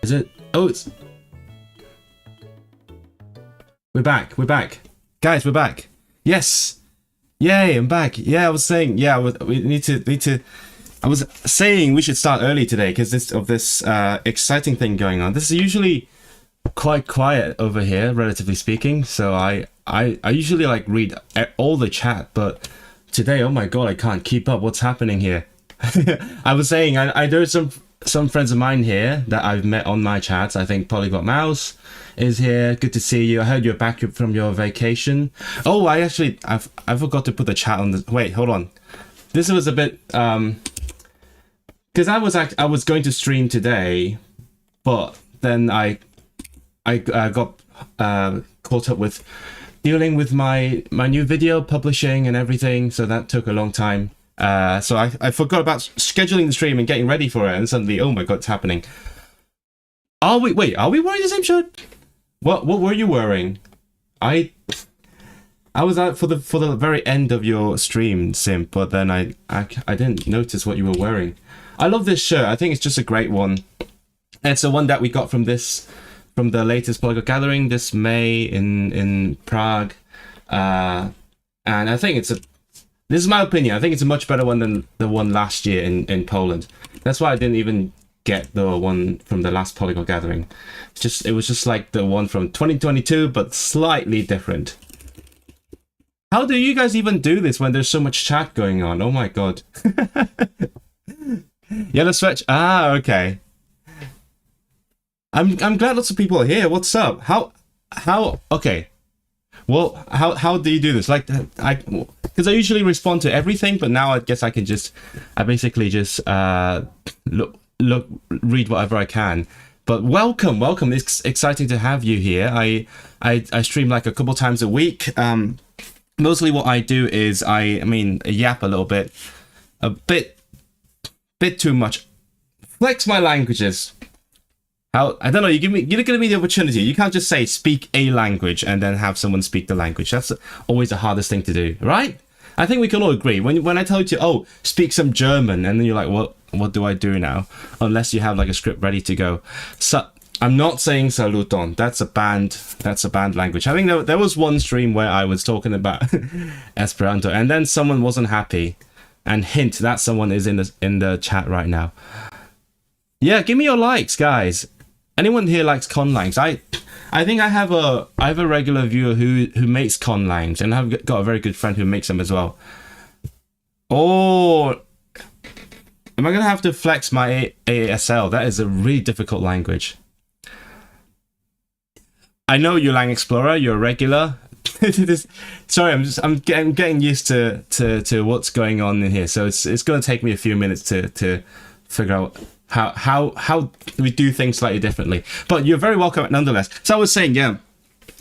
Is it? Oh, it's... We're back. We're back. Guys, we're back. Yes. Yay, I'm back. Yeah, I was saying, yeah, we need to... I was saying we should start early today because of this exciting thing going on. This is usually quite quiet over here, relatively speaking. So I usually like read all the chat, but today, oh my god, I can't keep up. What's happening here? I was saying, I know some friends of mine here that I've met on my chats. I think Polyglot Mouse is here. Good to see you. I heard you're back from your vacation. Oh, I forgot to put the chat on the... Wait, hold on. This was a bit... Because I was going to stream today, but then I got caught up with dealing with my new video publishing and everything, so that took a long time. So I forgot about scheduling the stream and getting ready for it, and suddenly, oh my god, it's happening. Are we wearing the same shirt? What were you wearing? I was out for the very end of your stream, Simp, but then I didn't notice what you were wearing. I love this shirt. I think it's just a great one. It's the one that we got from the latest Polyglot gathering this May in Prague, and I think this is my opinion. I think it's a much better one than the one last year in Poland. That's why I didn't even get the one from the last Polyglot gathering. It was just like the one from 2022, but slightly different. How do you guys even do this when there's so much chat going on? Oh my god. Yellow Stretch. Ah, okay. I'm glad lots of people are here. What's up? How okay. Well, how do you do this? Like, because I usually respond to everything, but now I guess I basically just read whatever I can. But welcome. It's exciting to have you here. I stream like a couple times a week. Mostly what I do is I yap a little bit, a bit too much. Flex my languages. I don't know, you're giving me the opportunity. You can't just say speak a language and then have someone speak the language. That's always the hardest thing to do, right? I think we can all agree. When I tell you, oh, speak some German, and then you're like, what do I do now? Unless you have like a script ready to go. So I'm not saying saluton. That's a banned language. I think there was one stream where I was talking about Esperanto, and then someone wasn't happy. And hint, that someone is in the chat right now. Yeah, give me your likes, guys. Anyone here likes conlangs? I think I have a regular viewer who makes conlangs, and I've got a very good friend who makes them as well. Oh, am I gonna have to flex my ASL? That is a really difficult language. I know you're Lang Explorer. You're a regular. Sorry, I'm getting used to what's going on in here, so it's going to take me a few minutes to figure out how we do things slightly differently. But you're very welcome nonetheless. So I was saying, yeah,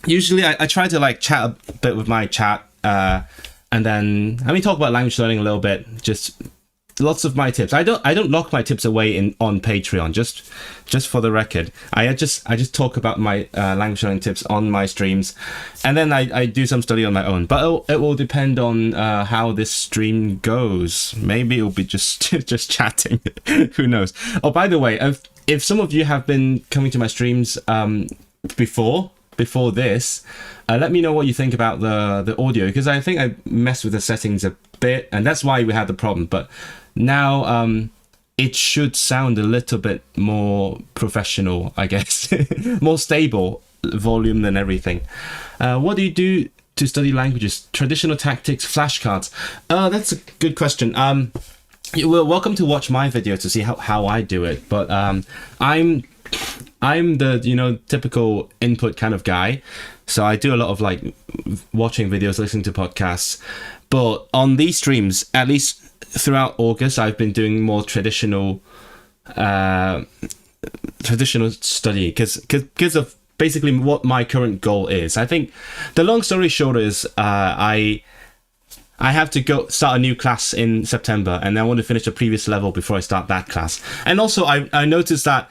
usually I try to like chat a bit with my chat, and then talk about language learning a little bit. Just lots of my tips. I don't lock my tips away on Patreon. Just for the record, I just talk about my language learning tips on my streams, and then I do some study on my own. But it will depend on how this stream goes. Maybe it'll be just chatting. Who knows? Oh, by the way, if some of you have been coming to my streams before this, let me know what you think about the audio, because I think I messed with the settings a bit, and that's why we had the problem. But now it should sound a little bit more professional, I guess. More stable volume than everything. What do you do to study languages? Traditional tactics, flashcards? That's a good question. You're welcome to watch my video to see how I do it, but I'm the typical input kind of guy, so I do a lot of like watching videos, listening to podcasts. But on these streams, at least throughout August, I've been doing more traditional study because of basically what my current goal is. I think the long story short is I have to go start a new class in September, and I want to finish the previous level before I start that class. And also I noticed that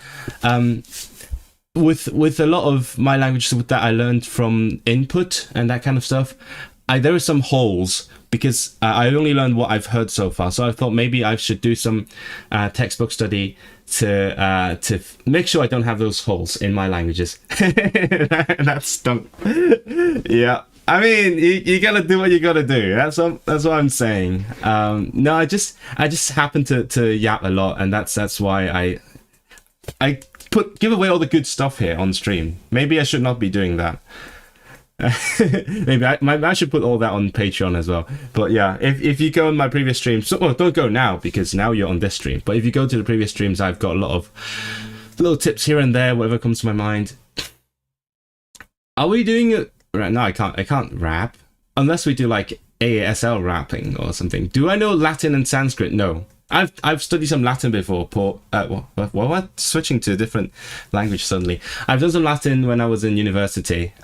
with a lot of my languages that I learned from input and that kind of stuff, there are some holes because I only learned what I've heard so far. So I thought maybe I should do some textbook study make sure I don't have those holes in my languages. That's stunk. Yeah. I mean, you gotta do what you gotta do. That's what I'm saying. No, I just happen to yap a lot, and that's why I give away all the good stuff here on stream. Maybe I should not be doing that. Maybe I should put all that on Patreon as well. But yeah, if you go on my previous streams, well, don't go now because now you're on this stream. But if you go to the previous streams, I've got a lot of little tips here and there, whatever comes to my mind. Are we doing it right now? I can't rap unless we do like ASL rapping or something. Do I know Latin and Sanskrit? No. I've studied some Latin before. What? Switching to a different language suddenly. I've done some Latin when I was in university,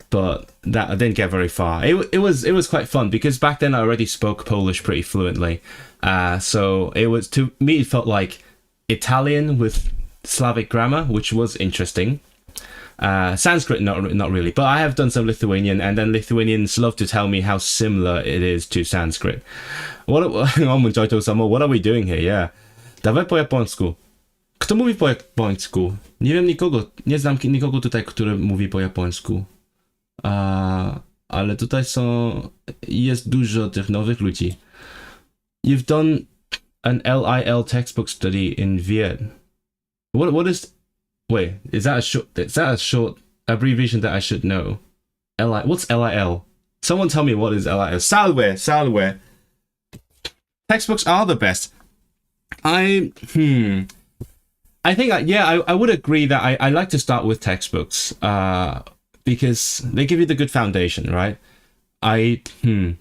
but that I didn't get very far. It was quite fun because back then I already spoke Polish pretty fluently. So it was, to me, it felt like Italian with Slavic grammar, which was interesting. Sanskrit, not really, but I have done some Lithuanian, and then Lithuanians love to tell me how similar it is to Sanskrit. What are we doing here? Yeah. Dawaj po japońsku. Kto mówi po japońsku? Nie wiem nikogo, nie znam nikogo tutaj, który mówi po japońsku. Ale tutaj jest dużo tych nowych ludzi. You've done an LIL textbook study in Viet. What is... Wait, is that a short abbreviation that I should know? What's LIL? Someone tell me what is LIL. Salve. Textbooks are the best. I think I would agree that I like to start with textbooks because they give you the good foundation, right? I think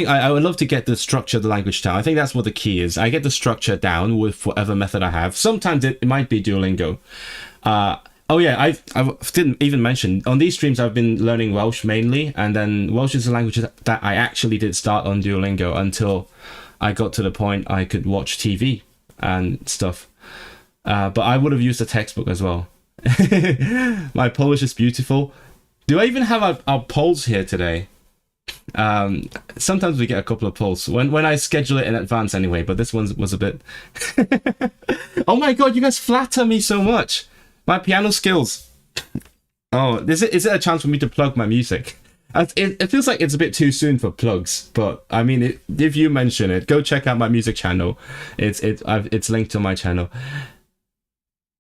I would love to get the structure of the language down. I think that's what the key is. I get the structure down with whatever method I have. Sometimes it might be Duolingo. Oh yeah, I didn't even mention, on these streams I've been learning Welsh mainly, and then Welsh is a language that I actually did start on Duolingo until I got to the point I could watch TV and stuff. But I would have used a textbook as well. My Polish is beautiful. Do I even have our polls here today? Sometimes we get a couple of polls when I schedule it in advance anyway, but this one was a bit... Oh my god, you guys flatter me so much. My piano skills. Oh, is it a chance for me to plug my music? It feels like it's a bit too soon for plugs, but I mean, if you mention it, go check out my music channel. It's linked to my channel.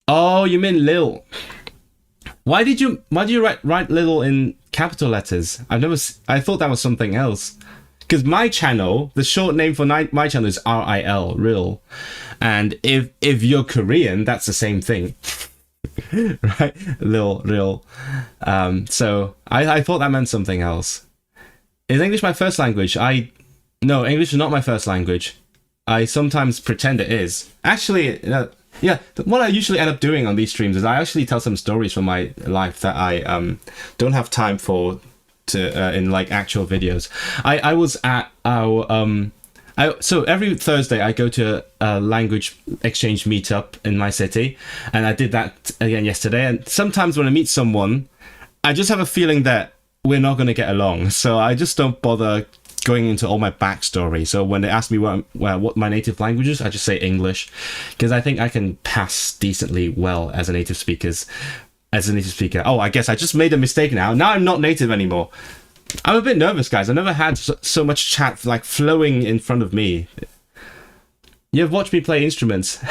Oh, you mean Lil? Why do you write Lil in capital letters? I thought that was something else. Because my channel, the short name for my channel is RIL, Ril. And if you're Korean, that's the same thing. Right? Lil, Ril. So I thought that meant something else. Is English my first language? No, English is not my first language. I sometimes pretend it is. Actually, yeah, what I usually end up doing on these streams is I actually tell some stories from my life that I don't have time for in like actual videos. I was at our so every Thursday I go to a language exchange meetup in my city, and I did that again yesterday. And sometimes when I meet someone, I just have a feeling that we're not going to get along, so I just don't bother going into all my backstory. So when they ask me what my native language is, I just say English, because I think I can pass decently well as a native speaker. Oh, I guess I just made a mistake now. Now I'm not native anymore. I'm a bit nervous, guys. I've never had so much chat like flowing in front of me. You've watched me play instruments.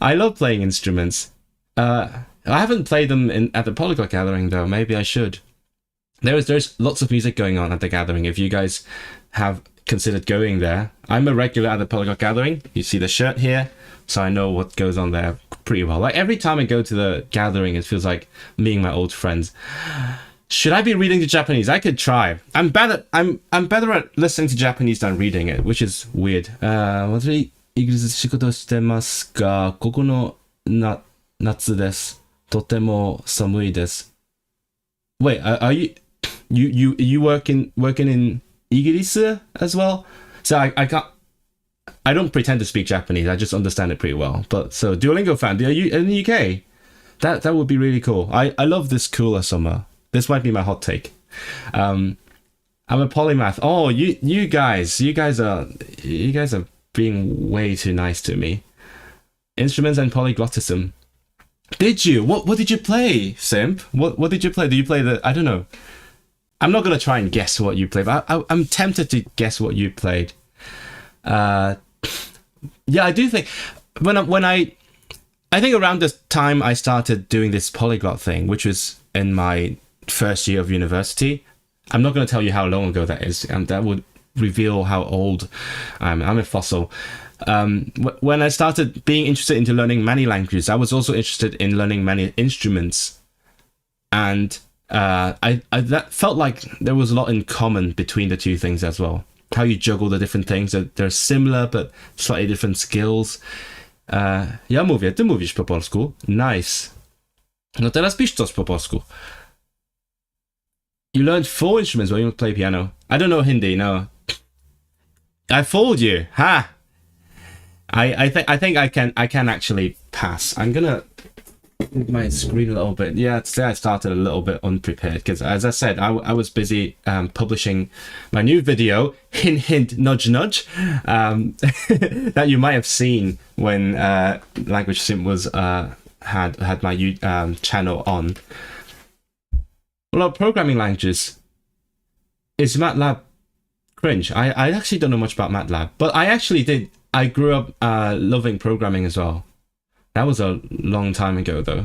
I love playing instruments. I haven't played them at the Polyglot Gathering though. Maybe I should. There's lots of music going on at the gathering. If you guys have considered going there, I'm a regular at the Polyglot Gathering. You see the shirt here, so I know what goes on there pretty well. Like every time I go to the gathering, it feels like meeting my old friends. Should I be reading the Japanese? I could try. I'm better at listening to Japanese than reading it, which is weird. 私、イギリスで仕事してますが、ここの夏です。とても寒いです。Wait, are you working in Igirisu as well? So I don't pretend to speak Japanese. I just understand it pretty well. But so Duolingo fan, are you in the UK? That would be really cool. I love this cooler summer. This might be my hot take. I'm a polymath. Oh, you guys are being way too nice to me. Instruments and polyglottism. Did you? What did you play, Simp? What did you play? Did you play the... I don't know. I'm not going to try and guess what you played, but I'm tempted to guess what you played. Yeah, I do think... I think around the time I started doing this polyglot thing, which was in my first year of university. I'm not going to tell you how long ago that is, and that would reveal how old I'm a fossil. When I started being interested into learning many languages, I was also interested in learning many instruments, and I that felt like there was a lot in common between the two things as well. How you juggle the different things, they're similar but slightly different skills. Ja mówię, ty mówisz po polsku. Nice. No teraz pisz coś po polsku. You learned 4 instruments when you play piano. I don't know Hindi, no. I fooled you. Ha! I think I can actually pass. I'm gonna move my screen a little bit. Yeah, today I started a little bit unprepared because, as I said, I was busy publishing my new video, hint hint nudge nudge, that you might have seen when Language Sim was had my channel on. A lot of programming languages. Is MATLAB cringe? I actually don't know much about MATLAB, but I grew up loving programming as well. That was a long time ago, though.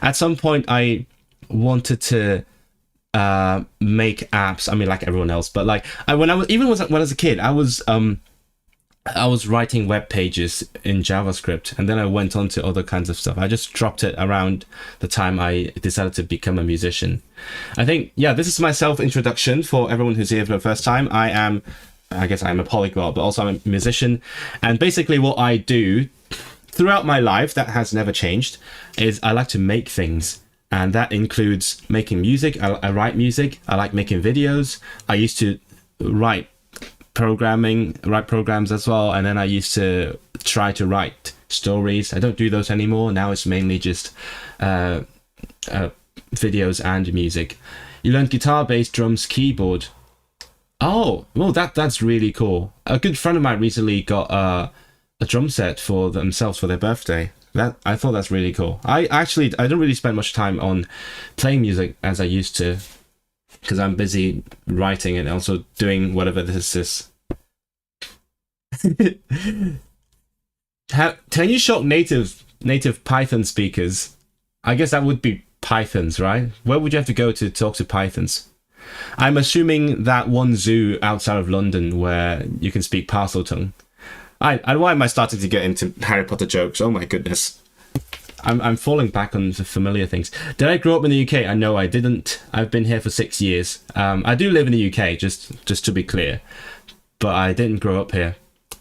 At some point I wanted to make apps. I mean, like everyone else, but like when I was a kid, I was writing web pages in JavaScript, and then I went on to other kinds of stuff. I just dropped it around the time I decided to become a musician. I think, yeah, this is my self-introduction for everyone who's here for the first time. I guess I'm a polyglot, but also I'm a musician. And basically what I do throughout my life, that has never changed, is I like to make things. And that includes making music. I write music. I like making videos. I used to write programs as well, and then I used to try to write stories. I don't do those anymore. Now it's mainly just videos and music. You learned guitar, bass, drums, keyboard. Oh, well, that's really cool. A good friend of mine recently got a drum set for themselves for their birthday. I thought that's really cool. I don't really spend much time on playing music as I used to, because I'm busy writing and also doing whatever this is. Can you shock native Python speakers? I guess that would be Pythons, right? Where would you have to go to talk to Pythons? I'm assuming that one zoo outside of London where you can speak Parseltongue. Why am I starting to get into Harry Potter jokes? Oh my goodness. I'm falling back on the familiar things. Did I grow up in the UK? No, I didn't. I've been here for 6 years. I do live in the UK, just to be clear. But I didn't grow up here.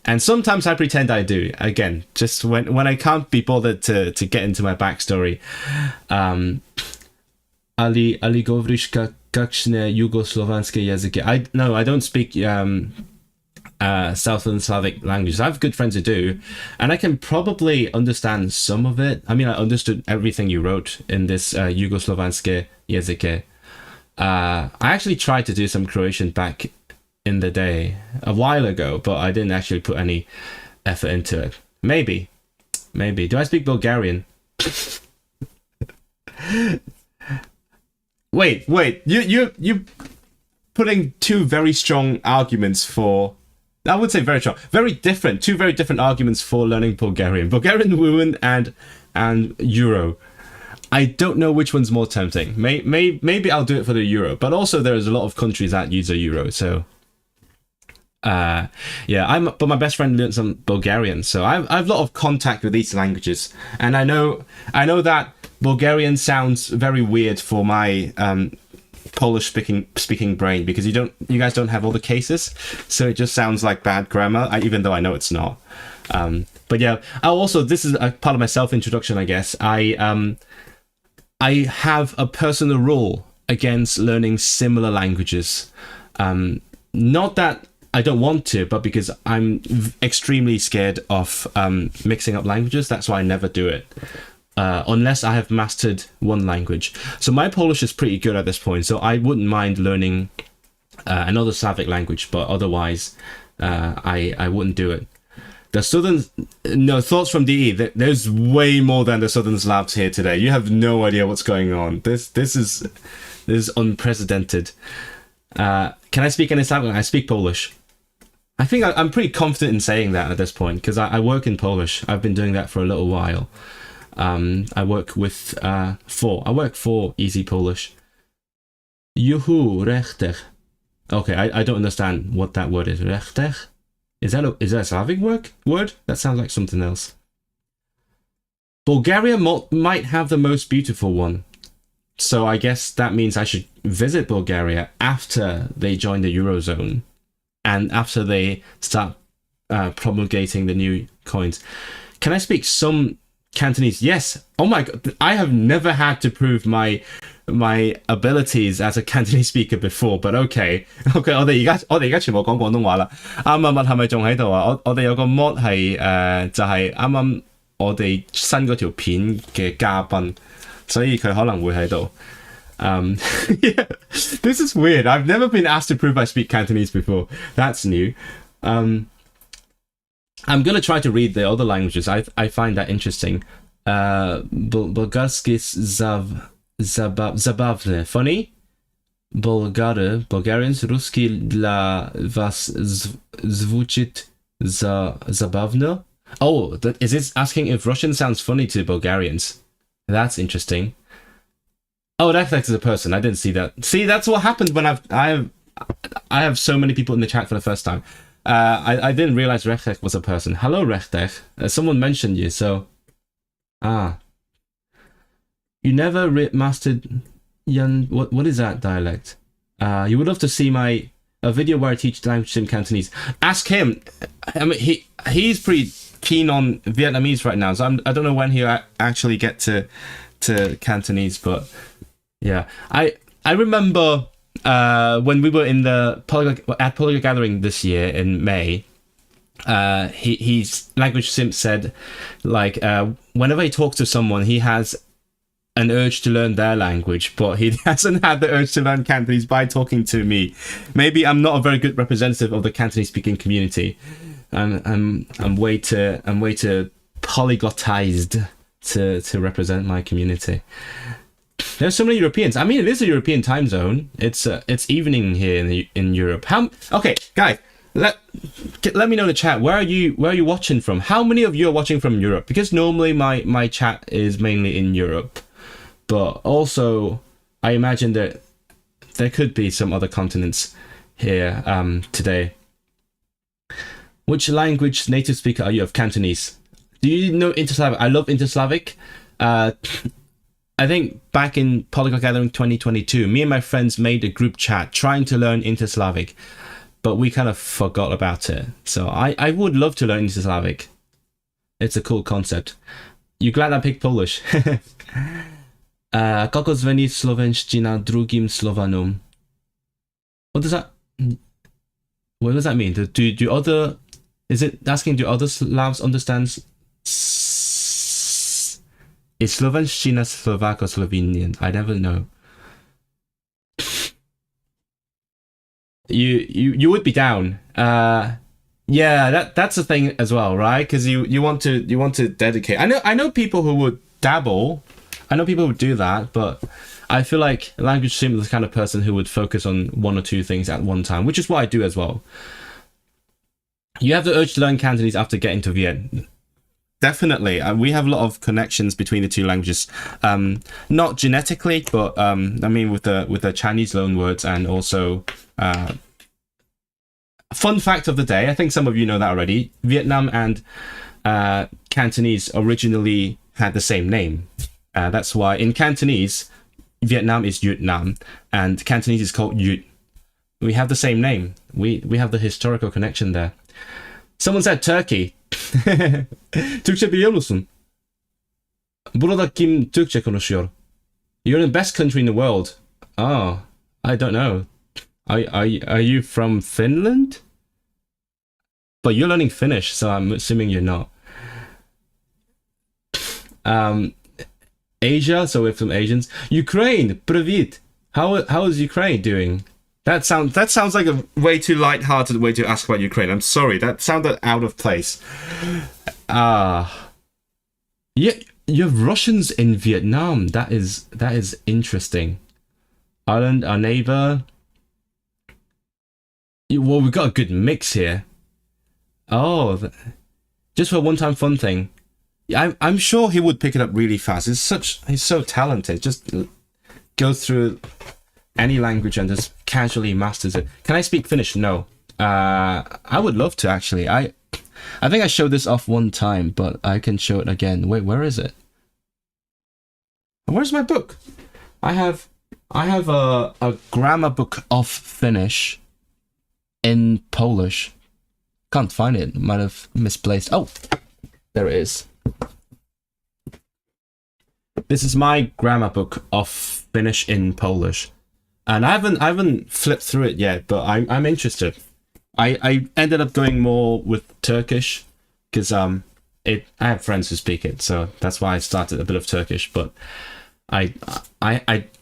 And sometimes I pretend I do. Again, just when I can't be bothered to get into my backstory. Ali govoriš kakšne jugoslovanske jezike? I don't speak Southern Slavic languages. I have good friends who do, and I can probably understand some of it. I mean, I understood everything you wrote in this jugoslovanske jezike. I actually tried to do some Croatian back in the day, a while ago, but I didn't actually put any effort into it. Maybe. Do I speak Bulgarian? Wait. You putting two very strong arguments for... I would say very strong. Two very different arguments for learning Bulgarian. Bulgarian woman and Euro. I don't know which one's more tempting. Maybe I'll do it for the Euro, but also there's a lot of countries that use a Euro, so... but my best friend learned some Bulgarian, so I've a lot of contact with these languages, and I know that Bulgarian sounds very weird for my Polish speaking brain, because you guys don't have all the cases, so it just sounds like bad grammar, even though I know it's not. But yeah, this is a part of my self-introduction, I guess. I have a personal rule against learning similar languages. Not that I don't want to, but because I'm extremely scared of mixing up languages. That's why I never do it. Unless I have mastered one language. So my Polish is pretty good at this point, so I wouldn't mind learning another Slavic language, but otherwise I wouldn't do it. The Southern, no, thoughts from DE. There's way more than the Southern Slavs here today. You have no idea what's going on. This is unprecedented. Can I speak any Slavic? I speak Polish. I think I'm pretty confident in saying that at this point because I work in Polish. I've been doing that for a little while. I work with I work for Easy Polish. Juhu, rechtech. Okay, I don't understand what that word is. Rechtech? Is that a Slavic word? That sounds like something else. Bulgaria might have the most beautiful one. So I guess that means I should visit Bulgaria after they join the Eurozone and after they start promulgating the new coins. Can I speak some Cantonese? Yes. Oh my god, I have never had to prove my abilities as a Cantonese speaker before, but okay. 我哋而家全部講廣東話啦。啱啊，麥係咪仲喺度啊？我哋有個 mod 係就係啱啱我哋新嗰條片嘅嘉賓，所以佢可能會喺度。Yeah, this is weird. I've never been asked to prove I speak Cantonese before. That's new. I'm gonna try to read the other languages. I find that interesting. Bulgarski zabavne, funny. Bulgarians, Ruski dla was звучит zabavno. Oh, is this asking if Russian sounds funny to Bulgarians? That's interesting. Oh, Rechtech is a person. I didn't see that. See, that's what happens when I have so many people in the chat for the first time. I didn't realize Rechtech was a person. Hello, Rechtech. Someone mentioned you, so... You never mastered Yan... What is that dialect? You would love to see a video where I teach language sim Cantonese. Ask him. I mean, he's pretty keen on Vietnamese right now, so I don't know when he'll actually get to Cantonese, but yeah. I remember when we were in the Polyglot Gathering this year in May, he's language sim said, like, whenever he talks to someone, he has an urge to learn their language, but he hasn't had the urge to learn Cantonese by talking to me. Maybe I'm not a very good representative of the Cantonese speaking community. I'm way too polyglotized to represent my community. There's so many Europeans. I mean, it is a European time zone. It's evening here in Europe. Okay, guys, let me know in the chat. Where are you watching from? How many of you are watching from Europe? Because normally my chat is mainly in Europe, but also I imagine that there could be some other continents here today. Which language native speaker are you of Cantonese? Do you know Interslavic? I love Interslavic. I think back in Polyglot Gathering 2022, me and my friends made a group chat trying to learn Interslavic, but we kind of forgot about it. So I would love to learn Interslavic. It's a cool concept. You glad I picked Polish? Kako zveni slovenština drugim Slovanom? What does that mean? Do other... Is it asking, do other Slavs understand... Is Slovenština Slovak or Slovenian? I never know. You would be down. Yeah, that's the thing as well, right? Because you want to dedicate. I know people who would dabble. I know people would do that, but I feel like language sim is the kind of person who would focus on one or two things at one time, which is what I do as well. You have the urge to learn Cantonese after getting to Viet. Definitely. We have a lot of connections between the two languages. Not genetically, but I mean with the Chinese loanwords, and also fun fact of the day, I think some of you know that already. Vietnam and Cantonese originally had the same name. That's why in Cantonese, Vietnam is Vietnam and Cantonese is called Yut. We have the same name. We have the historical connection there. Someone said Turkey. Türkçe biliyor musun? Burada kim Türkçe konuşuyor? You're in the best country in the world. Oh, I don't know. Are you from Finland? But you're learning Finnish, so I'm assuming you're not. Asia, so we're from Asians. Ukraine, привет. How is Ukraine doing? That sounds like a way too light-hearted way to ask about Ukraine. I'm sorry, that sounded out of place. Yeah, you have Russians in Vietnam. That is interesting. Ireland, our neighbor. Well, we've got a good mix here. Oh, just for a one-time fun thing. I'm sure he would pick it up really fast. He's so talented. Just goes through any language and just casually masters it. Can I speak Finnish? No. I would love to actually. I think I showed this off one time, but I can show it again. Wait, where is it? Where's my book? I have a grammar book of Finnish in Polish. Can't find it. Might have misplaced. Oh, there it is. This is my grammar book of Finnish in Polish, and I haven't flipped through it yet, but I'm interested. I ended up going more with Turkish because I have friends who speak it, so that's why I started a bit of Turkish. But I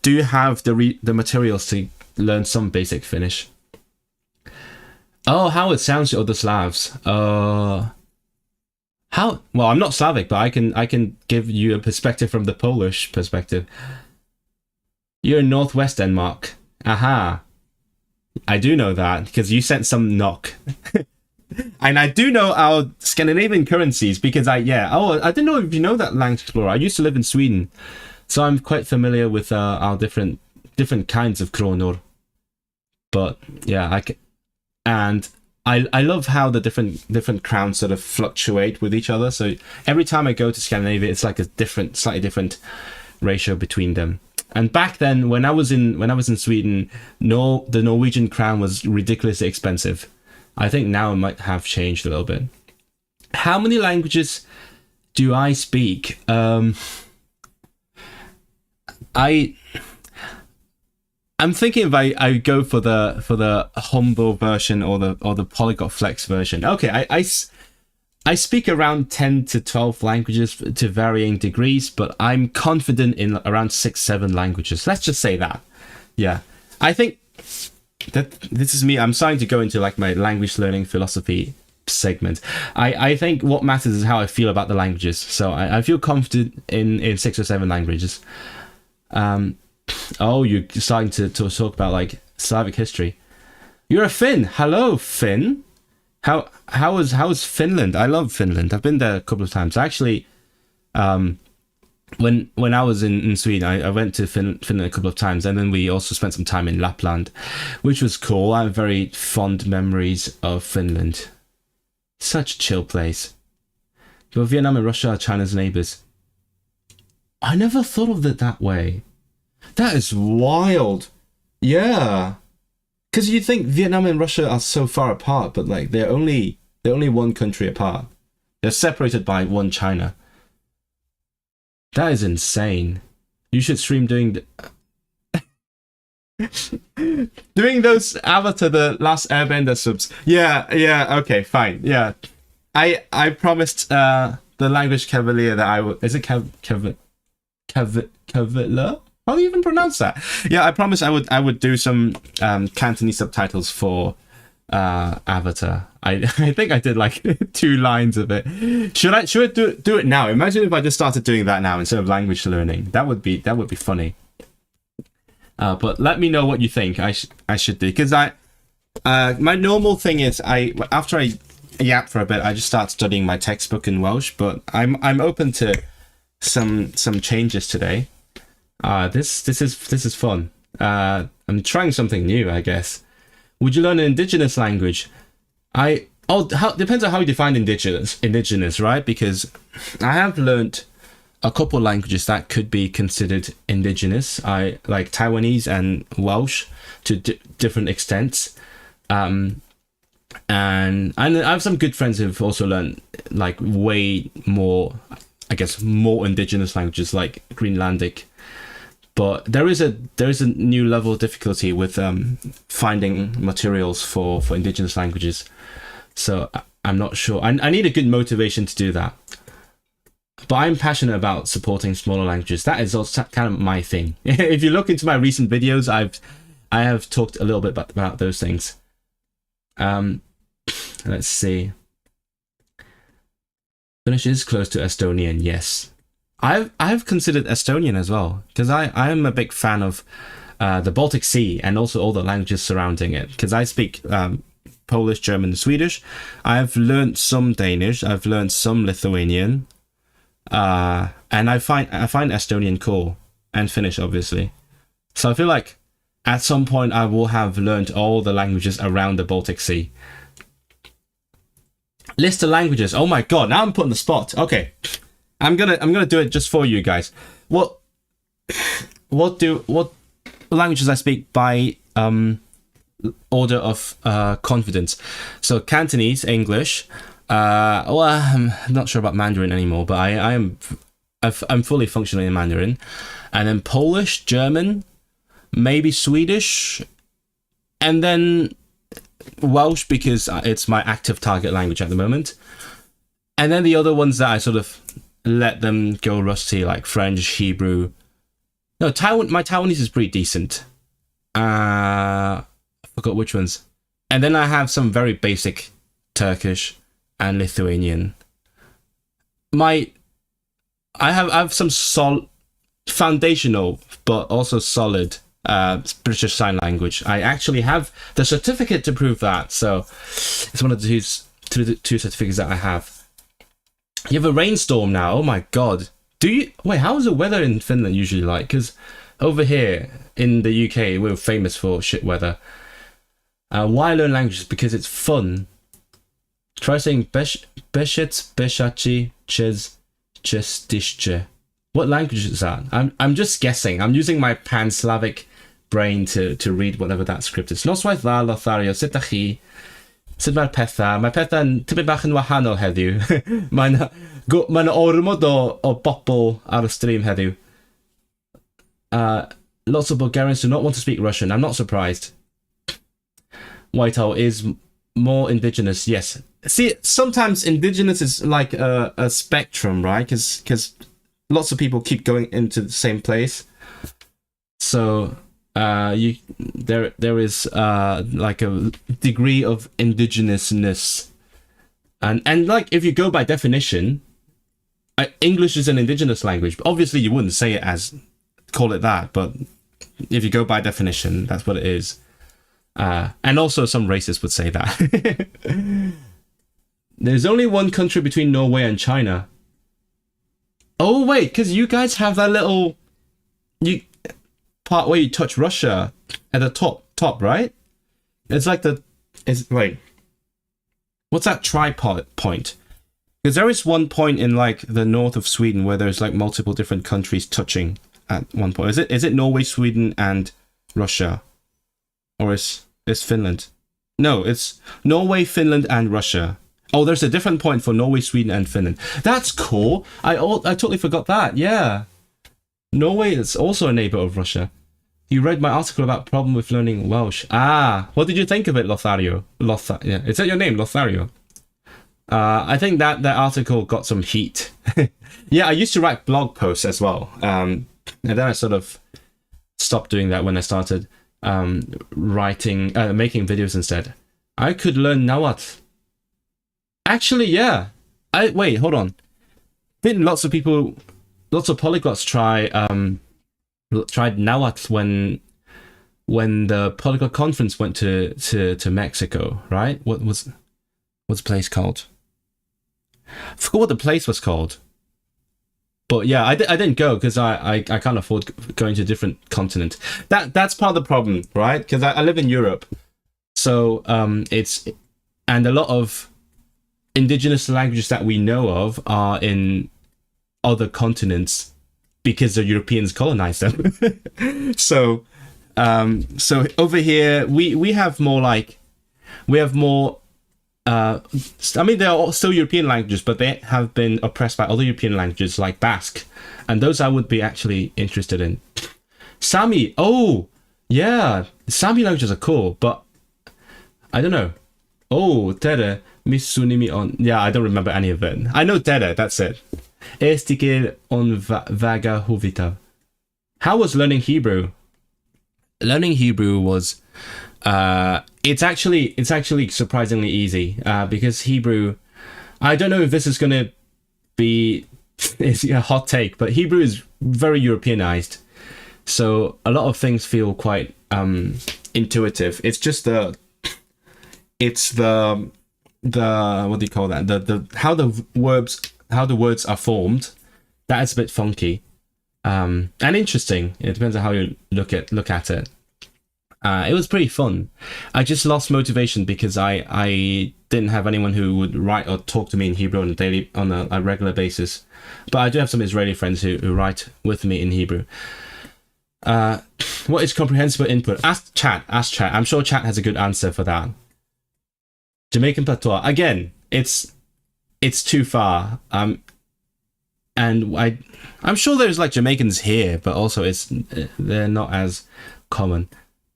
do have the materials to learn some basic Finnish. Oh, how it sounds to other Slavs. How? Well, I'm not Slavic, but I can give you a perspective from the Polish perspective. You're in Northwest Denmark. Aha. I do know that because you sent some knock. And I do know our Scandinavian currencies because I didn't know if you know that, Language Explorer. I used to live in Sweden, so I'm quite familiar with our different kinds of kronor. But yeah, I love how the different crowns sort of fluctuate with each other. So every time I go to Scandinavia, it's like a slightly different ratio between them. And back then, when I was in Sweden, the Norwegian crown was ridiculously expensive. I think now it might have changed a little bit. How many languages do I speak? I'm thinking if I go for the humble version or the polyglot flex version. Okay, I speak around 10 to 12 languages to varying degrees, but I'm confident in around 6-7 languages. Let's just say that. Yeah, I think that this is me. I'm starting to go into like my language learning philosophy segment. I think what matters is how I feel about the languages. So I feel confident in 6 or 7 languages. Oh, you're starting to talk about like Slavic history. You're a Finn. Hello, Finn. How is Finland? I love Finland. I've been there a couple of times. Actually, when I was in Sweden, I went to Finland a couple of times, and then we also spent some time in Lapland, which was cool. I have very fond memories of Finland. Such a chill place. But Vietnam and Russia are China's neighbors. I never thought of it that way. That is wild. Yeah. Because you think Vietnam and Russia are so far apart, but like they're only one country apart. They're separated by one China. That is insane. You should stream doing doing those Avatar the Last Airbender subs. Yeah, okay, fine. Yeah. I promised the language cavalier that I would. Is it cavalier? How do you even pronounce that? Yeah, I promised I would do some Cantonese subtitles for Avatar. I think I did like 2 lines of it. Should I do it now? Imagine if I just started doing that now instead of language learning. That would be funny. But let me know what you think I should do, because my normal thing is after I yap for a bit, I just start studying my textbook in Welsh. But I'm open to some changes today. This is fun. I'm trying something new, I guess. Would you learn an indigenous language? Depends on how you define indigenous, right? Because I have learned a couple languages that could be considered indigenous. I like Taiwanese and Welsh to different extents. And I have some good friends who've also learned like way more, I guess, more indigenous languages like Greenlandic. But there is a new level of difficulty with finding materials for indigenous languages. So I'm not sure. I need a good motivation to do that. But I'm passionate about supporting smaller languages. That is also kind of my thing. If you look into my recent videos, I have talked a little bit about those things. Let's see. Finnish is close to Estonian, yes. I've considered Estonian as well, because I am a big fan of the Baltic Sea and also all the languages surrounding it, because I speak Polish, German, and Swedish. I've learned some Danish, I've learned some Lithuanian, and I find Estonian cool, and Finnish obviously. So I feel like at some point I will have learned all the languages around the Baltic Sea. List of languages. Oh my god, now I'm put on the spot. Okay. I'm gonna do it just for you guys. What languages I speak by order of confidence. So Cantonese, English. Well, I'm not sure about Mandarin anymore, but I'm fully functional in Mandarin. And then Polish, German, maybe Swedish, and then Welsh, because it's my active target language at the moment. And then the other ones that I sort of let them go rusty, like French, Hebrew. No, my Taiwanese is pretty decent. I forgot which ones. And then I have some very basic Turkish and Lithuanian. I have some foundational but also solid British Sign Language. I actually have the certificate to prove that, so it's one of the two certificates that I have. You have a rainstorm now. Oh my god. Wait, how is the weather in Finland usually like? Because over here in the UK, we're famous for shit weather. Why learn languages? Because it's fun. Try saying Beshets, Beshachi, Ches, Chestishche. What language is that? I'm just guessing. I'm using my pan-Slavic brain to read whatever that script is. Noswaith dda, Lothario, sut ydych chi? Sut mae'r pethau? Mae pethau'n tipyn bach yn wahanol heddiw. Mae'n ormod o bobl ar y stream heddiw. Lots of Bulgarians do not want to speak Russian. I'm not surprised. Whitehall is more indigenous, yes. See, sometimes indigenous is like a spectrum, right? Because lots of people keep going into the same place. So there is like a degree of indigenousness, and like if you go by definition, English is an indigenous language. Obviously, you wouldn't say it call it that, but if you go by definition, that's what it is. And also some racists would say that. There's only one country between Norway and China. Oh wait, because you guys have that little part where you touch Russia at the top, right? It's like wait, what's that tripod point? Because there is one point in like the north of Sweden where there's like multiple different countries touching at one point. Is it Norway, Sweden, and Russia, or is Finland? No, it's Norway, Finland, and Russia. Oh, there's a different point for Norway, Sweden, and Finland. That's cool. I totally forgot that. Yeah. Norway is also a neighbor of Russia. You read my article about problem with learning Welsh. What did you think of it, Lothario? Yeah, is that your name, Lothario? I think that article got some heat. Yeah, I used to write blog posts as well. And then I sort of stopped doing that when I started making videos instead. I could learn Nahuatl. Actually, yeah. Wait, hold on. Didn't lots of polyglots tried Nahuatl when the polyglot conference went to Mexico, right? What's the place called? I forgot what the place was called. But yeah, I didn't go because I can't afford going to a different continent. That's part of the problem, right? Because I live in Europe, so and a lot of indigenous languages that we know of are in other continents because the Europeans colonized them. So over here we have more I mean, they're all still European languages, but they have been oppressed by other European languages like Basque, and those I would be actually interested in. Sami, oh yeah, Sami languages are cool, but I don't know. Oh, Tere, Misunimi on. Yeah, I don't remember any of it. I know Tere, that's it. Estikil on vaga huvita. How was learning Hebrew? learning Hebrew was it's actually surprisingly easy because Hebrew, I don't know if this is going to be it's a hot take, but Hebrew is very Europeanized, so a lot of things feel quite intuitive. It's just the what do you call that, the how the words are formed, that is a bit funky and interesting. It depends on how you look at it. It was pretty fun. I just lost motivation because I didn't have anyone who would write or talk to me in Hebrew on a regular basis. But I do have some Israeli friends who write with me in Hebrew. What is comprehensible input? Ask chat. I'm sure chat has a good answer for that. Jamaican patois. Again, it's too far. And I'm sure there's like Jamaicans here, but also they're not as common.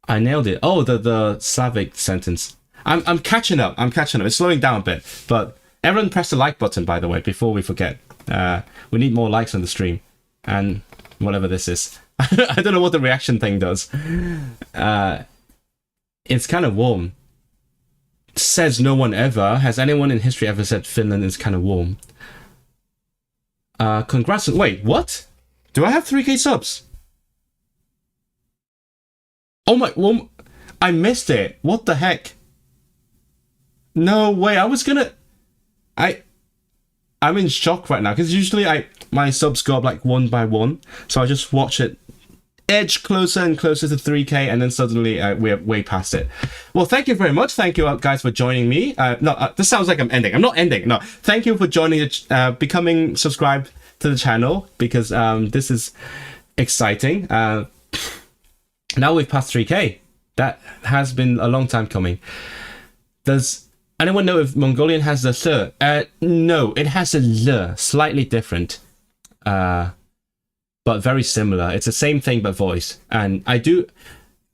I nailed it. Oh, the Slavic sentence. I'm catching up. It's slowing down a bit. But everyone press the like button, by the way, before we forget. We need more likes on the stream. And whatever this is. I don't know what the reaction thing does. It's kind of warm. Says no one ever. Has anyone in history ever said Finland is kind of warm? Congrats. Wait, what? Do I have 3K subs? Oh my, well, I missed it. What the heck? No way. I'm in shock right now because usually my subs go up like one by one, so I just watch it edge closer and closer to 3K, and then suddenly we're way past it. Well, thank you very much. Thank you guys for joining me. This sounds like I'm ending. I'm not ending. No, thank you for joining, becoming subscribed to the channel, because this is exciting. Now we've passed 3K. That has been a long time coming. Does anyone know if Mongolian has the th? No, it has a l, slightly different, but very similar. It's the same thing but voice. And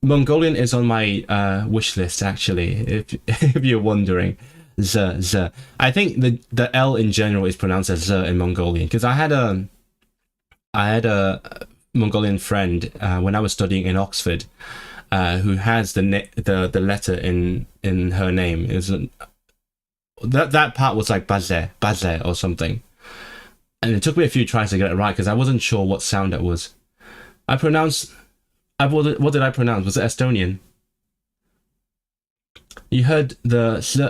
Mongolian is on my wish list, actually, if you're wondering. Z. I think the L in general is pronounced as Z in Mongolian, because I had a Mongolian friend when I was studying in Oxford, who has the letter in her name. It was that part was like baze or something, and it took me a few tries to get it right because I wasn't sure what sound it was. What did I pronounce? Was it Estonian? You heard the z?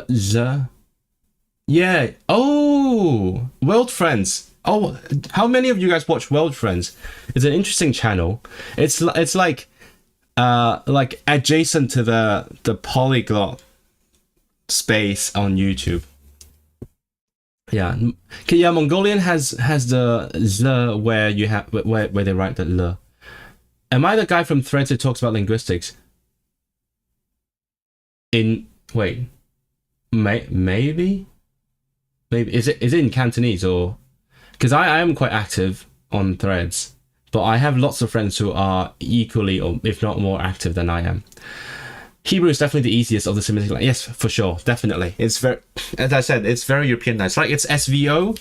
Yeah. Oh, World Friends. Oh, how many of you guys watch World Friends? It's an interesting channel. It's like adjacent to the polyglot space on YouTube. Yeah. Mongolian has the z where you have where they write the l. Am I the guy from Threads who talks about linguistics? Maybe is it in Cantonese, or? Because I am quite active on Threads, but I have lots of friends who are equally, or if not more, active than I am. Hebrew is definitely the easiest of the Semitic languages. Yes, for sure, definitely. It's very, as I said, it's very Europeanized. Like it's SVO.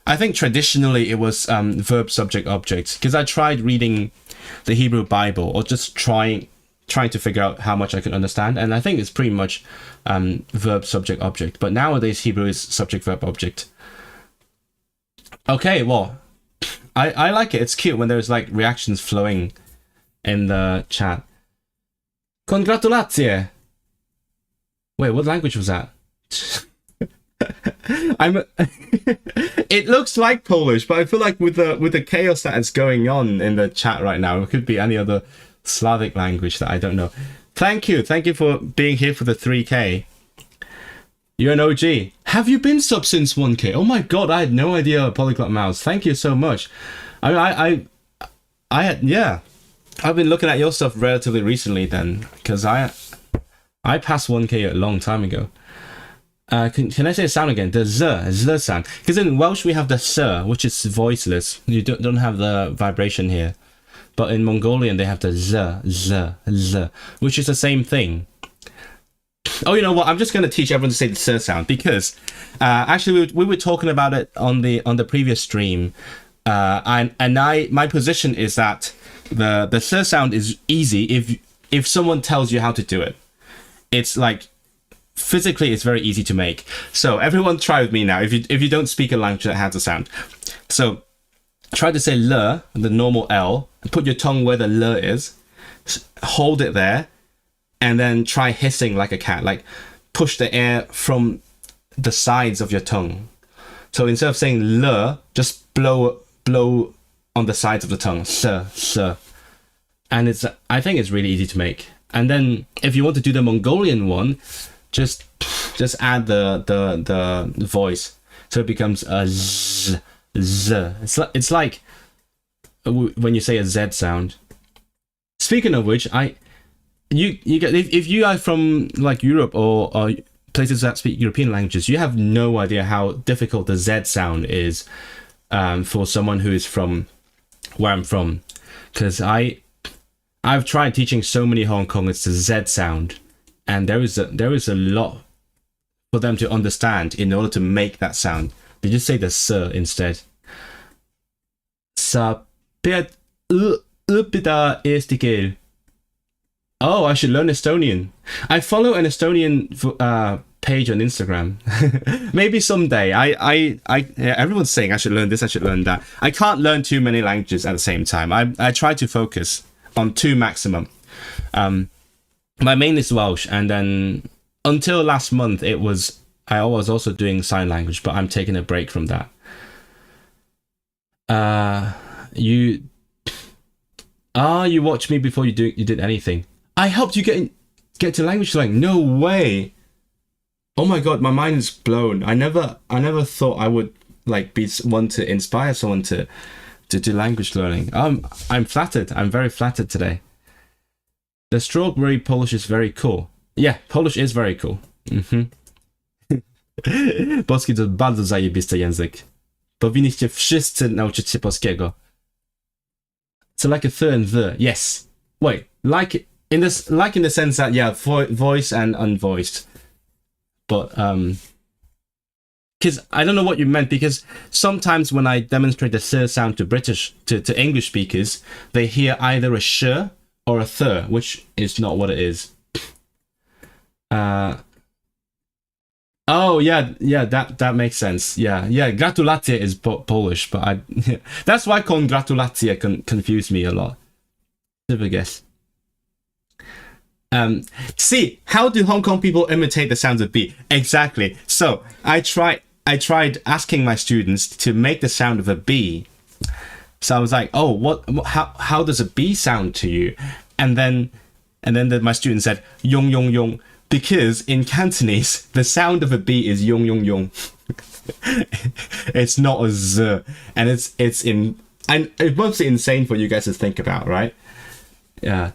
I think traditionally it was verb, subject, object. Because I tried reading the Hebrew Bible, or just trying to figure out how much I could understand, and I think it's pretty much verb, subject, object. But nowadays Hebrew is subject, verb, object. Okay, well, I like it. It's cute when there's like reactions flowing in the chat. Congratulazie. Wait, what language was that? It looks like Polish, but I feel like with the chaos that is going on in the chat right now, it could be any other Slavic language that I don't know. Thank you for being here for the 3K. You're an OG. Have you been sub since 1K? Oh my god, I had no idea Polyglot Mouse. Thank you so much. I've been looking at your stuff relatively recently then, because I passed 1K a long time ago. Can I say the sound again? The z sound. Because in Welsh we have the s, which is voiceless. You don't have the vibration here. But in Mongolian they have the z, which is the same thing. Oh, you know what? I'm just going to teach everyone to say the s sound, because actually we were talking about it on the previous stream, and my position is that the s sound is easy if someone tells you how to do it, it's like physically it's very easy to make. So everyone try with me now. If you don't speak a language that has a sound, so try to say le, the normal L, put your tongue where the le is, hold it there, and then try hissing like a cat, like push the air from the sides of your tongue. So instead of saying le, just blow on the sides of the tongue, se. And I think it's really easy to make. And then if you want to do the Mongolian one, just add the voice, so it becomes a z. It's like when you say a Z sound. Speaking of which, you get, if you are from like Europe or places that speak European languages, you have no idea how difficult the Z sound is for someone who is from where I'm from, because I've tried teaching so many Hong Kongers the Z sound, and there is a lot for them to understand in order to make that sound. They just say the S instead. Oh, I should learn Estonian. I follow an Estonian page on Instagram. Maybe someday. Everyone's saying I should learn this, I should learn that. I can't learn too many languages at the same time. I try to focus on 2 maximum. My main is Welsh, and then until last month I was also doing sign language, but I'm taking a break from that. You watched me before you did anything. I helped you get to language learning. No way. Oh my god, my mind is blown. I never thought I would like be one to inspire someone to do language learning. I'm flattered. I'm very flattered today. The strawberry Polish is very cool. Yeah, Polish is very cool. Polski to bardzo zajebisty język. Powinniście wszyscy nauczyć się polskiego. So like a th and the. Yes. Wait, like in the sense that, yeah, voice and unvoiced. But because I don't know what you meant, because sometimes when I demonstrate the th sound to to English speakers, they hear either a sh or a th, which is not what it is. Oh yeah, that makes sense. Yeah. Gratulacje is Polish, but that's why congratulacje confused me a lot. Never guess. See, how do Hong Kong people imitate the sounds of B? Exactly. So I tried asking my students to make the sound of a B. So I was like, oh, how does a B sound to you? And then my student said, yong yong yong. Because in Cantonese, the sound of a B is yong yong yong. It's not a z, and it's mostly insane for you guys to think about, right? Yeah.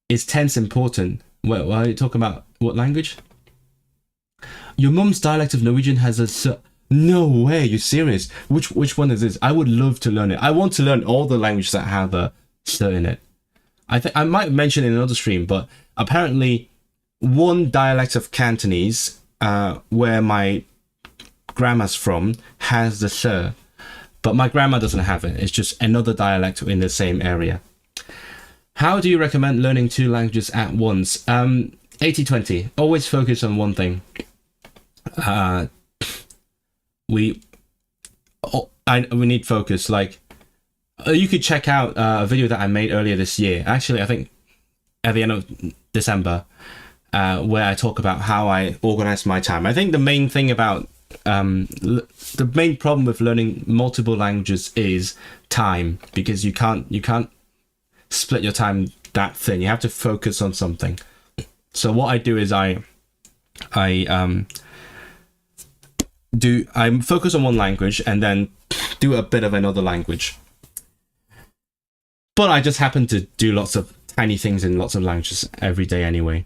Is tense important? Why are you talking about what language? Your mum's dialect of Norwegian has a z. No way, you serious? Which one is this? I would love to learn it. I want to learn all the languages that have a z in it. I think I might mention in another stream, but apparently one dialect of Cantonese, where my grandma's from, has the th, but my grandma doesn't have it. It's just another dialect in the same area. How do you recommend learning 2 languages at once? 80-20. Always focus on one thing. We need focus. Like, you could check out a video that I made earlier this year. Actually, I think at the end of December, where I talk about how I organize my time. I think the main thing about the main problem with learning multiple languages is time, because you can't split your time that thin. You have to focus on something. So what I do is I focus on one language and then do a bit of another language. But I just happen to do lots of tiny things in lots of languages every day anyway.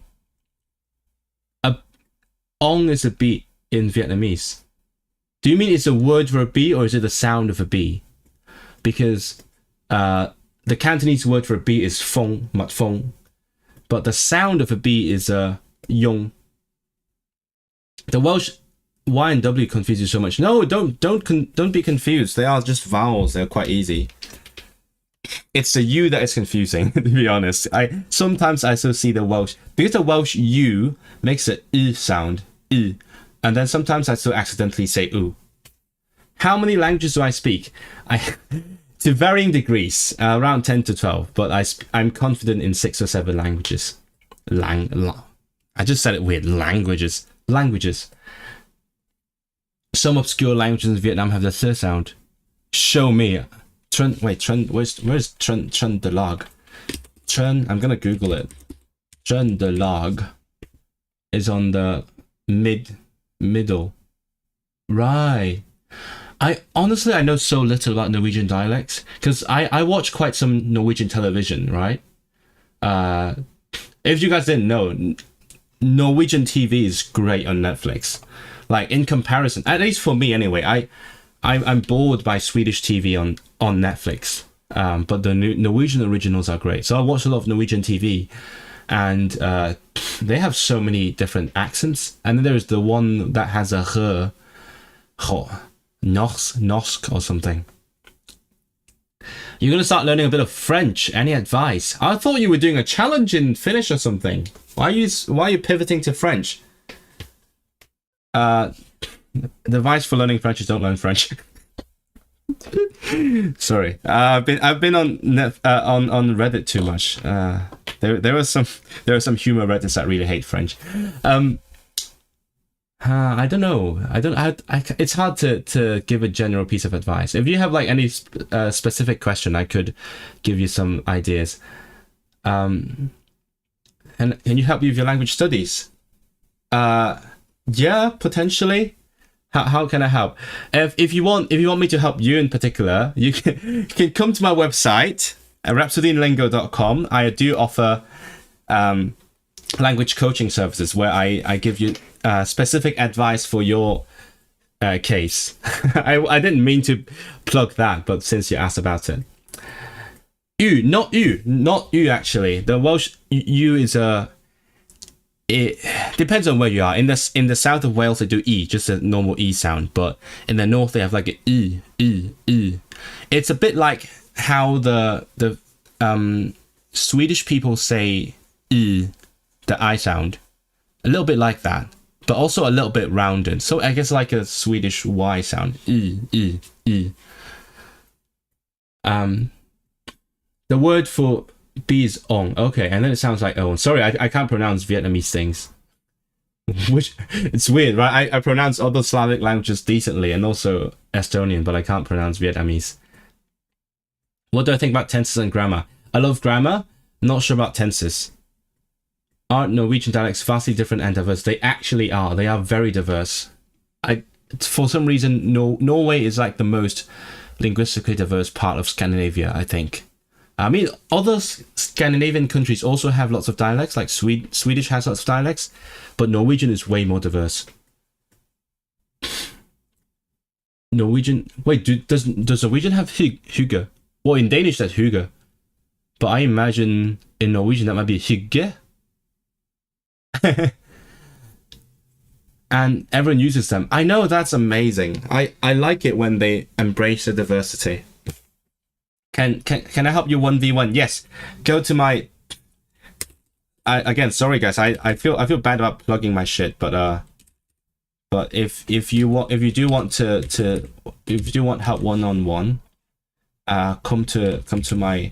Ong is a beat in Vietnamese. Do you mean it's a word for a bee, or is it the sound of a bee? Because the Cantonese word for a bee is phong, mat phong, but the sound of a bee is yong. The Welsh Y and W confuse you so much. No, don't be confused. They are just vowels. They're quite easy. it's the U that is confusing, to be honest. Sometimes I still see the Welsh, because the Welsh U makes a I sound, I, and then sometimes I still accidentally say U. How many languages do I speak? To varying degrees, around 10 to 12, but I'm confident in 6 or 7 languages. I just said it weird. Languages. Some obscure languages in Vietnam have the th sound. Show me. Where's Trun de Log? I'm gonna Google it. Trun de Log is on the middle. Right. I know so little about Norwegian dialects because I watch quite some Norwegian television, right? If you guys didn't know, Norwegian TV is great on Netflix. Like in comparison, at least for me anyway, I'm bored by Swedish TV on Netflix. But the Norwegian originals are great. So I watch a lot of Norwegian TV, and they have so many different accents. And then there's the one that has a norsk or something. You're gonna start learning a bit of French. Any advice? I thought you were doing a challenge in Finnish or something. Why are you pivoting to French? The advice for learning French is don't learn French. Sorry, I've been on Reddit too much. There are some humor Reddits that really hate French. I don't know. It's hard to give a general piece of advice. If you have like any specific question, I could give you some ideas. And can you help me with your language studies? Yeah, potentially. How can I help? If you want me to help you in particular, you can come to my website at rhapsodyinlingo.com. I do offer language coaching services where I give you specific advice for your case. I didn't mean to plug that, but since you asked about it. Not you actually. The Welsh U is it depends on where you are. In the south of Wales they do E, just a normal E sound, but in the north they have like an E. It's a bit like how the Swedish people say E, the I sound. A little bit like that, but also a little bit rounded. So I guess like a Swedish Y sound. E. The word for B is ong. Okay, and then it sounds like oh. Sorry, I can't pronounce Vietnamese things. Which it's weird, right? I pronounce other Slavic languages decently and also Estonian, but I can't pronounce Vietnamese. What do I think about tenses and grammar? I love grammar. Not sure about tenses. Aren't Norwegian dialects vastly different and diverse? They actually are. They are very diverse. For some reason, Norway is like the most linguistically diverse part of Scandinavia, I think. I mean, other Scandinavian countries also have lots of dialects, like Swedish has lots of dialects, but Norwegian is way more diverse. Norwegian, wait, does Norwegian have hygge? Well, in Danish that's hygge, but I imagine in Norwegian that might be hygge. And everyone uses them. I know, that's amazing. I like it when they embrace the diversity. Can I help you 1v1? Yes. Go to my. Again, sorry guys. I feel bad about plugging my shit, but if you do want help one-on-one, come to my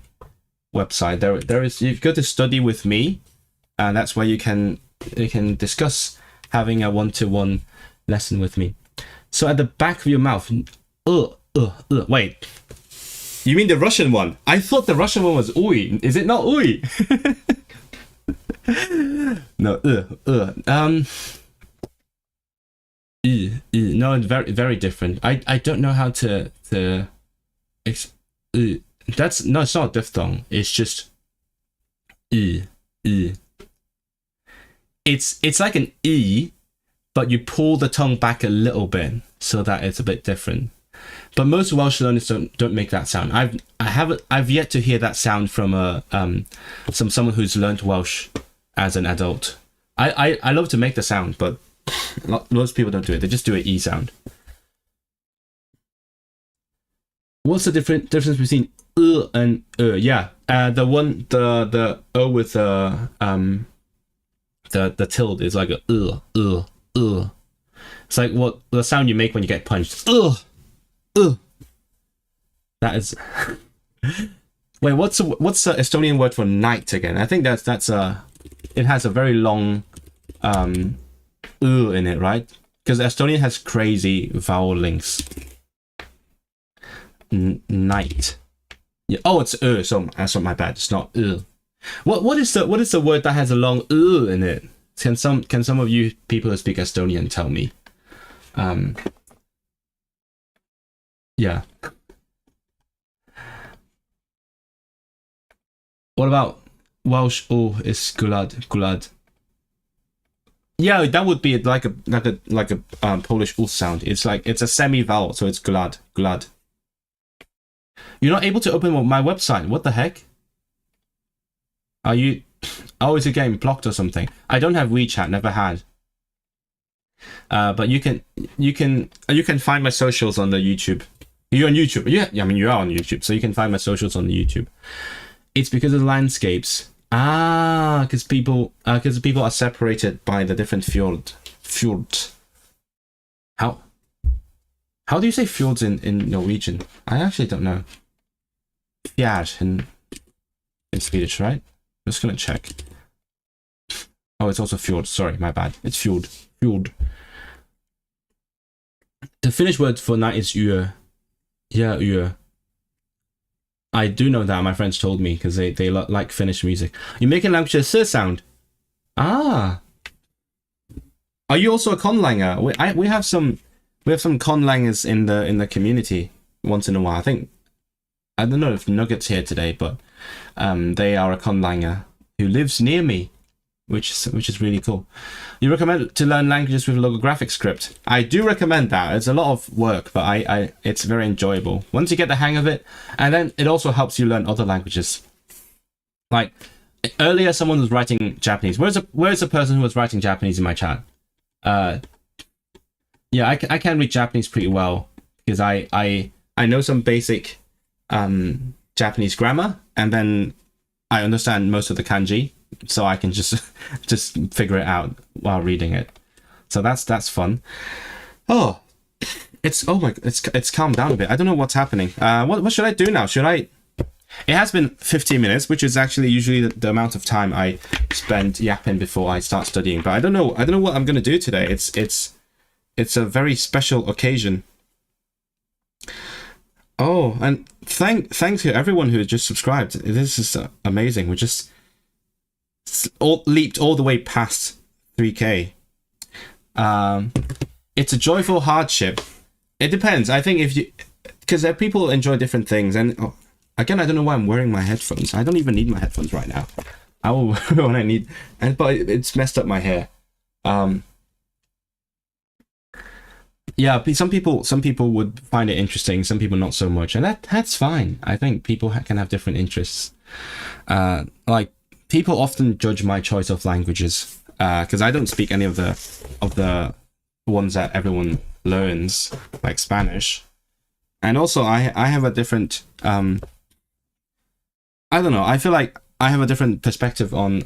website. There is, you go to study with me, and that's where you can discuss having a one-to-one lesson with me. So at the back of your mouth, wait. You mean the Russian one? I thought the Russian one was uy. Is it not uy? No, no, it's very, very different. I don't know how to that's no, it's not a diphthong. It's just It's like an E, but you pull the tongue back a little bit so that it's a bit different. But most Welsh learners don't make that sound. I've yet to hear that sound from someone who's learned Welsh as an adult. I love to make the sound, but most people don't do it. They just do an E sound. What's the difference between and yeah. The one the O with the tilde is like a It's like what the sound you make when you get punched. That is. Wait, what's the Estonian word for night again? I think that's it has a very long in it, right? Because Estonian has crazy vowel links. Night. Yeah. Oh, it's so that's not my bad. It's not What is the word that has a long in it? Can some of you people who speak Estonian tell me? Yeah. What about Welsh? Oh, it's gulad. Yeah, that would be like a Polish sound. It's like it's a semi-vowel, so it's gulad. You're not able to open my website. What the heck? Are you? Oh, is it getting blocked or something? I don't have WeChat. Never had. But you can find my socials on the YouTube. You're on YouTube. Yeah, I mean you are on YouTube, so you can find my socials on the YouTube. It's because of the landscapes. Because people are separated by the different fjord. How do you say fjords in Norwegian? I actually don't know. Fjord in Swedish, right? I'm just gonna check. Oh, it's also fjord. Sorry, my bad. It's fjord. The Finnish word for night is yö. Yeah, yö. I do know that. My friends told me because they like Finnish music. You make a language a sound. Are you also a conlanger? We have some conlangers in the community once in a while. I don't know if Nugget's here today, but they are a conlanger who lives near me, which is really cool. You recommend to learn languages with a logographic script? I do recommend that. It's a lot of work, but it's very enjoyable once you get the hang of it, and then it also helps you learn other languages. Like earlier, someone was writing Japanese. Where's the person who was writing Japanese in my chat? Yeah, I can read Japanese pretty well because I know some basic Japanese grammar, and then I understand most of the kanji. So I can just figure it out while reading it. So that's fun. Oh, it's calmed down a bit. I don't know what's happening. What should I do now? It has been 15 minutes, which is actually usually the amount of time I spend yapping before I start studying. But I don't know what I'm gonna do today. It's a very special occasion. Oh, and thanks to everyone who just subscribed. This is amazing. We just leaped all the way past 3K. It's a joyful hardship. It depends. I think because people enjoy different things, and again, I don't know why I'm wearing my headphones. I don't even need my headphones right now. I will wear when I need, but it's messed up my hair. Yeah, some people would find it interesting, some people not so much, and that's fine. I think people can have different interests. Like people often judge my choice of languages because I don't speak any of the ones that everyone learns, like Spanish, and also I have a different I don't know. I feel like I have a different perspective on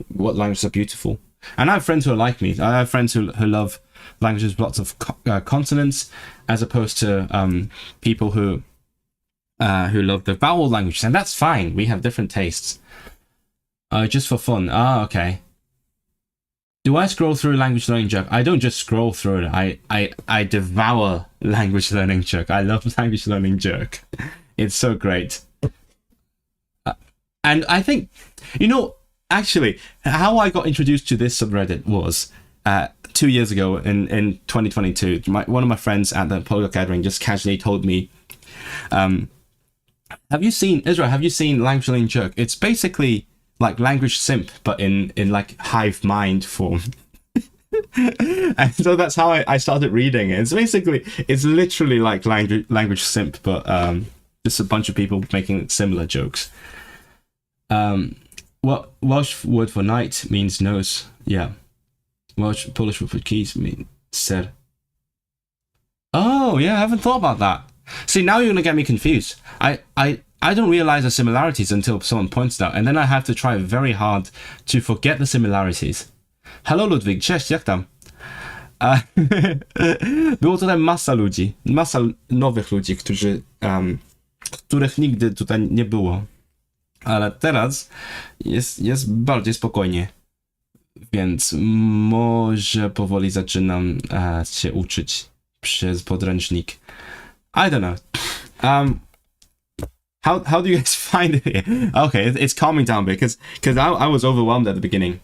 what languages are beautiful, and I have friends who are like me. I have friends who love languages with lots of consonants, as opposed to people who love the vowel languages, and that's fine. We have different tastes. Just for fun. Okay. Do I scroll through Language Learning Jerk? I don't just scroll through it. I devour Language Learning Jerk. I love Language Learning Jerk. It's so great. And I think, actually, how I got introduced to this subreddit was 2 years ago in 2022. One of my friends at the polyglot gathering just casually told me, have you seen Language Learning Jerk? It's basically like Language Simp, but in like hive mind form. And so that's how I started reading it. It's literally like language Simp, but just a bunch of people making similar jokes. What Welsh word for night means nose. Yeah. Polish word for keys means ser. Oh yeah, I haven't thought about that. See, now you're gonna get me confused. I I don't realize the similarities until someone points it out, and then I have to try very hard to forget the similarities. Hello Ludwig, cześć, jak tam? Było tutaj masa nowych ludzi, których nigdy tutaj nie było. Ale teraz jest bardziej spokojnie. Więc może powoli zaczynam się uczyć przez podręcznik. I don't know. How do you guys find it here? Okay, it's calming down a bit because I was overwhelmed at the beginning.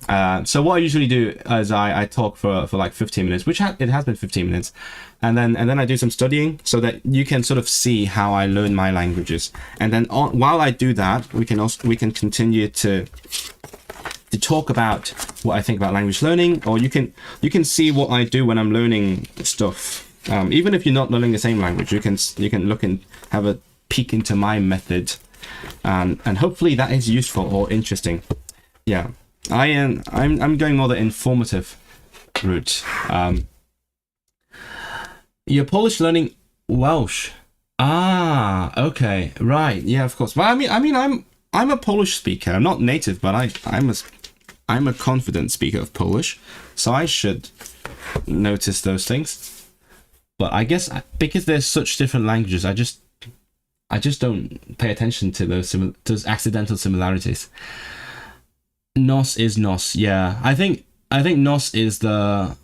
So what I usually do is I talk for like 15 minutes, which it has been 15 minutes, and then I do some studying so that you can sort of see how I learn my languages. And then while I do that, we can continue to talk about what I think about language learning, or you can see what I do when I'm learning stuff. Even if you're not learning the same language, you can look and have a peek into my method, and hopefully that is useful or interesting. Yeah, I'm going more the informative route. You're Polish learning Welsh. Ah, okay, right, yeah, of course. Well, I mean, I'm a Polish speaker. I'm not native, but I'm a confident speaker of Polish, so I should notice those things. But I guess because there's such different languages, I just don't pay attention to those accidental similarities. Nos is nos, yeah. I think nos is the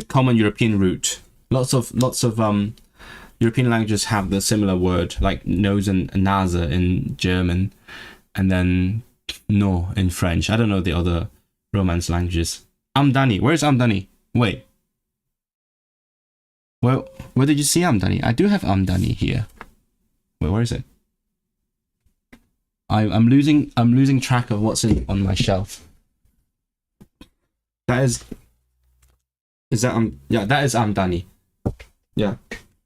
common European root. Lots of European languages have the similar word, like nose and Nase in German, and then no in French. I don't know the other Romance languages. Amdani, where's Amdani? Wait. Well, where did you see Amdani? I do have Amdani here. Wait, where is it? I'm losing track of what's on my shelf. That is Amdani. Yeah,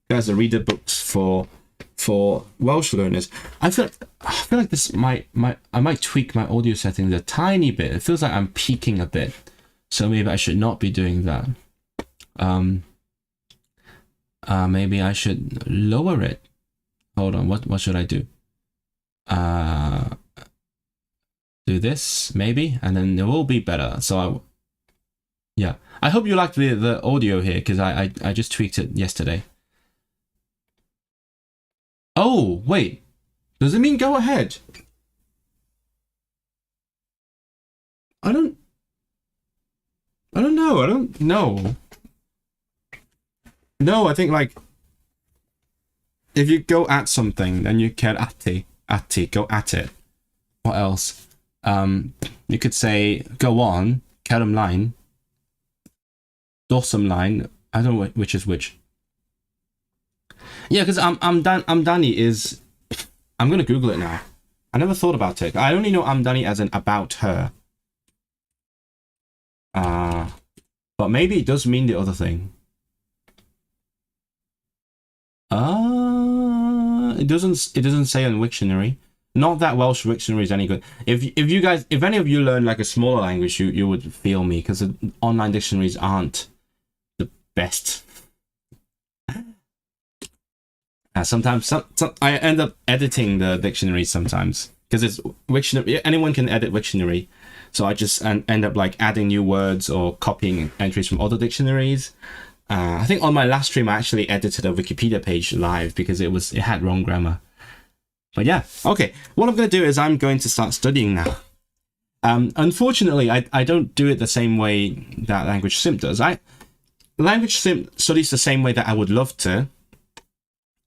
guys, the reader books for Welsh learners. I feel like this I might tweak my audio settings a tiny bit. It feels like I'm peaking a bit, so maybe I should not be doing that. Maybe I should lower it. Hold on, what should I do? Do this maybe, and then it will be better. So yeah, I hope you liked the audio here, because I just tweaked it yesterday. Oh wait, does it mean go ahead? I don't know. No, I think like if you go at something, then you can atti, go at it. What else? You could say go on, kerem line, dorsum line. I don't know which is which. Yeah, because Amdani is. I'm gonna Google it now. I never thought about it. I only know Amdani as an about her. But maybe it does mean the other thing. It doesn't say on Wiktionary. Not that Welsh Wiktionary is any good. If any of you learn like a smaller language, you would feel me, because the online dictionaries aren't the best. Sometimes I end up editing the dictionary sometimes, because it's Wiktionary. Anyone can edit Wiktionary, so I just end up like adding new words or copying entries from other dictionaries. I think on my last stream I actually edited a Wikipedia page live because it had wrong grammar. But yeah, okay. What I'm going to do is I'm going to start studying now. Unfortunately, I don't do it the same way that Language Simp does. Language Simp studies the same way that I would love to.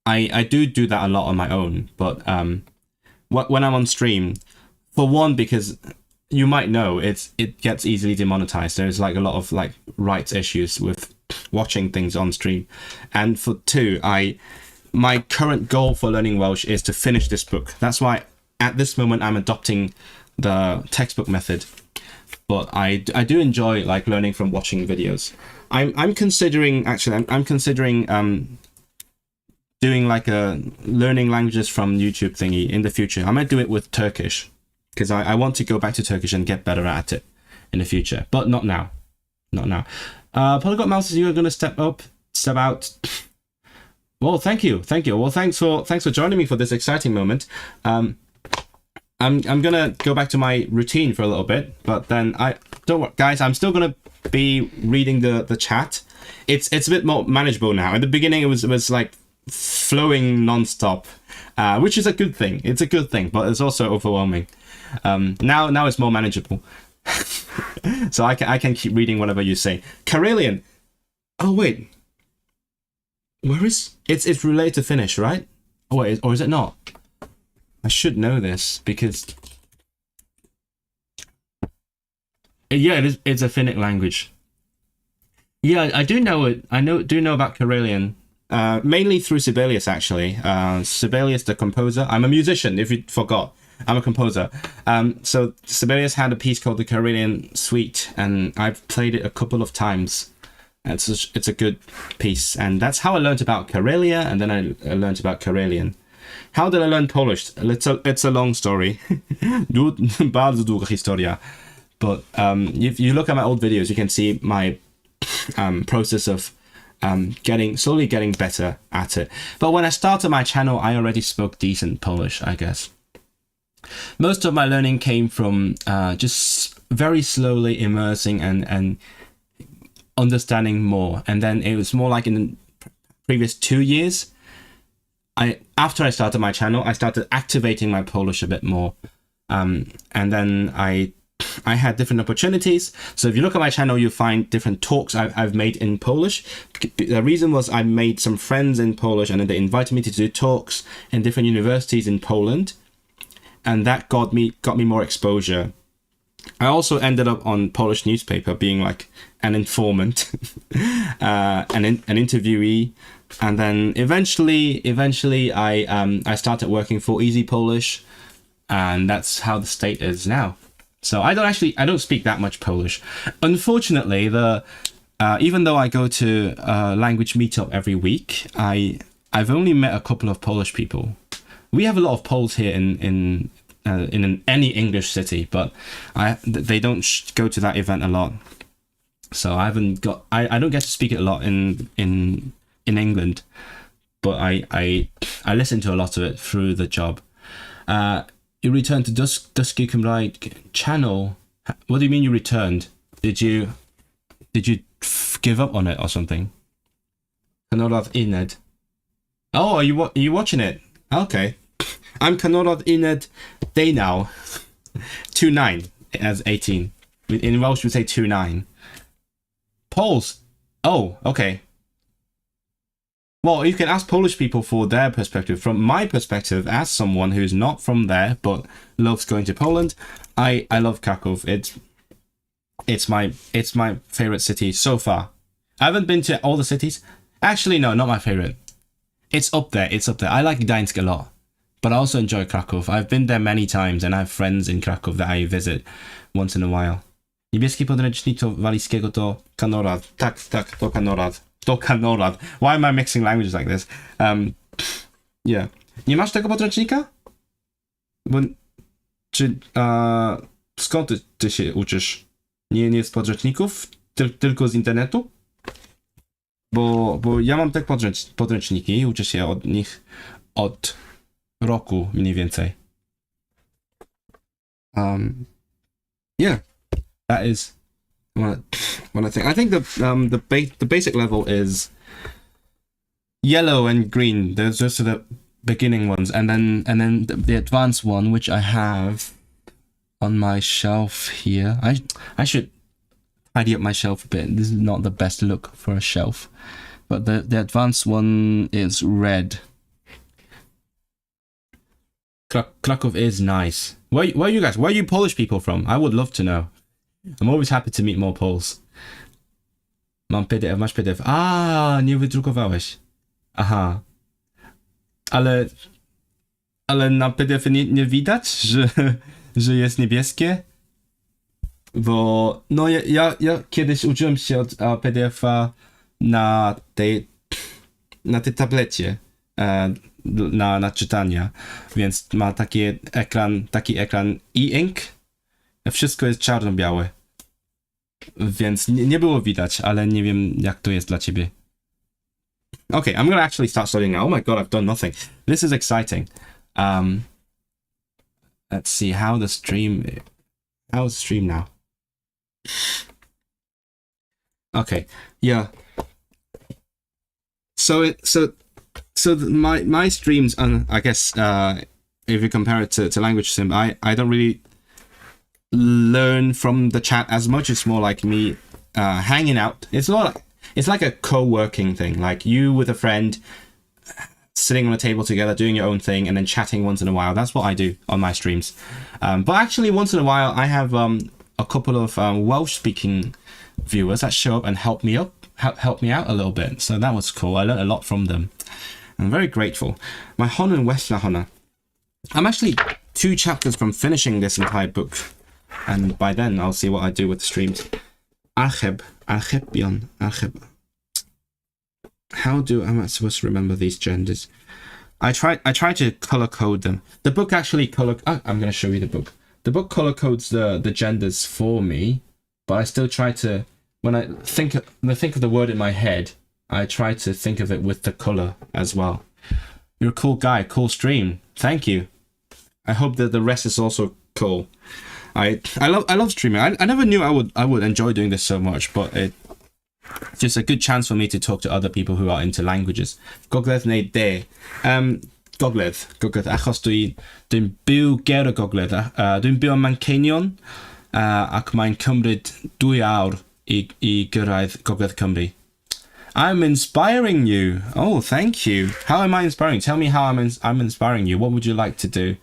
I do that a lot on my own, but when I'm on stream, for one, because you might know it gets easily demonetized. There's like a lot of like rights issues with watching things on stream, and for two, my current goal for learning Welsh is to finish this book. That's why at this moment I'm adopting the textbook method, but I do enjoy like learning from watching videos. I'm considering doing like a learning languages from YouTube thingy in the future. I might do it with Turkish, because I want to go back to Turkish and get better at it in the future, but not now. Not now. Polyglot Mouse, you are going to step out. Well, thank you, thank you. Well, thanks for joining me for this exciting moment. I'm gonna go back to my routine for a little bit, but then I don't worry, guys. I'm still gonna be reading the chat. It's a bit more manageable now. At the beginning, it was like flowing nonstop, which is a good thing. It's a good thing, but it's also overwhelming. Now it's more manageable, so I can keep reading whatever you say. Karelian. Oh wait, where is it's related to Finnish, right? Oh wait, or is it not? I should know this because yeah, it's a Finnic language. Yeah, I do know it. Do know about Karelian. Mainly through Sibelius, actually. Sibelius, the composer. I'm a musician, if you forgot. I'm a composer. So Sibelius had a piece called the Karelian Suite, and I've played it a couple of times. It's a good piece, and that's how I learned about Karelia, and then I learned about Karelian. How did I learn Polish? It's a long story. Bardzo długa historia. But if you look at my old videos, you can see my process of slowly getting better at it. But when I started my channel, I already spoke decent Polish, I guess. Most of my learning came from just very slowly immersing and understanding more. And then it was more like in the previous 2 years, after I started my channel, I started activating my Polish a bit more. And then I had different opportunities. So if you look at my channel, you'll find different talks I've made in Polish. The reason was I made some friends in Polish, and then they invited me to do talks in different universities in Poland. And that got me more exposure. I also ended up on Polish newspaper, being like an informant, an interviewee, and then eventually I started working for Easy Polish, and that's how the state is now. So I don't speak that much Polish. Unfortunately, even though I go to language meetup every week, I've only met a couple of Polish people. We have a lot of Poles here in any English city, but they don't go to that event a lot. So I don't get to speak it a lot in England, but I listen to a lot of it through the job. You returned to Dusky Cymraeg channel. What do you mean you returned? Did you give up on it or something? Kanorad Ined. Oh, are you watching it? Okay. I'm Kanorad Ined Day now. 2-9 as 18. In Welsh we say 2-9. Poles. Oh, okay. Well, you can ask Polish people for their perspective. From my perspective, as someone who's not from there but loves going to Poland, I love Kraków. It's my favorite city so far. I haven't been to all the cities. Actually, no, not my favorite. It's up there. I like Gdańsk a lot, but I also enjoy Kraków. I've been there many times, and I have friends in Kraków that I visit once in a while. Niebieski podręcznik to walijskiego to Kanorad. Tak, to Kanorad. To Kanorad. Why am I mixing languages like this? Yeah. Nie masz tego podręcznika? Skąd ty się uczysz? Nie z podręczników? Tylko z internetu? Bo ja mam te podręczniki i uczę się od nich od roku mniej więcej. Yeah, that is what I think. I think the basic level is yellow and green. Those are the beginning ones, and then the advanced one, which I have on my shelf here. I should tidy up my shelf a bit. This is not the best look for a shelf, but the advanced one is red. Kraków is nice. Where are you guys? Where are you Polish people from? I would love to know. I'm always happy to meet more Poles. Mam PDF, masz PDF. A, nie wydrukowałeś. Aha. Ale na PDF nie widać, że jest niebieskie? Bo no ja kiedyś uczyłem się od PDF-a na tej tablecie na czytania, więc ma taki ekran e-ink. Wszystko jest czarno-białe. Więc nie było widać, ale nie wiem jak to jest dla ciebie. Okay, I'm gonna actually start studying now. Oh my god, I've done nothing. This is exciting. Let's see how's the stream now. Okay, yeah. So my streams, I guess if you compare it to language sim, I don't really learn from the chat as much. It's more like me hanging out. It's like a co-working thing, like you with a friend sitting on a table together doing your own thing and then chatting once in a while. That's what I do on my streams. But actually once in a while I have a couple of Welsh speaking viewers that show up and help me out a little bit. So that was cool. I learned a lot from them. I'm very grateful. My hon and Westla Honna. I'm actually 2 chapters from finishing this entire book. And by then I'll see what I do with the streams. Archeb. How am I supposed to remember these genders? I try to color code them. The book actually I'm going to show you the book. The book color codes the genders for me, but I still try to, when I think of the word in my head, I try to think of it with the color as well. You're a cool guy, cool stream. Thank you. I hope that the rest is also cool. I love streaming. I never knew I would enjoy doing this so much, but it's just a good chance for me to talk to other people who are into languages. Gogledd neu de. Gogledd, achos dwi'n byw ger y Gogledd. Dwi'n byw yn Manceinion, ac mae'n cymryd 2 awr i gyrraedd Gogledd Cymru. I'm inspiring you. Oh, thank you. How am I inspiring? Tell me how I'm inspiring you. What would you like to do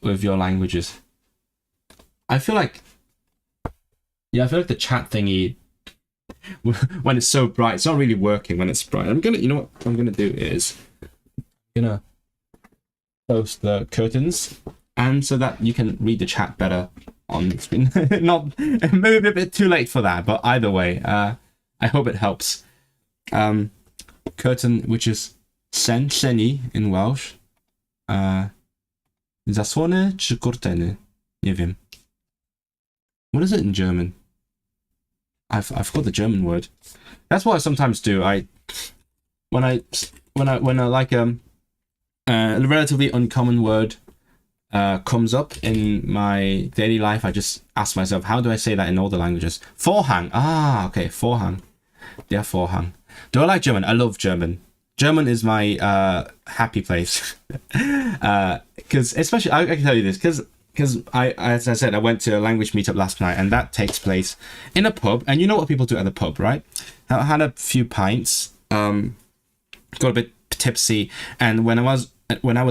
with your languages? I feel like the chat thingy, when it's so bright, it's not really working when it's bright. You know what I'm gonna do is I'm gonna close the curtains, and so that you can read the chat better on the screen. Not maybe a bit too late for that, but either way, I hope it helps. Curtain, which is seni in Welsh. Zasłony czy kurteny? Nie wiem. What is it in German? I forgot the German word. That's what I sometimes do. When I like a relatively uncommon word comes up in my daily life, I just ask myself, how do I say that in all the languages? Vorhang. Ah, okay, Vorhang. Der Vorhang. Do I like German? I love German. German is my happy place. Because especially, I can tell you this, because as I said, I went to a language meetup last night, and that takes place in a pub. And you know what people do at the pub, right? I had a few pints, got a bit tipsy, and when I was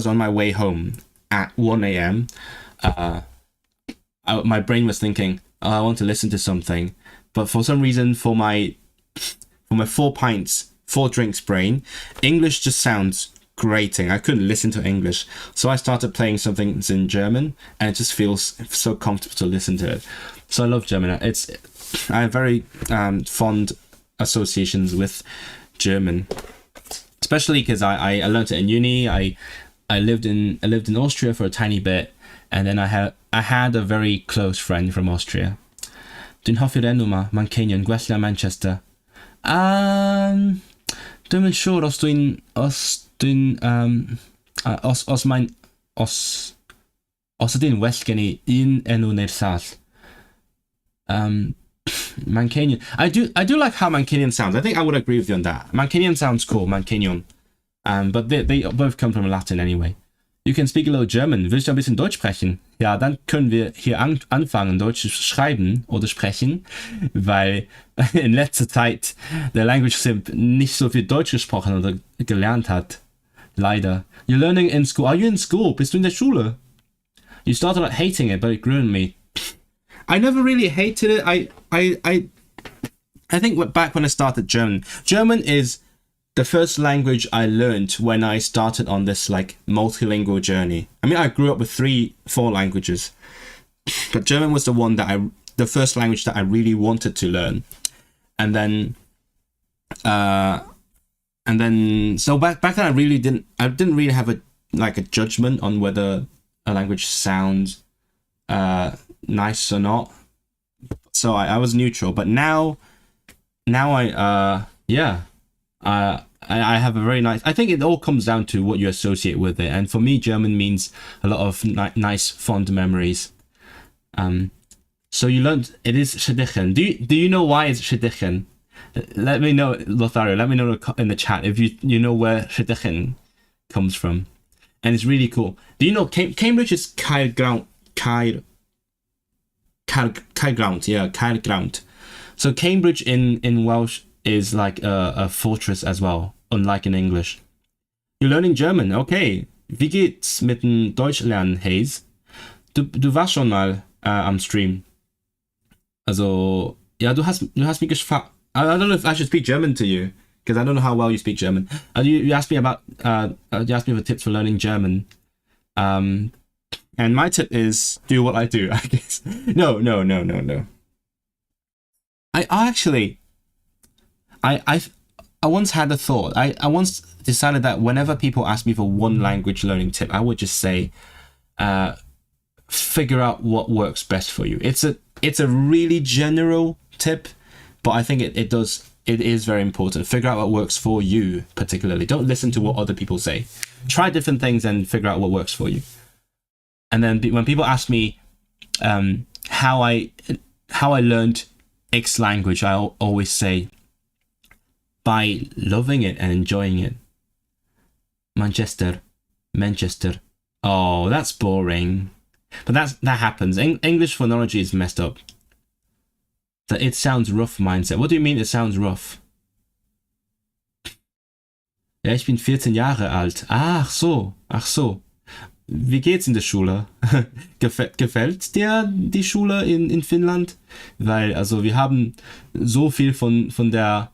on my way home at 1 a.m., my brain was thinking, oh, I want to listen to something, but for some reason, for my 4 pints, 4 drinks brain, English just sounds grating. I couldn't listen to English, so I started playing something in German, and it just feels so comfortable to listen to it. So I love German. I have very fond associations with German, especially because I learned it in uni. I lived in Austria for a tiny bit, and then I had a very close friend from Austria. Dwi'n hoffi'r enw ma, Manceinion, gwella Manchester. Dwi'n yn siŵr os ydyn well gen I un enw neu'r llall. Manceinion. I do like how Manceinion sounds. I think I would agree with you on that. Manceinion sounds cool, Manceinion. But they both come from Latin anyway. You can speak a little German. Willst du ein bisschen Deutsch sprechen? Ja, dann können wir hier anfangen, Deutsch zu schreiben oder sprechen, weil in letzter Zeit der Language Simp nicht so viel Deutsch gesprochen oder gelernt hat. Leider. You're learning in school. Are you in school? Bist du in der Schule? You started out hating it, but it grew on me. I never really hated it. I think back when I started German is the first language I learned when I started on this like multilingual journey. I mean, I grew up with 3-4 languages, but German was the first language that I really wanted to learn. And then so back then I didn't really have a judgment on whether a language sounds nice or not. So I was neutral, but now I yeah. I have a very nice. I think it all comes down to what you associate with it, and for me, German means a lot of nice, fond memories. So you learned it is Shedichen. Do you know why it's Shedichen? Let me know, Lothario. Let me know in the chat if you know where Shedichen comes from, and it's really cool. Do you know Cambridge is Caergrawnt? Yeah, Caergrawnt. So Cambridge in Welsh is like a fortress as well, unlike in English. You're learning German, okay. Wie geht's mit dem Deutsch lernen, Hayes? Du warst schon mal am Stream. Also, ja, du hast mich gefragt. I don't know if I should speak German to you, because I don't know how well you speak German. You asked me about, you asked me for tips for learning German. And my tip is do what I do, I guess. No. I actually, I once had a thought. I once decided that whenever people ask me for one language learning tip, I would just say, figure out what works best for you. It's a really general tip, but I think it is very important. Figure out what works for you, particularly. Don't listen to what other people say. Try different things and figure out what works for you. And then when people ask me how I learned X language, I always say by loving it and enjoying it. Manchester. Oh, that's boring. But that happens. English phonology is messed up. The it sounds rough mindset. What do you mean it sounds rough? Ja, ich bin 14 Jahre alt. Ach so. Wie geht's in der Schule? Gefällt dir die Schule in Finnland? Weil, also wir haben so viel von der,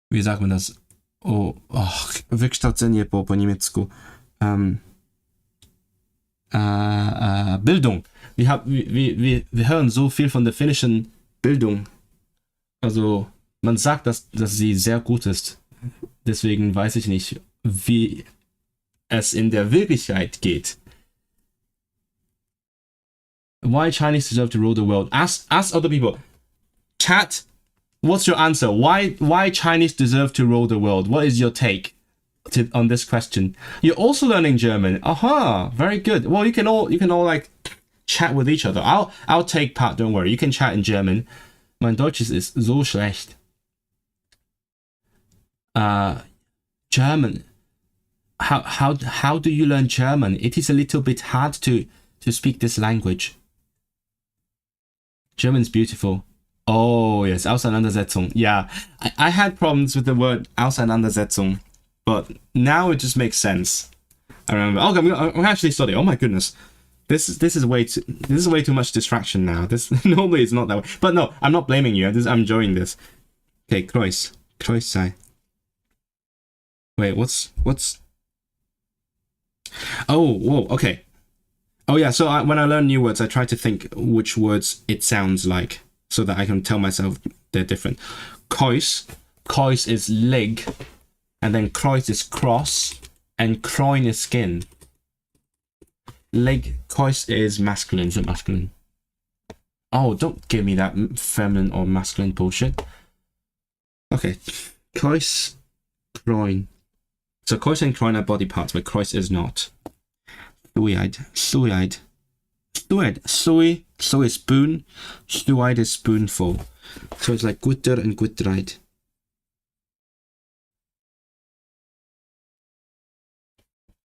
wie sagt man das? Wykształcenie po niemiecku. Bildung. Wir hören so viel von der finnischen Bildung. Also man sagt, dass sie sehr gut ist. Deswegen weiß ich nicht, wie es in der Wirklichkeit geht. Why Chinese deserve to rule the world? Ask other people. Chat, what's your answer? Why Chinese deserve to rule the world? What is your take on this question? You're also learning German. Aha, very good. Well, you can all like chat with each other. I'll take part. Don't worry. You can chat in German. Mein Deutsch ist so schlecht. German. How do you learn German? It is a little bit hard to speak this language. German's beautiful. Oh yes, Auseinandersetzung. Yeah, I had problems with the word Auseinandersetzung, but now it just makes sense. I remember. Okay, I'm actually studying. Oh my goodness, this is way too much distraction now. This normally it's not that way. But no, I'm not blaming you. I'm enjoying this. Okay, Kreuz sei. Wait, what's? Oh, whoa, okay. Oh yeah, so when I learn new words, I try to think which words it sounds like, so that I can tell myself they're different. Kois is leg, and then Kreuz is cross, and Kroin is skin. Leg, Kois is masculine, is it masculine? Oh, don't give me that feminine or masculine bullshit. Okay, Kois, Kroin. So Kois and Kroin are body parts, but Kreuz is not. Suide. Sui is spoon. Suide is spoonful. So it's like gutter and guttride.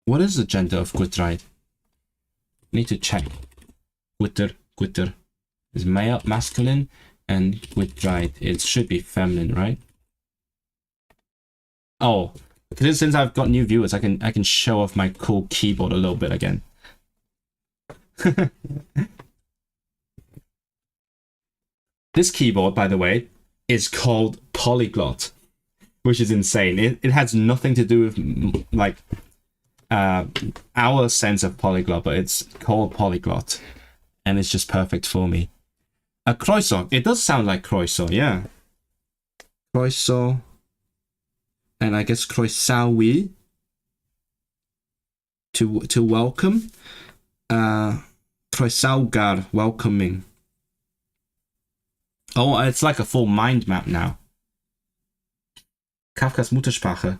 What is the gender of guttride? Need to check. Gutter is male, masculine, and guttride it should be feminine, right? Oh. Because since I've got new viewers, I can show off my cool keyboard a little bit again. This keyboard, by the way, is called Polyglot, which is insane. It has nothing to do with like our sense of polyglot, but it's called Polyglot, and it's just perfect for me. A croissant. It does sound like croissant, yeah. Croissant. And I guess croissaui to welcome. Croissaugar, welcoming. Oh, it's like a full mind map now. Kafkas Muttersprache.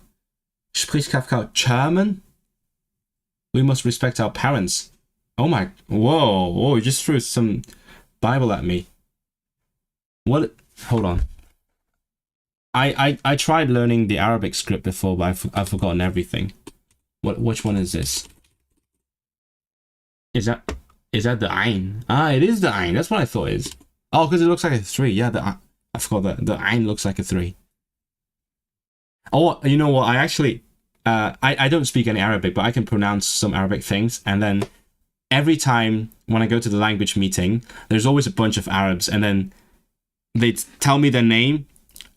Spricht Kafka German? We must respect our parents. Oh my, whoa, you just threw some Bible at me. What, hold on. I tried learning the Arabic script before, but I've forgotten everything. Which one is this? Is that the Ain? Ah, it is the Ain. That's what I thought it is. Oh, because it looks like a 3. Yeah, I forgot that the Ain looks like a 3. Oh, you know what? I actually, I don't speak any Arabic, but I can pronounce some Arabic things. And then every time when I go to the language meeting, there's always a bunch of Arabs, and then they tell me their name.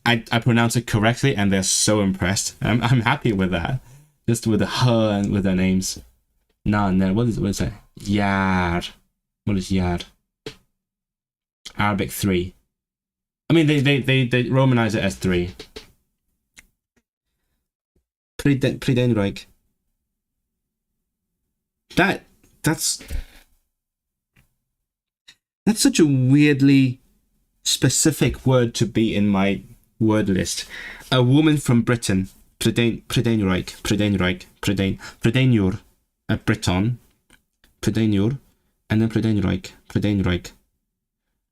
I pronounce it correctly, and they're so impressed. I'm happy with that. Just with the her and with their names. No, what is that? Yar. What is yar? Arabic 3. I mean, they romanize it as 3. Predenreich. That's such a weirdly specific word to be in my word list. A woman from Britain. Predenreich. Predenur. A Briton. Predenur. And then Predenreich.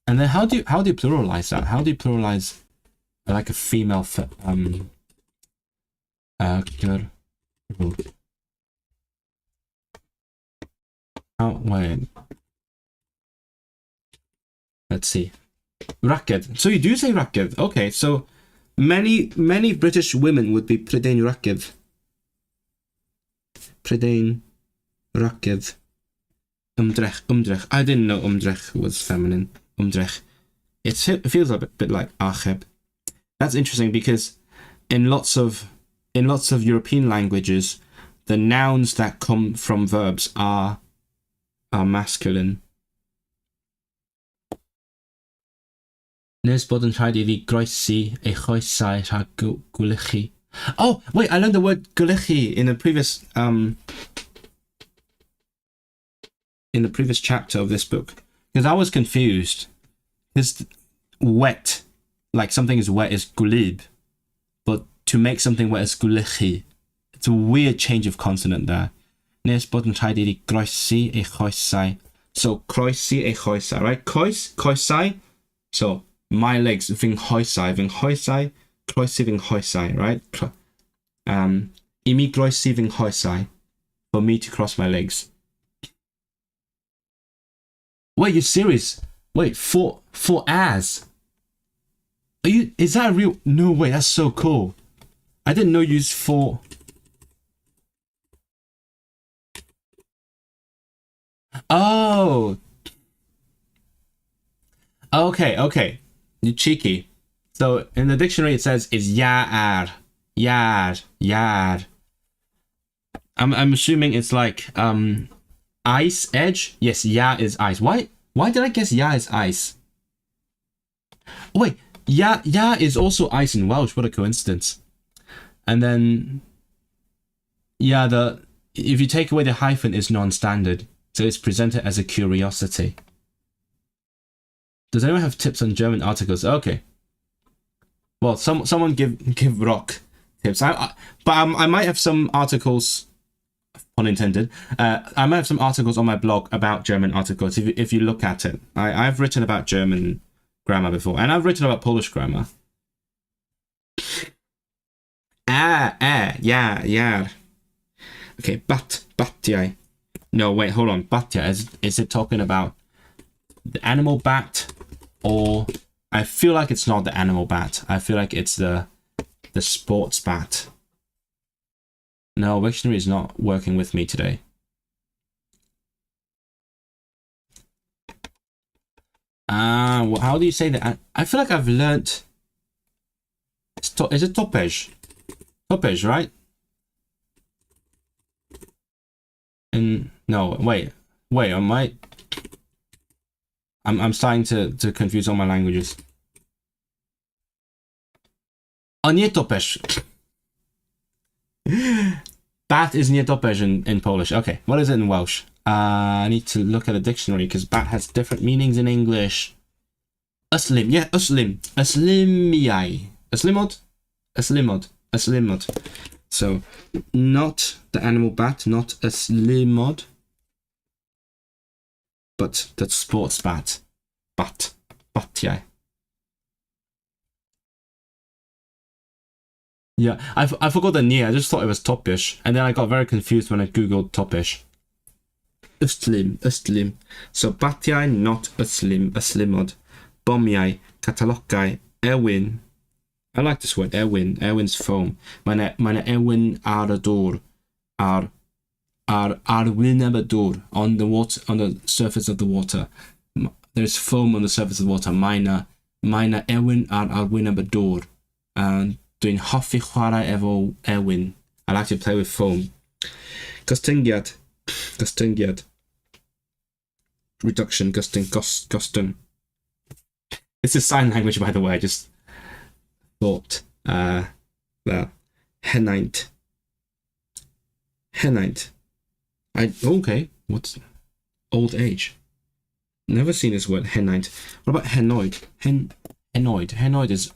And then how do you pluralize that? How do you pluralize like a female wait. Let's see. Raked. So you do say raked. Okay, so many British women would be Predain raked. Predain raked. Umdrech. I didn't know umdrech was feminine. Umdrech. It feels a bit like acheb. That's interesting because in lots of European languages, the nouns that come from verbs are masculine. Oh, wait, I learned the word gulichi in the previous chapter of this book, because I was confused. Because wet, like something is wet, is gulib, but to make something wet is gulichi. It's a weird change of consonant there. So kroisi e choisai, right? Koisai. So my legs ving hoisai, kroisi ving hoisai, right? Imi kroisi ving hoisai, for me to cross my legs. Wait, you're serious? Wait, for as? Is that a real? No way, that's so cool. I didn't know you used for. Oh. Okay. You cheeky. So in the dictionary it says it's yar. I'm assuming it's like ice edge. Yes, ya is ice. Why did I guess ya is ice? Oh, wait, ya is also ice in Welsh. What a coincidence. And then if you take away the hyphen, it's non-standard. So it's presented as a curiosity. Does anyone have tips on German articles? Okay. Well, someone give Rock tips. But I might have some articles, pun intended. I might have some articles on my blog about German articles. If you look at it, I've written about German grammar before, and I've written about Polish grammar. Yeah. Okay, batjai. No, wait, hold on. Batya, is it talking about the animal bat, or I feel like it's not the animal bat. I feel like it's the sports bat. No, Wiktionary is not working with me today. Well, how do you say that? I feel like I've learnt. Is it topej? Topej, right? And no, wait. I'm starting to confuse all my languages. Oh, nie topesz. Bat is nie topesz in Polish. Okay, what is it in Welsh? I need to look at a dictionary because bat has different meanings in English. Uslim, yeah, uslim. Uslimiai. Uslimod? Uslimod. a slimod. So not the animal bat, not a slimod, but the sports bat. Batjai. Yeah, I forgot the near. I just thought it was Topish, and then I got very confused when I googled Topish. Ustlim. So Batjai, not a slimod. Bomjai, Katalokkai, Ewin. I like this word, Ewin. Ewin's foam. Meine Ewin Arador are Arwinabador on the water, on the surface of the water. There's foam on the surface of the water. Meine Ewin are Arwinabador. And doing hoffi chwarae efo Ewin. I like to play with foam. Gostyngiad. Reduction, gostyn. This is sign language, by the way. I just thought, well, henaint. Okay, what's old age? Never seen this word, henaint. What about henoid? Henoid is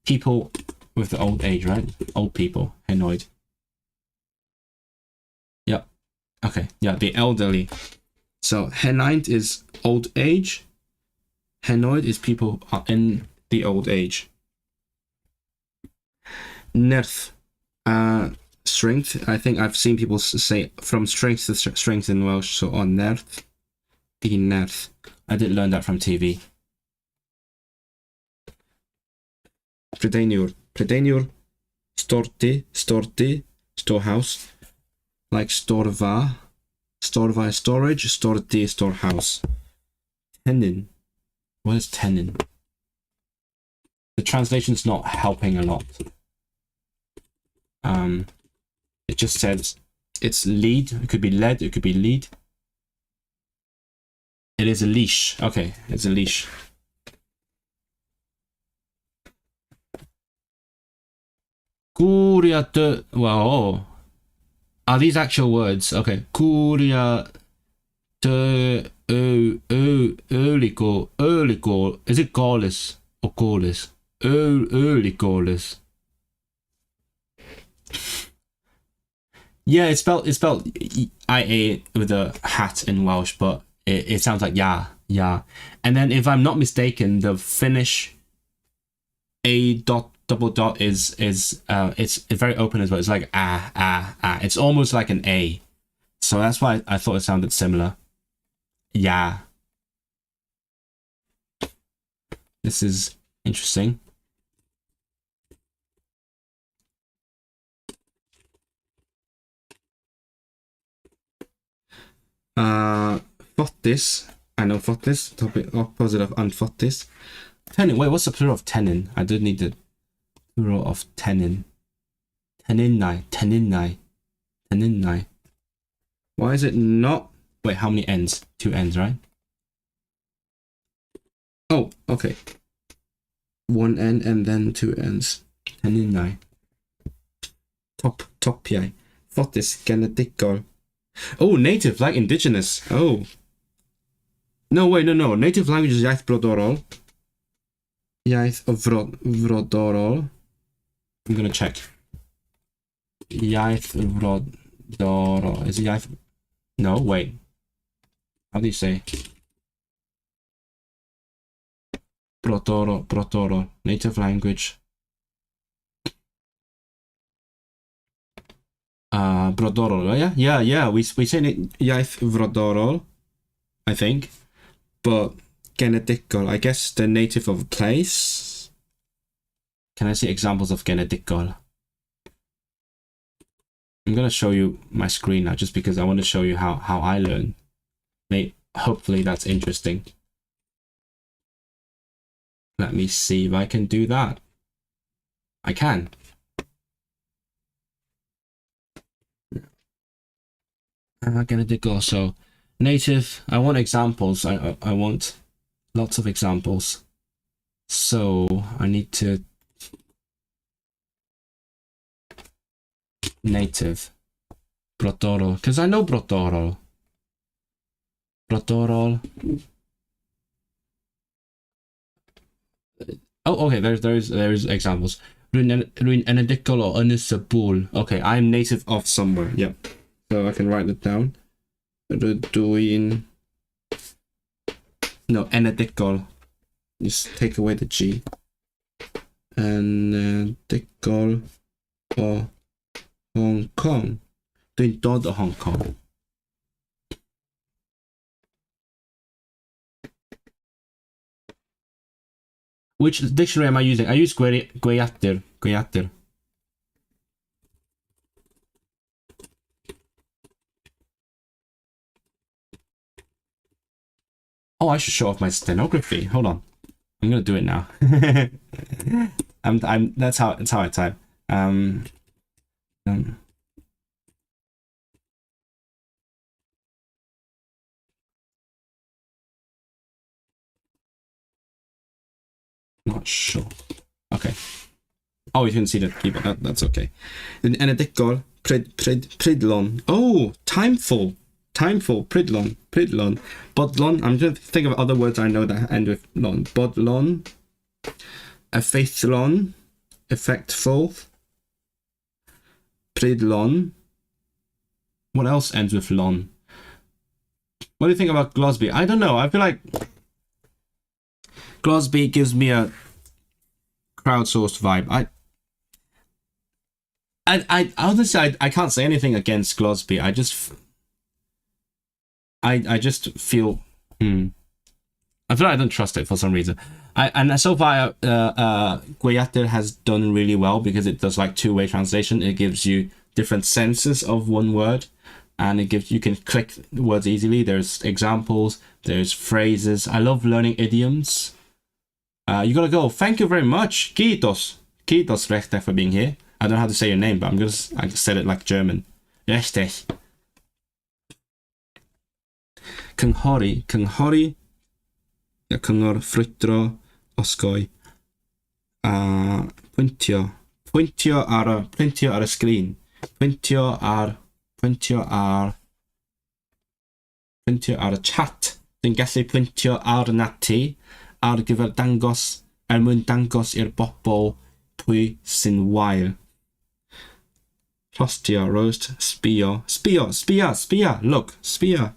people with the old age, right? Old people, henoid. Yeah, okay, yeah, the elderly. So henaint is old age. Henoid is people in the old age. Nerth, strength. I think I've seen people say from strength to strength in Welsh. So on nerth, the nerth. I didn't learn that from TV. Prydeinwr, storti, storehouse. Like storfa is storage, storti, storehouse. Tenin. What is tenin? The translation's not helping a lot. It just says it's lead. It could be lead. It could be lead. It is a leash. Okay, it's a leash. Kuria de. Well, are these actual words? Okay. Kuria de early. Is it Gaulis or Gaulis? Early Gaulis. Yeah, it's spelled IA with a hat in Welsh, but it sounds like yeah. And then if I'm not mistaken, the Finnish A double dot is it's very open as well. It's like ah. It's almost like an A. So that's why I thought it sounded similar. Yeah. This is interesting. Fotis. I know fotis. Topic opposite of unfotis. Tenin. Wait, what's the plural of tenin? I did need the plural of tenin. Teninai. Why is it not? Wait, how many ends? 2 ends, right? Oh, okay. 1 end and then 2 ends. Teninai. Topiai. Fotis geneticol. Oh, native, like indigenous. Oh. No, wait, no. Native language is iaith brodorol. Iaith frodorol. I'm gonna check. Iaith brodorol. Is it iaith? No, wait. How do you say? Brodorol. Native language. Brodorol, yeah. We say iaith brodorol, I think, but geneticol, I guess the native of a place. Can I see examples of geneticol? I'm gonna show you my screen now, just because I want to show you how I learn. Hopefully that's interesting. Let me see if I can do that. I can. Geneticol. So native. I want examples. I want lots of examples. So I need to native brodorol, because I know brodorol. Oh, okay. There's examples. Rwy'n enedegol o Ynys y Bwl. Okay, I'm native of somewhere. Yep. So I can write it down. Rydw no, enedegol. Just take away the G. Enedegol o Hong Kong. Dwi'n dod o Hong Kong. Which dictionary am I using? I use Gweadur. Oh, I should show off my stenography. Hold on. I'm gonna do it now. That's how I type. Not sure. Okay. Oh, you can see the keyboard. That's okay. Enedegol, pridlon. Oh, timeful, pridlon. Bodlon. I'm trying to think of other words I know that end with lon. Bodlon, effeithlon, effectful, pridlon. What else ends with lon? What do you think about Glosby? I don't know. I feel like Glosby gives me a crowdsourced vibe. I honestly I can't say anything against Glosby. I just feel I feel like I don't trust it for some reason. And so far Gweadur has done really well because it does like two-way translation. It gives you different senses of one word, and it gives you can click words easily. There's examples, there's phrases. I love learning idioms. You gotta go. Thank you very much. Kiitos Rechte for being here. I don't know how to say your name, but I said it like German. Rechte. Cynghori. Cyngor, ffrwydro, osgoi. Pwyntio ar y sgrin. Pwyntio ar y chat. Dwi'n gallu pwyntio ar nati ar gyfer dangos, mwyn dangos i'r bobl pwy sy'n wael. Rostio, roast, sbio. Look, sbio.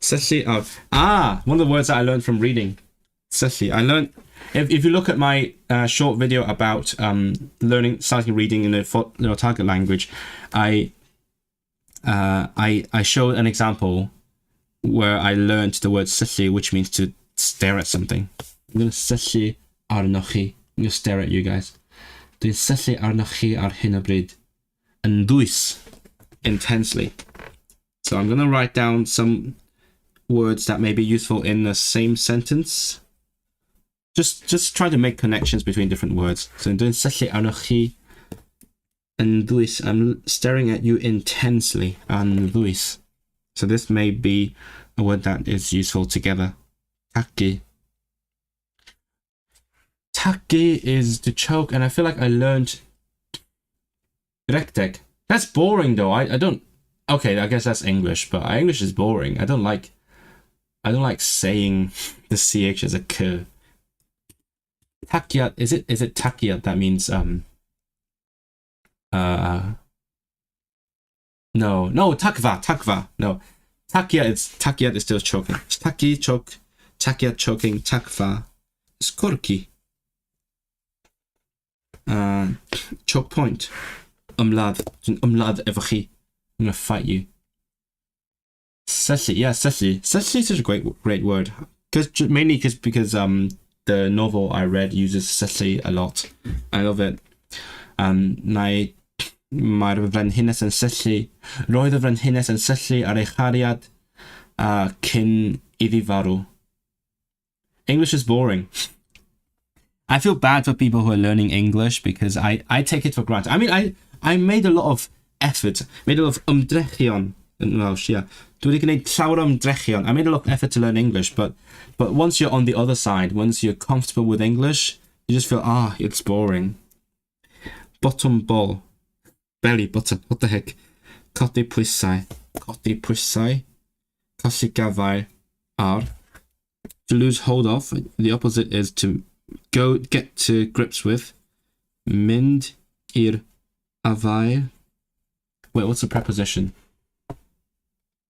Syllu ar. One of the words that I learned from reading. Syllu. I learned, if you look at my short video about starting reading in a target language, I showed an example where I learned the word syllu, which means to stare at something. I'm going to syllu arnoch chi. I'm going to stare at you guys. Dwi'n syllu arnoch chi ar hyn o bryd. Yn dwys. Intensely. So I'm going to write down some words that may be useful in the same sentence. Just try to make connections between different words. So I'm doing syllu arnoch chi yn dwys. I'm staring at you intensely. Yn dwys. So this may be a word that is useful together. Taki. Taki is to choke, and I feel like I learned Rektek. That's boring though. I don't. Okay, I guess that's English, but English is boring. I don't like saying the ch as a k. Takiat, is it takiat that means no, takva. No. Takiat is still choking. Taki, choke, takiat, choking, takva, skorki. Choke point. Umlad efo chi. I'm gonna fight you. Syllu, yeah, syllu. Syllu is such a great word. Mainly because the novel I read uses syllu a lot. I love it. Mae'r frenhines yn syllu. Roedd y frenhines yn syllu ar ei chariad cyn iddi farw. English is boring. I feel bad for people who are learning English because I take it for granted. I mean, I made a lot of effort, made a lot of ymdrechion yn Welsh, yeah. Dwi wedi gwneud llawer o ymdrechion. I made a lot of effort to learn English, but once you're on the other side, once you're comfortable with English, you just feel, it's boring. Bottom ball. Belly button. What the heck? Codi pwysau. Colli gafael ar. To lose hold of. The opposite is to get to grips with. Mynd i'r afael. Wait, what's the preposition?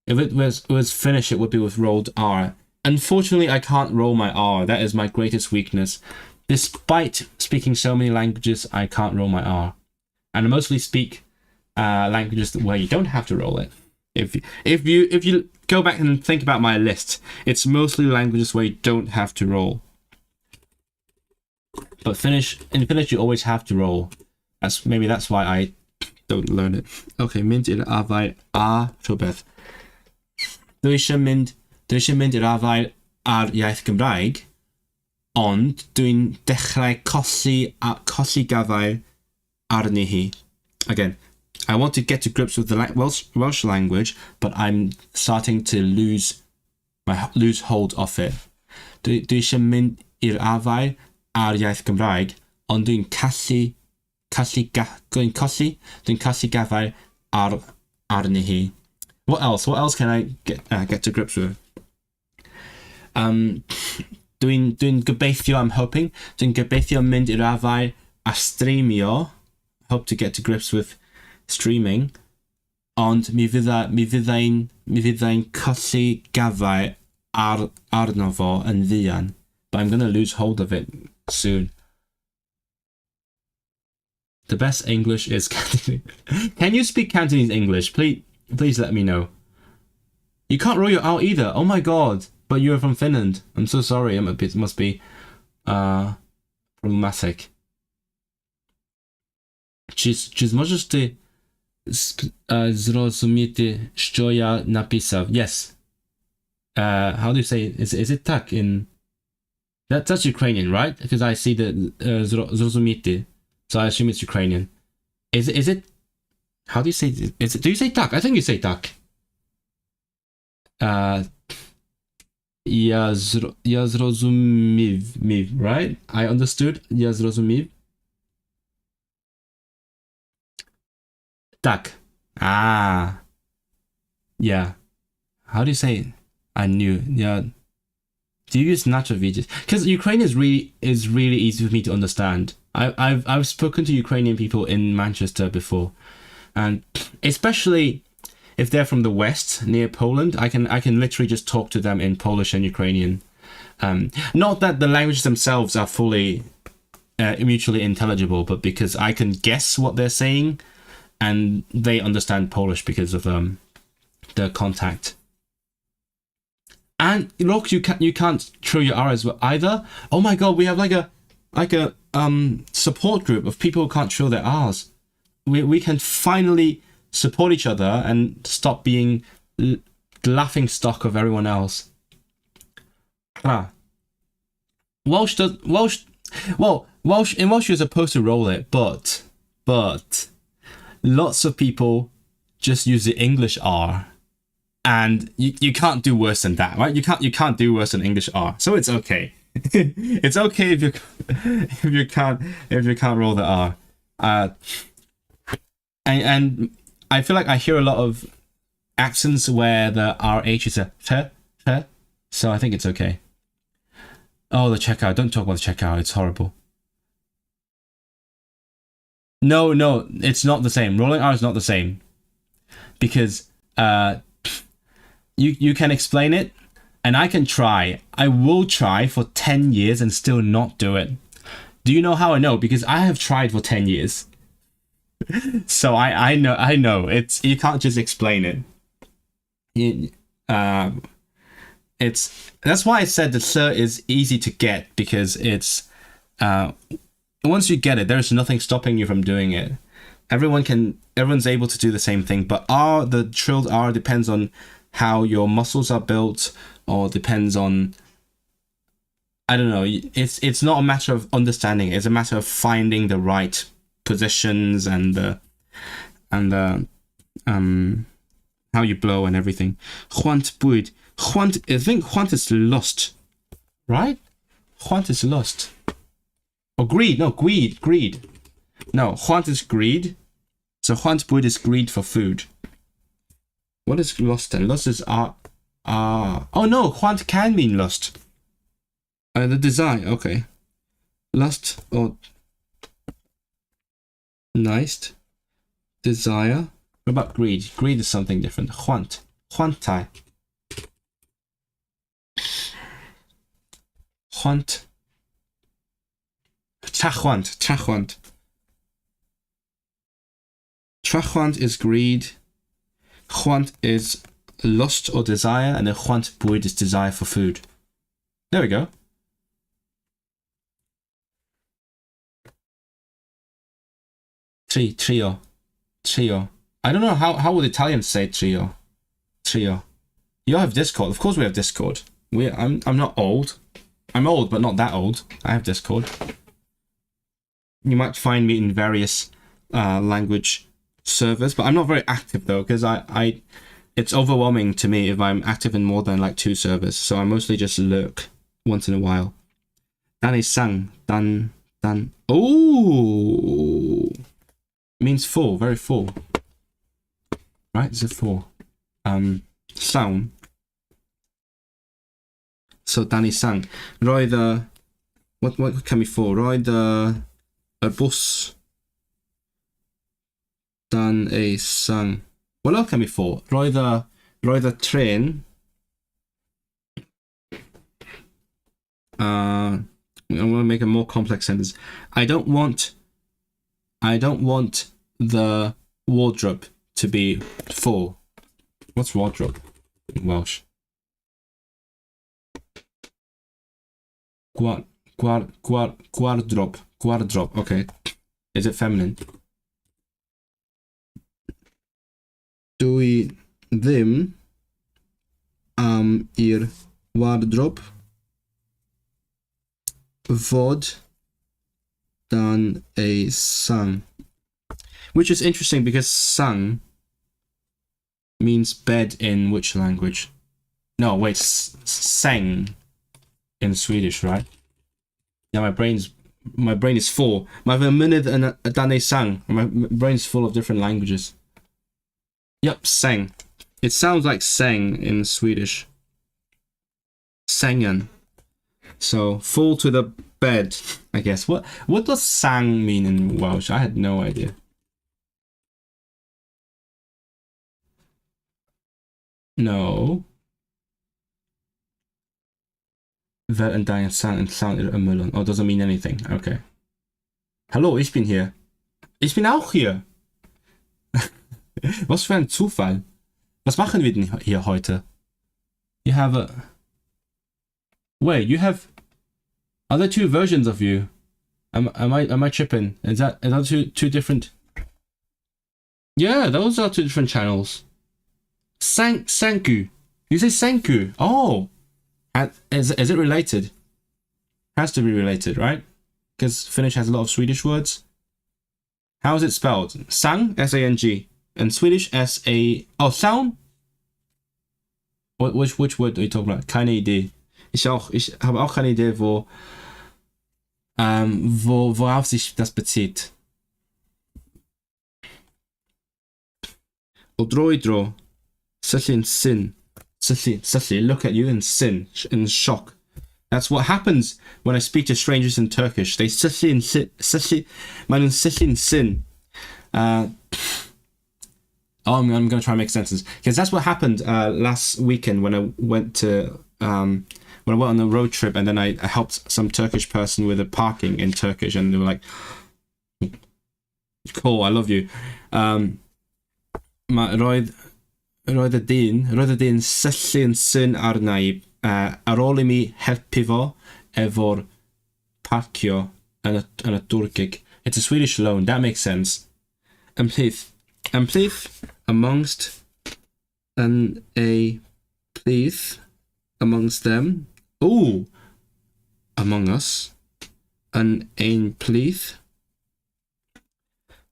If it was Finnish, it would be with rolled R. Unfortunately, I can't roll my R. That is my greatest weakness. Despite speaking so many languages, I can't roll my R. And I mostly speak languages where you don't have to roll it. If you go back and think about my list, it's mostly languages where you don't have to roll. But in Finnish you always have to roll. Maybe that's why I don't learn it. Okay, mynd i'r afael a rhywbeth. Dwi eisiau mynd i'r afael ar iaith Gymraeg, ond dwi'n dechrau colli gafael arni hi. Again, I want to get to grips with the Welsh language, but I'm starting to lose hold of it. Dwi eisiau mynd i'r afael ar iaith Gymraeg, ond dwi'n colli gafael arni hi. What else? What else can I get to grips with? Dwi'n gobeithio, I'm hoping. Dwi'n gobeithio mynd i'r afael a streamio. Hope to get to grips with streaming. Ond mi fyddai'n colli gafael arno fo yn fuan. But I'm going to lose hold of it soon. The best English is Cantonese. Can you speak Cantonese English? Please let me know. You can't roll your R either. Oh my god. But you're from Finland. I'm so sorry. It must be problematic. Czy możesz ty zrozumieć, co ja napisał? Yes. How do you say it? Is it tak in... That's Ukrainian, right? Because I see the zrozumieć. So I assume it's Ukrainian. Is it? How do you say it? Do you say tak? I think you say tak. Ja zrozumiał, right? I understood. Ja zrozumiał. Tak. Ah. Yeah. How do you say it? I knew. Yeah. Do you use natural videos? Because Ukrainian is really easy for me to understand. I've spoken to Ukrainian people in Manchester before, and especially if they're from the west near Poland, I can literally just talk to them in Polish and Ukrainian. Not that the languages themselves are fully mutually intelligible, but because I can guess what they're saying, and they understand Polish because of the contact. And look, you can't throw your R as well either. Oh my god, we have like a support group of people who can't show their R's. We can finally support each other and stop being the laughing stock of everyone else. Welsh you're supposed to roll it, but lots of people just use the English R, and you can't do worse than that, right? You can't do worse than English R, so it's okay. It's okay if you can't roll the R. And I feel like I hear a lot of accents where the RH is a t, so I think it's okay. Oh, the checkout. Don't talk about the checkout. It's horrible. No, it's not the same. Rolling R is not the same. Because you can explain it, and I can try. I will try for 10 years and still not do it. Do you know how I know? Because I have tried for 10 years. So I know. You can't just explain it. That's why I said the sir is easy to get, because it's once you get it, there's nothing stopping you from doing it. Everyone's able to do the same thing, but the trilled R depends on how your muscles are built, or depends on, I don't know. It's not a matter of understanding. It's a matter of finding the right positions and how you blow and everything. Chwant bwyd. I think chwant is lost, right? Chwant is lost. Or greed. No, greed. No, chwant is greed. So chwant bwyd is greed for food. What is lost then? Lost is oh no, chwant can mean lost. The design, okay. Lust or Nice. Desire. What about greed? Greed is something different. Huant. Huantai. Huant. Trachuant. Trachuant. Trachuant is greed. Huant is lust or desire, and then huant buid is desire for food. There we go. Trio. I don't know how would Italians say trio. You have Discord. Of course we have Discord. I'm not old. I'm old, but not that old. I have Discord. You might find me in various language servers, but I'm not very active though, because it's overwhelming to me if I'm active in more than like 2 servers. So I mostly just lurk once in a while. Dan-e-sang. Dan. Oh! Means full, very full. Right, is it full? Llawn. So Dan-e-sang. Roedd what can be full? Roedd y bws Dan-e-sang. What else can be full? Roedd y tren. I'm gonna make a more complex sentence. I don't want the wardrobe to be full. What's wardrobe in Welsh? Gwardrobe. Okay. Is it feminine? Dwi ddim i'r wardrobe fod Dan-e-sang. Which is interesting because sang means bed in which language? No, wait, sang in Swedish, right? Yeah, my brain is full. My mynydd yn Dan-e-sang. My brain's full of different languages. Yep, sang. It sounds like sang in Swedish. Sängen. So full to the bed, I guess. What does sang mean in Welsh? I had no idea. No. Wer in dein Sang in Sang ermüllen. Oh, doesn't mean anything. Okay. Hallo, ich bin hier. Ich bin auch hier. Was für ein Zufall. Was machen wir denn hier heute? You have a... Wait, you have... Are there 2 versions of you? Am I tripping? Is that two different... Yeah, those are 2 different channels. Sanku. You say Sanku. Oh. Is it related? Has to be related, right? Because Finnish has a lot of Swedish words. How is it spelled? Sang, S-A-N-G. And Swedish, S-A... Oh, Saun? Which word are you talking about? Keine Idee. Ich habe auch keine Idee, worauf sich das bezieht. Odroidro. Sylli'n sin. Sylli, look at you and sin, in shock. That's what happens when I speak to strangers in Turkish. They sylli'n sin. I'm going to try and make sentences. Because that's what happened last weekend when I went on a road trip, and then I helped some Turkish person with a parking in Turkish, and they were like, cool, I love you. Roedd y dyn syllu'n syn arna i ar ôl i mi helpu fo efo'r parcio yn y Dwrgig. It's a Swedish loan, that makes sense. Ymhlith amongst a plith amongst them. Ooh, among us. Ein plith,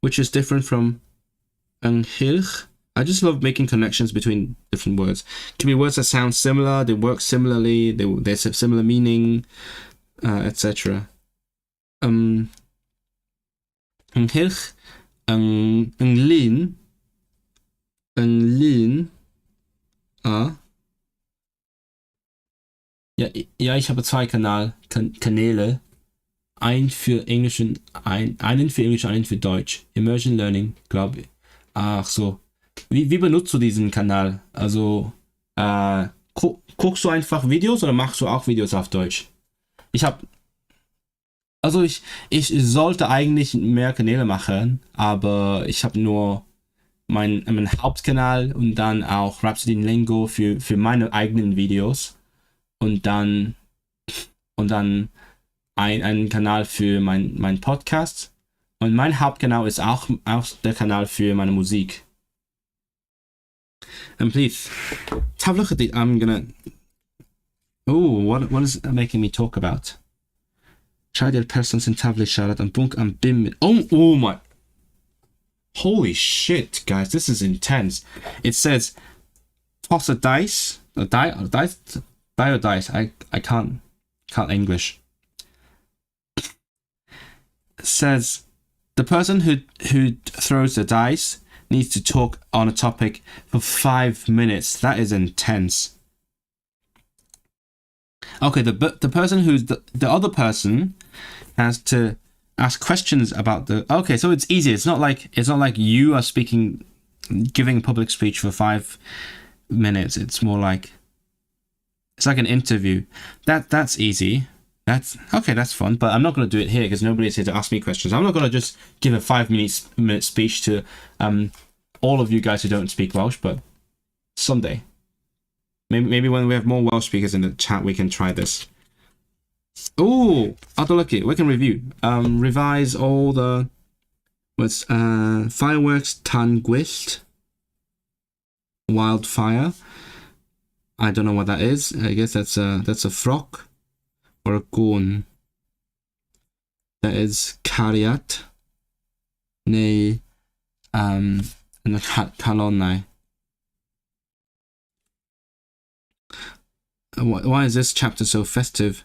which is different from ynghylch. I just love making connections between different words. It can be words that sound similar, they work similarly, they have similar meaning, etc. Ynghylch, ynglyn, a... Ja, ich habe 2 Kanäle. einen für Englisch und einen für Englisch, einen für Deutsch. Immersion Learning, glaube ich. Ach so. Wie benutzt du diesen Kanal? Also, guckst du einfach Videos oder machst du auch Videos auf Deutsch? Ich habe, also ich sollte eigentlich mehr Kanäle machen, aber ich habe nur meinen Hauptkanal und dann auch Rhapsody in Lingo für meine eigenen Videos und dann einen Kanal für mein Podcast und mein Hauptkanal ist auch der Kanal für meine Musik. And please, have a look at it. I'm gonna. Oh, what is it making me talk about? Tried persons in tablet siarad am bwnc am 5 minutes. Oh my. Holy shit, guys, this is intense. It says toss a dice. Die or dice. I can't English. It says the person who throws the dice needs to talk on a topic for 5 minutes. That is intense. Okay, the person who's the other person has to ask questions about the. Okay, so it's easy. It's not like you are speaking, giving a public speech for 5 minutes. It's more like it's like an interview. That's easy. That's okay. That's fun. But I'm not going to do it here because nobody's here to ask me questions. I'm not going to just give a 5 minute speech to all of you guys who don't speak Welsh. But someday, maybe when we have more Welsh speakers in the chat, we can try this. Oh, adolygu. We can review. Revise all the fireworks tan gwyllt. Wildfire. I don't know what that is. I guess that's a frog or a gôn. That is cariad. Neu yn y calonnau. Why is this chapter so festive?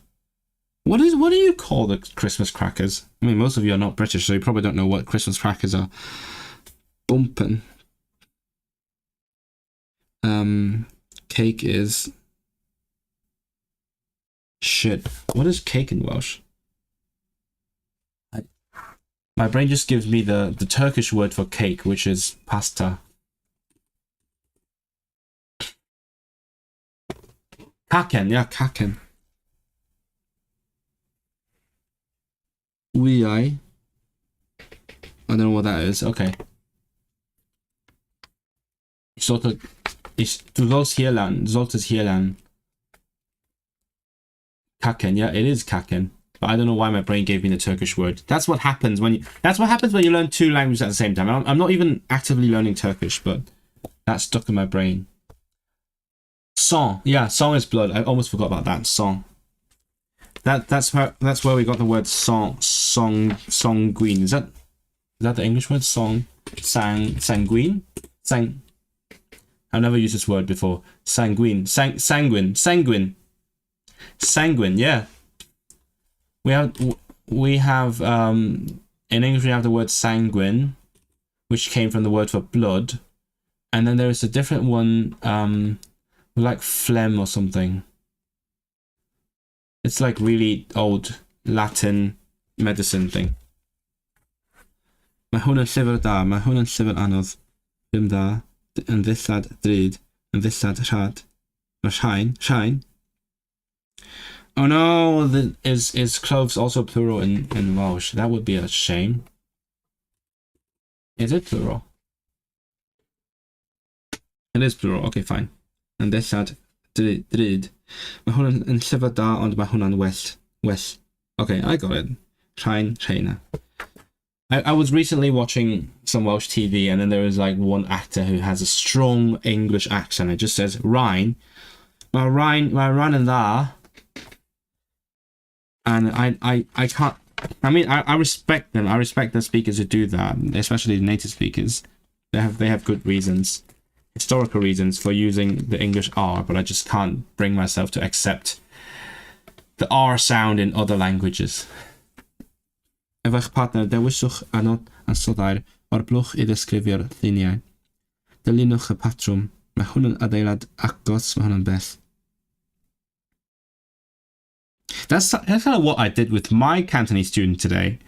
What do you call the Christmas crackers? I mean, most of you are not British, so you probably don't know what Christmas crackers are. Bumpen. Cake is shit. What is cake in Welsh? My brain just gives me the Turkish word for cake, which is pasta. Kaken, yeah, kaken. YAYYYYY. I don't know what that is. Okay. Du solltest hier lernen. Kaken, yeah, it is kaken. But I don't know why my brain gave me the Turkish word. That's what happens when you learn two languages at the same time. I'm not even actively learning Turkish, but that's stuck in my brain. Song, yeah, song is blood. I almost forgot about that. Song. That's where we got the word sanguine. Is that the English word? Sanguine. I've never used this word before. Sanguine. Sanguine. Yeah. We have in English we have the word sanguine, which came from the word for blood, and then there is a different one like phlegm or something. It's like really old Latin medicine thing. Mae hwn yn llyfr da, mae hwn yn llyfr anodd. Dim da, yn ddillad drud, yn ddillad rhad. Mae shine. Oh no, is cloves also plural in Welsh? That would be a shame. Is it plural? It is plural, okay, fine. Yn ddillad drud. Mae hwn yn llyfr da, ond mae hwnna'n well. Okay, I got it. Rhaina. I was recently watching some Welsh TV, and then there was like one actor who has a strong English accent. It just says Rhain. Mae Rhain yn dda. And I can't. I mean, I respect them. I respect the speakers who do that, especially the native speakers. They have good reasons, historical reasons for using the English R, but I just can't bring myself to accept the R sound in other languages. Efo'ch partner, dewiswch anod ansoddair o'r blwch I ddisgrifio'r lluniau. Dilynwch y patrwm. Mae hwn yn adeilad agos, mae hwn yn bell. That's kind of what I did with my Cantonese student today.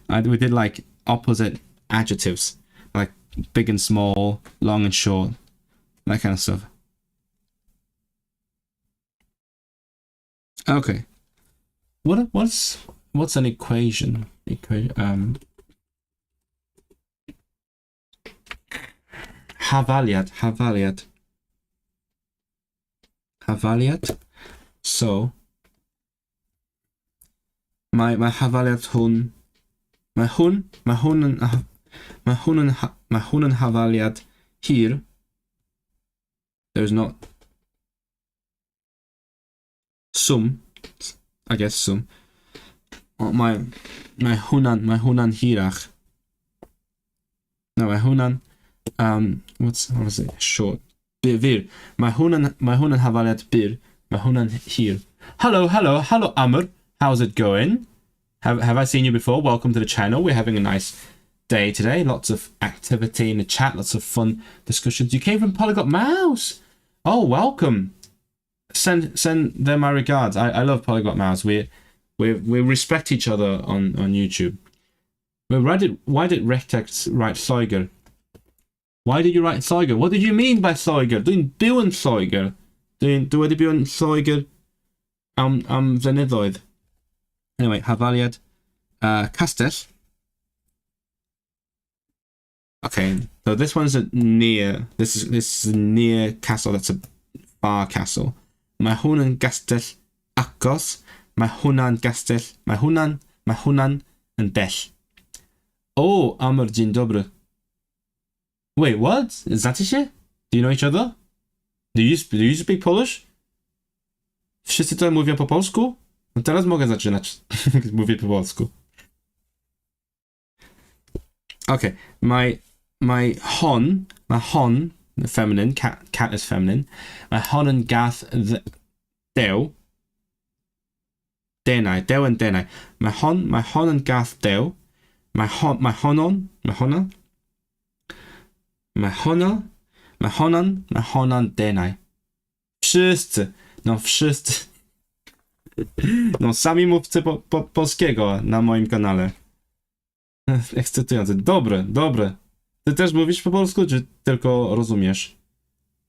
We did like opposite adjectives, like big and small, long and short, that kind of stuff. Okay. What's an equation? Havaliad. So my havaliad hun havaliad here. There's not some, I guess some. My hunan hirach. No, my hunan what was it? Short. Bir. My hunan havaliad bir. My hunan here. Hello, Amr. How's it going? Have I seen you before? Welcome to the channel. We're having a nice day today. Lots of activity in the chat. Lots of fun discussions. You came from Polyglot Mouse. Oh, welcome. Send them my regards. I love Polyglot Mouse. We respect each other on YouTube. But why did Rectex write Soiger? Why did you write Soiger? What did you mean by Soiger? Dwi'n byw yn Soiger. Dwi wedi byw yn Soiger am flynyddoedd. Anyway, Havaliad. Castell. Okay, so this one's a near. This is a near castle. That's a far castle. Mae hwn yn gastell agos. Mae hwnna'n gastell. Mae hwnna'n yn bell. Oh, Amr, dzień dobry. Wait, what? Is that it? Do you know each other? Do you speak Polish? Wszyscy tutaj mówią po polsku? No teraz mogę zaczynać. Mówię po polsku. Okay, my hon, the feminine, cat is feminine. My hon and gath dew. Dew and denai. My hon and gath dew. My honan denai. Wszyscy. No sami mówcy polskiego na moim kanale. Ekscytujące. Dobre. Ty też mówisz po polsku, czy tylko rozumiesz?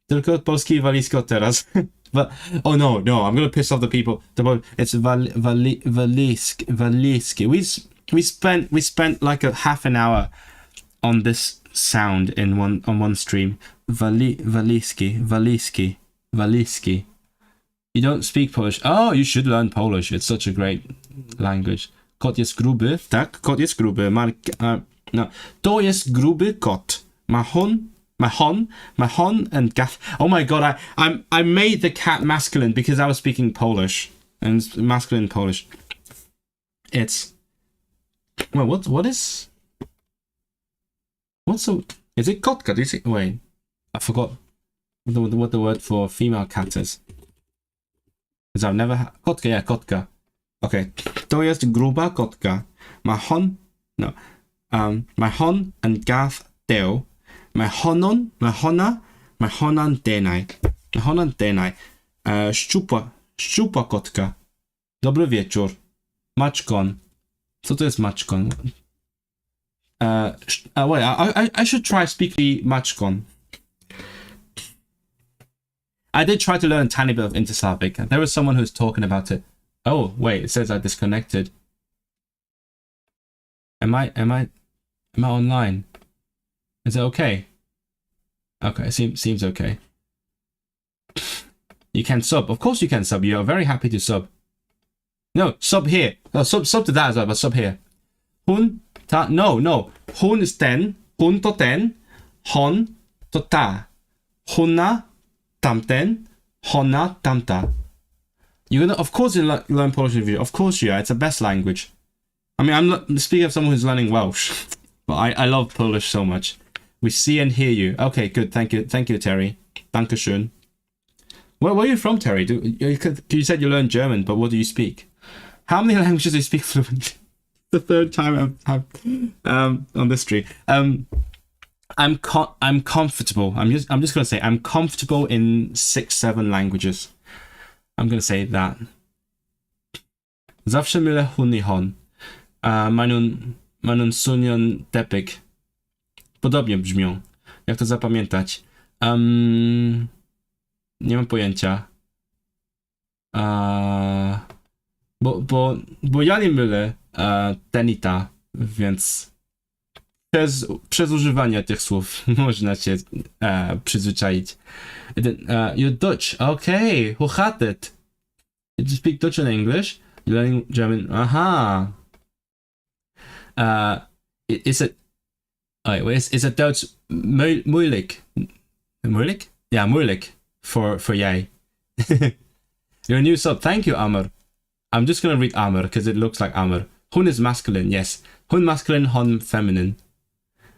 Tylko polski i walizko teraz. Oh no, I'm gonna piss off the people. It's waliski. We spent like a half an hour on this sound on one stream. Waliski. You don't speak Polish. Oh, you should learn Polish. It's such a great language. Kot jest gruby. Tak, kot jest gruby. No, to jest gruby kot. Mahon and gath. Oh my god, I made the cat masculine because I was speaking Polish and it's masculine Polish. It's well, is it kotka? Do you see? Wait, I forgot what the word for female cat is. Because I've never kotka. Yeah, kotka. Okay, to jest gruba kotka. Mahon and gath deo. Mahonan denai. Szczupła kotka. Dobry wieczór. Maczkon. Co to jest maczkon? Wait, I should try speaking maczkon. I did try to learn a tiny bit of Inter-Slavic. There was someone who was talking about it. Oh, wait, it says I disconnected. Am I online? Is it okay? Okay, seems okay. You can sub. Of course you can sub. You are very happy to sub. No, sub here. No, sub to that as well, but sub here. Hun ta no. Hun is ten. Hun to ten. Hon to ta. Hunna tamten. Honna tamta. You're gonna, of course, you learn Polish in the video. Of course you are. It's the best language. I mean, I'm speaking of someone who's learning Welsh, but I love Polish so much. We see and hear you. Okay, good. Thank you, Terry. Dankeschön. Where are you from, Terry? You said you learned German, but what do you speak? How many languages do you speak fluently? The third time I've on this stream. I'm comfortable. I'm just gonna say I'm comfortable in 6-7 languages. I'm gonna say that. Zawsze mylę hun i hon. Mają sunion tepek. Podobnie brzmią. Jak to zapamiętać? Nie mam pojęcia. Bo ja nie mylę ten i ta, więc przez używanie tych słów można się przyzwyczaić. You're Dutch. Okay, hoe gaat het? Did you speak Dutch and English? You're learning German. Aha. Is it Duits moeilijk? Moeilijk? Yeah, moeilijk for jij. You're a new sub. Thank you, Amr. I'm just gonna read Amr because it looks like Amr. Hun is masculine, yes. Hun masculine, hon feminine.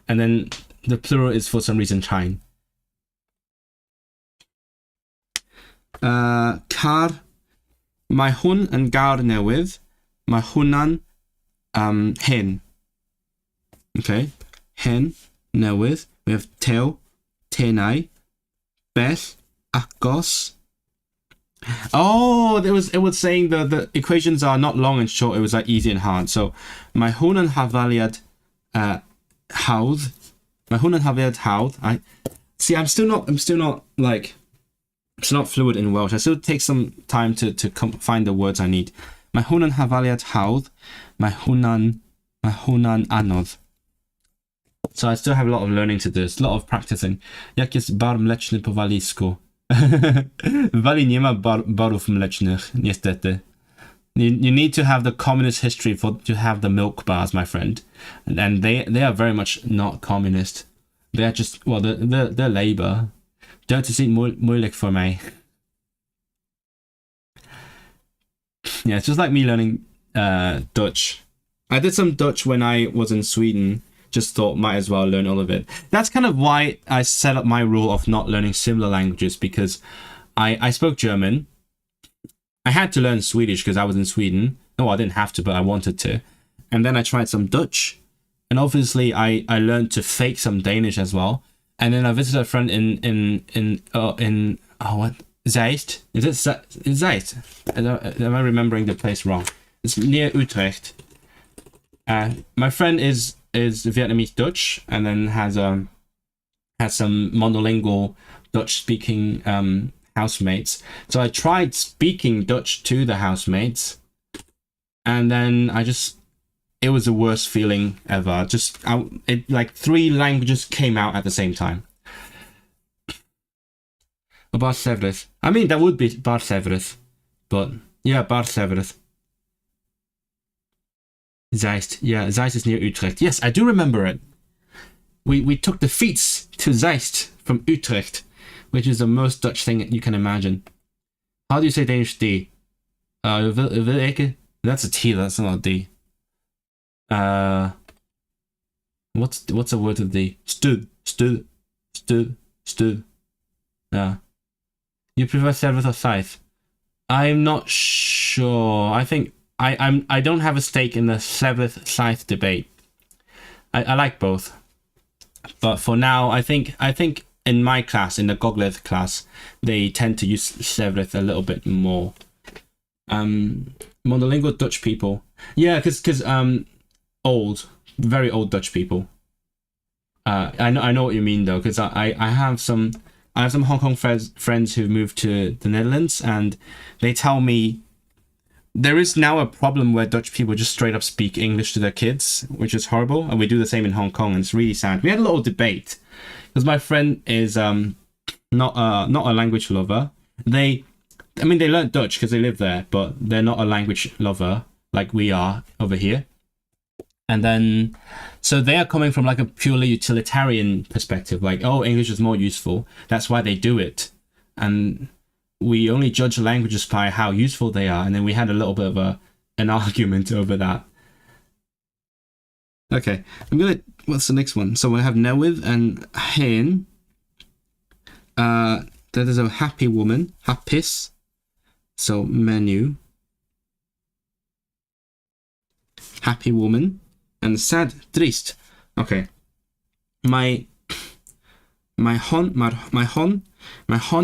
And then the plural is for some reason Chine. Car. My hun and gar newydd. My hunan hen. Okay. Hen newydd. We have tew, tenai, bell, agos. Oh, it was saying the equations are not long and short. It was like easy and hard. So my hunan havaliad hawdd. My hunan havaliad hawdd. I see. I'm still not like. It's not fluid in Welsh. I still take some time to find the words I need. My hunan havaliad hawdd. My hunan anodd. So I still have a lot of learning to do. It's a lot of practicing. Jak jest bar mleczny po walisku? W Walii nie ma barów mlecznych, niestety. You need to have the communist history to have the milk bars, my friend. And they are very much not communist. They are just, well, they're Labour. Don't is niet moeilijk voor mij. Yeah, it's just like me learning Dutch. I did some Dutch when I was in Sweden. Just thought might as well learn all of it. That's kind of why I set up my rule of not learning similar languages, because I spoke German. I had to learn Swedish because I was in Sweden. No, I didn't have to, but I wanted to. And then I tried some Dutch. And obviously I learned to fake some Danish as well. And then I visited a friend in what? Zeist? Is it Zeist? Am I remembering the place wrong? It's near Utrecht. My friend is Vietnamese Dutch, and then has some monolingual Dutch speaking housemates. So I tried speaking Dutch to the housemates, and then it was the worst feeling ever. Like 3 languages came out at the same time. Bar Severus. I mean, that would be Bar Severus, but yeah, Bar Severus. Zeist. Yeah, Zeist is near Utrecht. Yes, I do remember it. We took the fiets to Zeist from Utrecht, which is the most Dutch thing you can imagine. How do you say Danish D? That's a T, that's not a D. What's a word with D? Stud. Yeah. You prefer Severus or Scythe? I'm not sure. I think I don't have a stake in the Severus Scythe debate. I like both, but for now, I think in my class, in the Gogleth class, they tend to use Severus a little bit more. Monolingual Dutch people, yeah, because very old Dutch people. I know what you mean though, because I have some Hong Kong friends who've moved to the Netherlands, and they tell me there is now a problem where Dutch people just straight up speak English to their kids, which is horrible, and we do the same in Hong Kong, and it's really sad. We had a little debate because my friend is not a language lover. They learned Dutch because they live there, but they're not a language lover like we are over here. And then, so they are coming from like a purely utilitarian perspective, like, oh, English is more useful, that's why they do it. And we only judge languages by how useful they are. And then we had a little bit of an argument over that. Okay, what's the next one? So we have newydd and hen. That is a happy woman, hapus. So menu. Happy woman. And sad, trist. Okay. My hon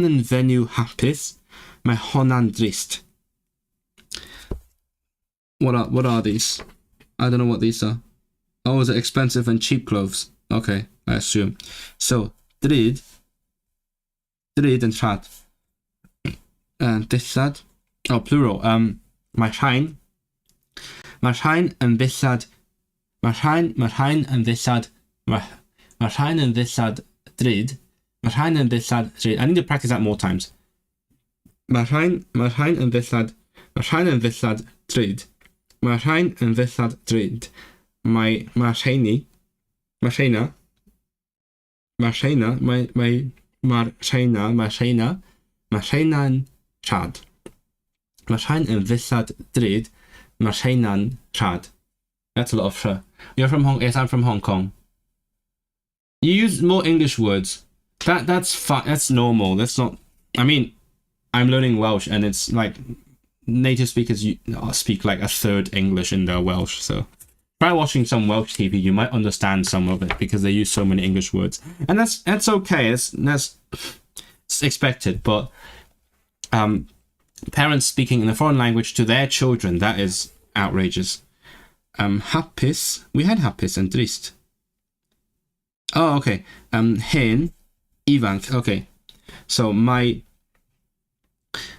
yn venyw hapus, my honan drist. What are these? I don't know what these are. Oh, is it expensive and cheap clothes? Okay, I assume. So drud and trad. And dillad. Oh, plural. Marhain and dillad. Marhain and dillad. Marhain and dillad drud. Marhain and dillad drud. I need to practice that more times. Marhain and dillad. Marhain and dillad drud. Marhain and dillad drud. My marhaini. Marhaina. Marhaina. My marhaina. Marhainan trad. Marhain and dillad drud. Marhainan trad. That's a lot of sh. You're from Hong. Yes, I'm from Hong Kong. You use more English words. That's fine. That's normal. That's not. I mean, I'm learning Welsh, and it's like native speakers speak like a third English in their Welsh. So try watching some Welsh TV. You might understand some of it because they use so many English words, and that's okay. That's expected. But parents speaking in a foreign language to their children, that is outrageous. Hapus. We had hapus and trist. Oh, okay. Hen, ifanc. Okay. So my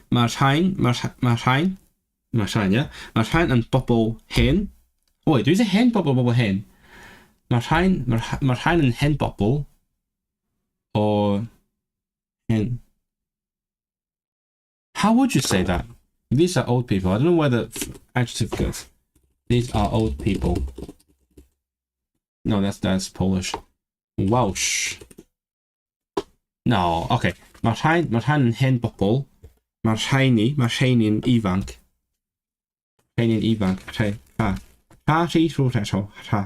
marhain, yeah. Marhain and bobl hen. Oh wait, do you say hen bobl hen? Marhain and hen bobl, or hen. How would you say that? These are old people. I don't know where the adjective goes. These are old people. No, that's Polish. Welsh. No, okay. Marhain and hen bobl. Marhaini ifanc. Marhaini'n ifanc. Ha. Ha rhi rhwyd eto. Ha.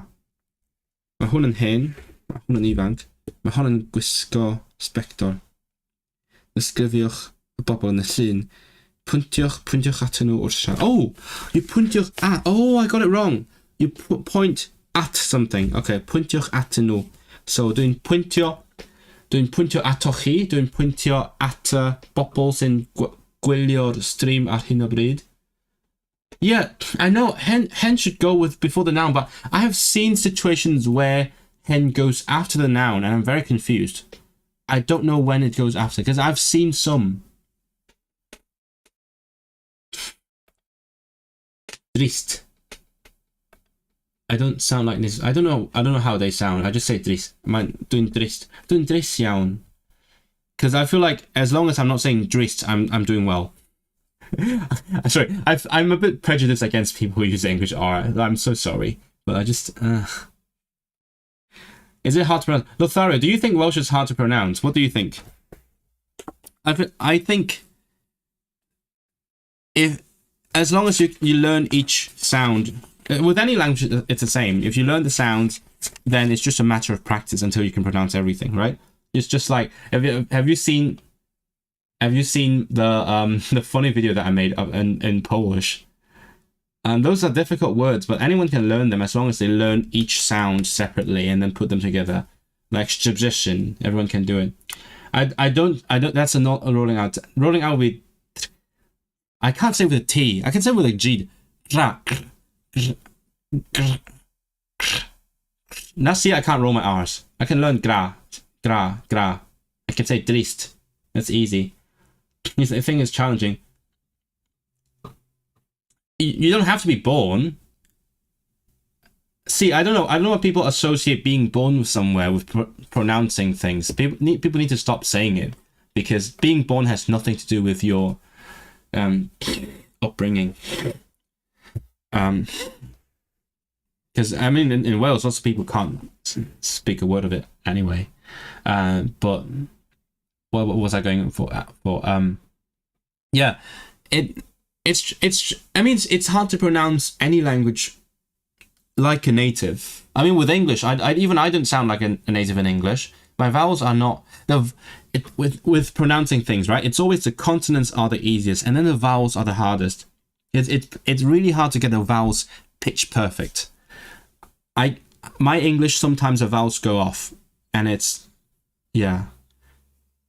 Mae hwn yn hen. Mae hwn yn ifanc. Mae hwn yn gwisgo spector. Ysgrifiwch y bobl yn y llun. Pwyntiwch at nhw wrth siarad. Oh! You pwyntiwch at... Oh, I got it wrong. You point at something. Okay, pwyntiwch at nhw. So, dwi'n pwyntio atoch chi. Dwi'n pwyntio at bobl sy'n gwylio'r stream ar hyn o bryd. Yeah, I know hen should go with before the noun, but I have seen situations where hen goes after the noun, and I'm very confused. I don't know when it goes after, because I've seen some. Trist. I don't sound like this. I don't know how they sound. I just say trist. Dwi'n trist iawn. Because I feel like as long as I'm not saying drist, I'm doing well. Sorry, I'm a bit prejudiced against people who use English R. I'm so sorry, but I just. Is it hard to pronounce? Lothario, do you think Welsh is hard to pronounce? What do you think? I think if as long as you learn each sound. With any language, it's the same. If you learn the sounds, then it's just a matter of practice until you can pronounce everything, right? It's just like have you seen the funny video that I made in Polish? And those are difficult words, but anyone can learn them as long as they learn each sound separately and then put them together. Like substitution, everyone can do it. I don't. That's not a rolling out. Rolling out with. I can't say with a T. I can say with a G. Now see, I can't roll my R's. I can learn gra. I can say drist. That's easy. The thing is challenging. You don't have to be born. See, I don't know what people associate being born somewhere with pronouncing things. People need to stop saying it, because being born has nothing to do with your upbringing. Because I mean, in Wales, lots of people can't speak a word of it anyway. But what was I going for? Yeah, it's hard to pronounce any language like a native. I mean, with English, I don't sound like a native in English. My vowels are not. With pronouncing things, right? It's always the consonants are the easiest, and then the vowels are the hardest. It's really hard to get the vowels pitch perfect. My English, sometimes the vowels go off, and I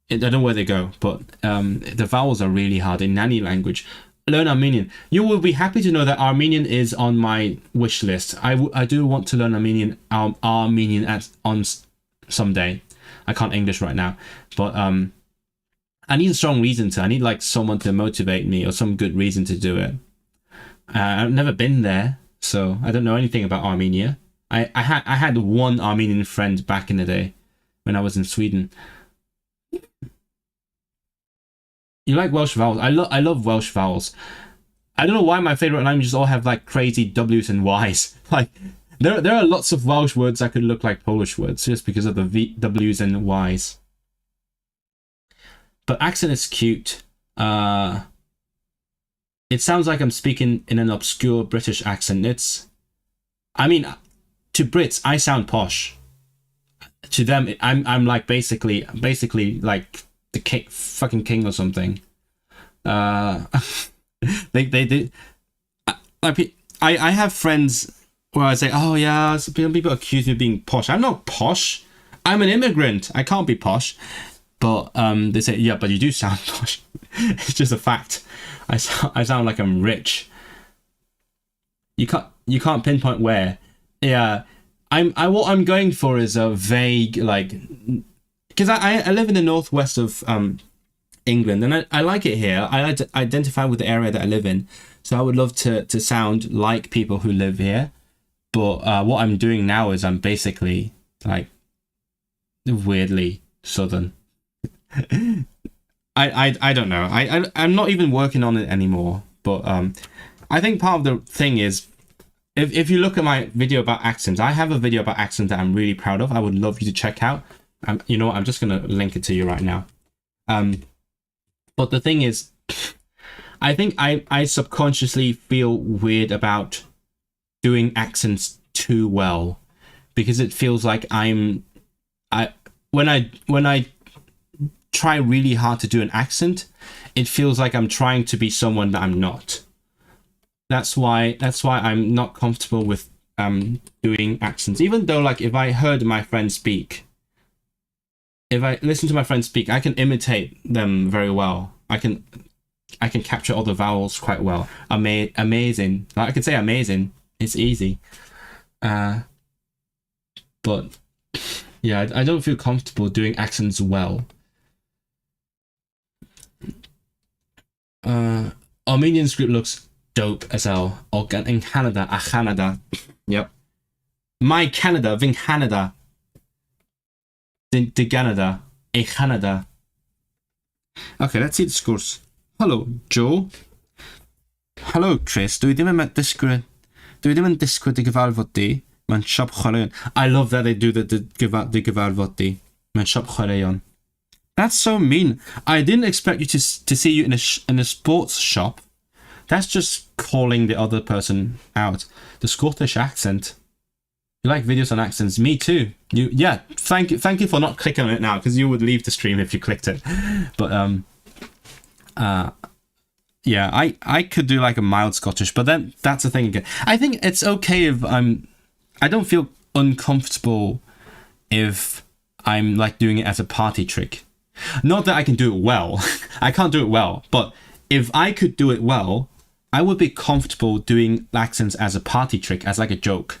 don't know where they go, but the vowels are really hard in any language. learn Armenian. You will be happy to know that Armenian is on my wish list. I do want to learn Armenian on someday. I can't English right now, but I need a strong reason to. I need like someone to motivate me or some good reason to do it. I've never been there, so I don't know anything about Armenia. I had one Armenian friend back in the day when I was in Sweden. You like Welsh vowels? I love Welsh vowels. I don't know why my favorite languages all have like crazy W's and Y's. Like there are lots of Welsh words that could look like Polish words just because of the W's and Y's. But accent is cute. It sounds like I'm speaking in an obscure British accent. I mean, to Brits, I sound posh. To them, I'm like basically like the fucking king or something. They do. I have friends where I say, oh yeah, people accuse me of being posh. I'm not posh. I'm an immigrant. I can't be posh. But they say, yeah, but you do sound posh. It's just a fact. I sound like I'm rich. You can't pinpoint where. Yeah, what I'm going for is a vague, like, because I live in the northwest of England, and I like it here. I identify with the area that I live in, so I would love to sound like people who live here. But what I'm doing now is I'm basically like weirdly southern. I don't know. I'm not even working on it anymore. But I think part of the thing is, if you look at my video about accents, I have a video about accents that I'm really proud of. I would love you to check out. You know what? I'm just gonna link it to you right now. But the thing is, I think I subconsciously feel weird about doing accents too well, because it feels like when I try really hard to do an accent, it feels like I'm trying to be someone that I'm not. That's why I'm not comfortable with doing accents. Even though, like, if I heard my friend speak, if I listen to my friend speak, I can imitate them very well. I can capture all the vowels quite well. Amazing. Like, I could say amazing. It's easy. But yeah, I don't feel comfortable doing accents well. Armenian script looks dope as hell. In Canada, a Canada. Yep. My Canada, vin Canada. De Canada, a Canada. Okay, let's see the scores. Hello, Joe. Hello, Chris. Dwi ddim yn disgwyl dy gyfarfod di. Mae'n siop chwaraeon. I love that they do the gyfarfod di. Mae'n siop chwaraeon. That's so mean. I didn't expect you to see you in a sports shop. That's just calling the other person out. The Scottish accent. You like videos on accents? Me too. Thank you for not clicking on it now, because you would leave the stream if you clicked it. But yeah, I could do like a mild Scottish, but then that's the thing again. I think it's okay if I don't feel uncomfortable if I'm like doing it as a party trick. Not that I can do it well. I can't do it well, but if I could do it well, I would be comfortable doing accents as a party trick, as like a joke.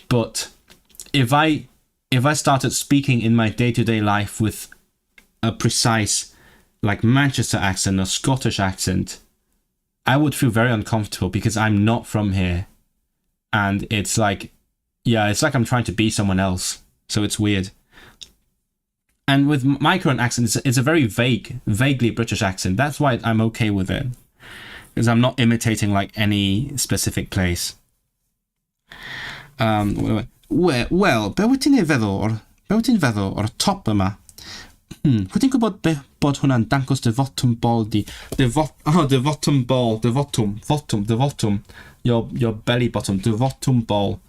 But if I started speaking in my day-to-day life with a precise like Manchester accent or Scottish accent, I would feel very uncomfortable because I'm not from here. And it's like, yeah, it's like I'm trying to be someone else. So it's weird. And with my current accent, it's a very vaguely British accent. That's why I'm okay with it. Because I'm not imitating like any specific place. Well, be wyt ti'n feddwl o'r top yma? Wyt ti'n gwybod bod hwnna'n dangos dy fotwm bol di? Dy fotwm bol, dy fotwm. Your belly bottom, dy fotwm bol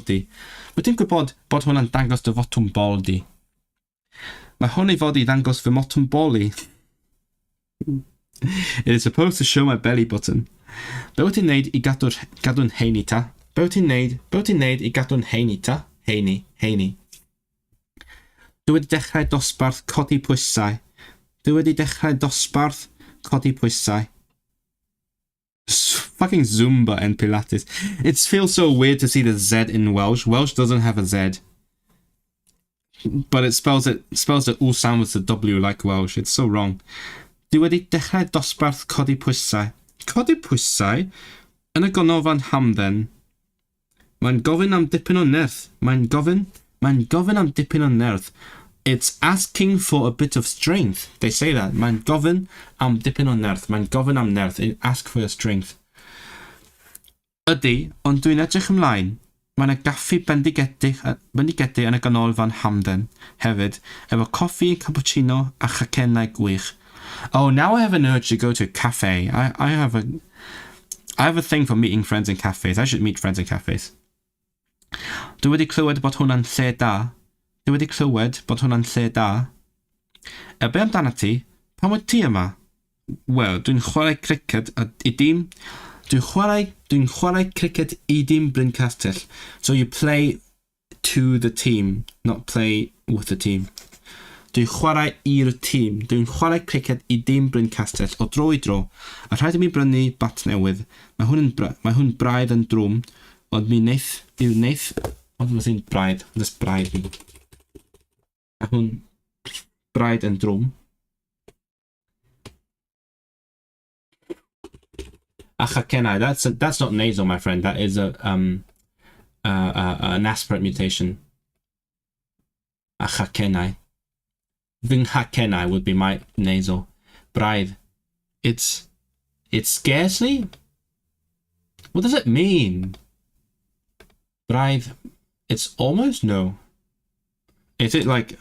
di. Wyt ti'n gwybod bod hwnna'n dangos dy fotwm bol di? Mae hwn i fod I ddangos fy motwm bol I. It is supposed to show my belly button. Be wyt ti'n neud I gadw'n heini ta? Be wyt ti'n neud I gadw'n heini ta? Heini. Dwi wedi dechrau dosbarth codi pwysau. Fucking Zumba and Pilates. It feels so weird to see the Z in Welsh. Welsh doesn't have a Z. But it spells the all sound with the W like Welsh. It's so wrong. Dwi wedi dechrau dosbarth codi pwysau. Codi pwysau? Yn y ganolfan hamdden. Mae'n gofyn am dipyn o nerth. Mae'n gofyn am dipyn o nerth. It's asking for a bit of strength. They say that. Mae'n gofyn am dipyn o nerth. Mae'n gofyn am nerth. It ask for strength. Ydy, ond dwi'n edrych ymlaen. Mae yna gaffi bendigedig yn y ganolfan hamden hefyd, efo coffi, cappuccino a chacennau gwych. Oh, now I have an urge to go to a cafe. I have a thing for meeting friends in cafes. I should meet friends in cafes. Dwi wedi clywed bod hwnna'n lle da. Be amdana ti? Pam wyt ti yma? Wel, dwi'n chwarae cricket i dîm. Dwi'n chwarae cricket I dîm Bryn Castell. So you play to the team, not play with the team. Dwi'n chwarae i'r tîm. Dwi'n chwarae cricket I dîm Bryn Castell o dro I dro. A rhaid I mi brynu bat newydd. Mae hwn braidd yn drwm. Ond mi wneith... Ond mae hyn braidd. This braidd fi. Mae hwn braidd yn drwm. A chacennau. That's not nasal, my friend. That is an aspirate mutation. A chacennau. Fy nghacennau would be my nasal. Braidd. It's scarcely? What does it mean? Braidd. It's almost no. Is it like...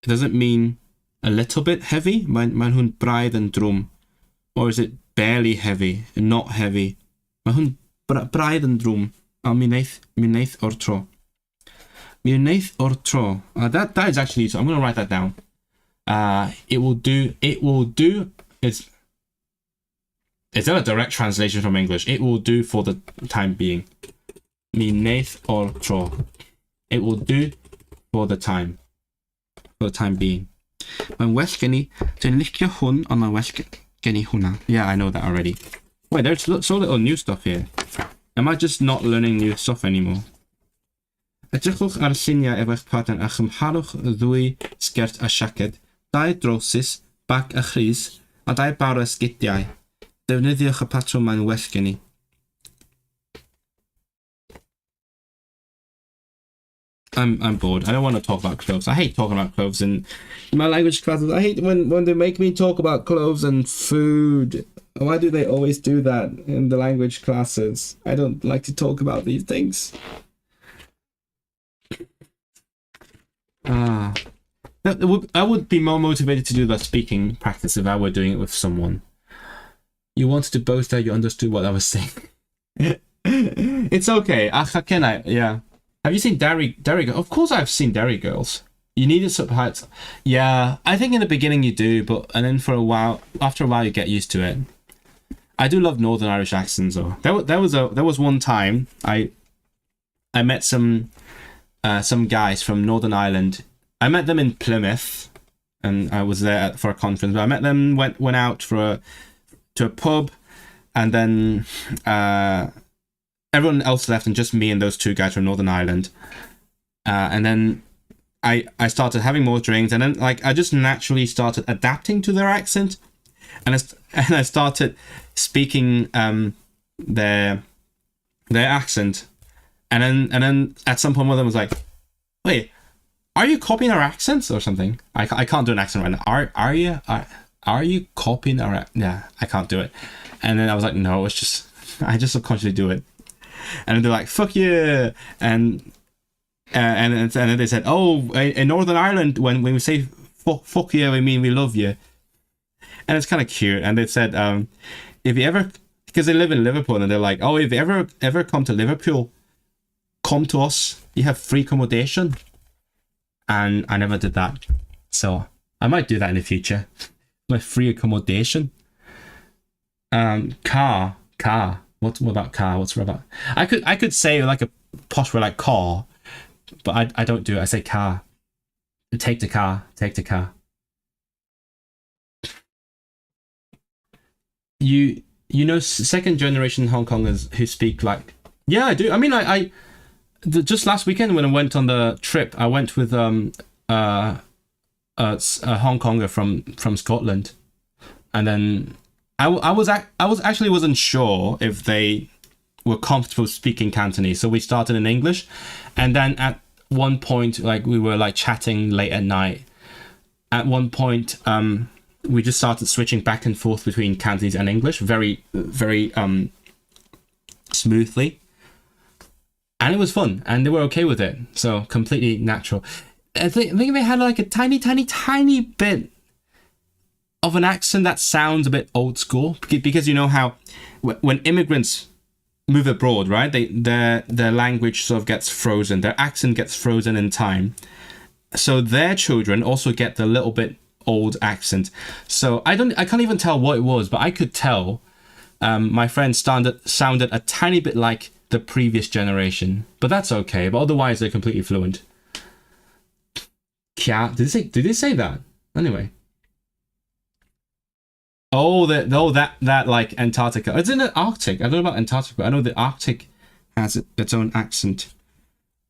Does it mean a little bit heavy? Mae'n hwn braidd yn drwm. Or is it barely heavy, not heavy? Mae hwn braidd yn drwm. A mi wneith o'r tro. Mi wneith o'r tro. That is actually... So I'm going to write that down. It will do... It's not a direct translation from English. It will do for the time being. Mi wneith o'r tro. It will do for the time being. Mae'n well gen I. Dwi'n licio hwn, ond mae'n well gen I hwnna. Yeah, I know that already. Wait, there's so little new stuff here. Am I just not learning new stuff anymore? Edrychwch ar lluniau efo eich partner a chymharwch ddwy sgert a siaced, 2 drowsus, bag a chrys, a 2 bar o esgidiau. Defnyddiwch y patrwm mae'n well gen I. I'm bored. I don't want to talk about clothes. I hate talking about clothes in my language classes. I hate when they make me talk about clothes and food. Why do they always do that in the language classes? I don't like to talk about these things. I would be more motivated to do the speaking practice if I were doing it with someone. You wanted to boast that you understood what I was saying. It's okay. Yeah. Have you seen Derry Girls? Of course I've seen Derry Girls. You need to subtitle. Yeah, I think in the beginning you do, and then after a while you get used to it. I do love Northern Irish accents though. There was one time I met some guys from Northern Ireland. I met them in Plymouth, and I was there for a conference. But I met them, went out to a pub, and then everyone else left, and just me and those 2 guys from Northern Ireland. And then I started having more drinks, and then I just naturally started adapting to their accent, and I started speaking their accent, and then at some point one of them was like, "Wait, are you copying our accents or something?" I can't do an accent right now. Are you copying our? Yeah, I can't do it. And then I was like, no, it's just I just subconsciously do it. And then they're like, "Fuck yeah!" And then they said, "Oh, in Northern Ireland, when we say fuck yeah, we mean we love you." And it's kind of cute. And they said, if you ever, because they live in Liverpool, and they're like, "Oh, if you ever come to Liverpool, come to us. You have free accommodation." And I never did that, so I might do that in the future. My free accommodation. Car. What about car? What's about? I could say like a posh word like car, but I don't do it. I say car. Take the car. You you know, second generation Hong Kongers who speak like, yeah, I do. I mean, just last weekend when I went on the trip, I went with a Hong Konger from Scotland, and then I was actually wasn't sure if they were comfortable speaking Cantonese, so we started in English, and then at one point, like we were like chatting late at night. At one point, we just started switching back and forth between Cantonese and English very, very smoothly. And it was fun, and they were okay with it. So completely natural. I think they had like a tiny bit of an accent that sounds a bit old school, because you know how when immigrants move abroad, right? Their language sort of gets frozen, their accent gets frozen in time. So their children also get the little bit old accent. So I can't even tell what it was, but I could tell my friend sounded a tiny bit like the previous generation, but that's okay. But otherwise, they're completely fluent. Did they say that? Anyway. Oh, that like Antarctica. It's in the Arctic. I don't know about Antarctica, but I know the Arctic has its own accent.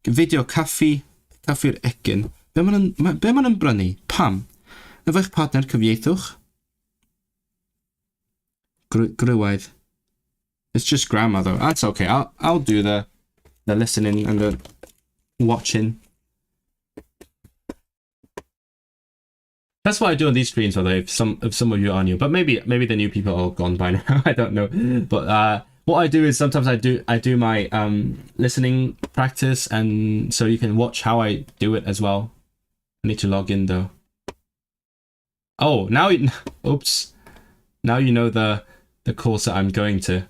Video caffi'r ecyn. Be ma'n brynu? Pam? Efo eich partner cyfieithwch? Grywaidd. It's just grammar though. That's okay. I'll do the listening and the watching. That's what I do on these screens, although if some of you are new. But maybe the new people are all gone by now. I don't know. But what I do is sometimes I do my listening practice, and so you can watch how I do it as well. I need to log in though. Oh, now oops. Now you know the course that I'm going to.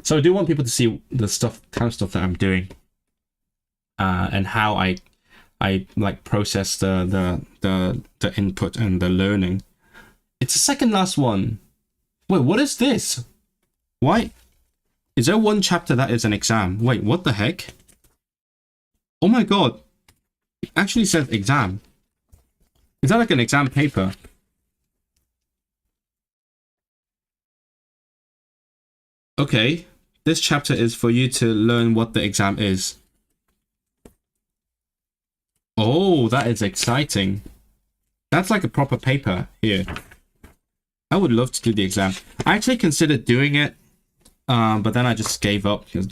So I do want people to see the kind of stuff that I'm doing, and how I like process the input and the learning. It's the second last one. Wait, what is this? Why is there one chapter that is an exam? Wait, what the heck? Oh my god, it actually says exam. Is that like an exam paper? Okay, this chapter is for you to learn what the exam is. Oh, that is exciting. That's like a proper paper here. I would love to do the exam. I actually considered doing it, but then I just gave up because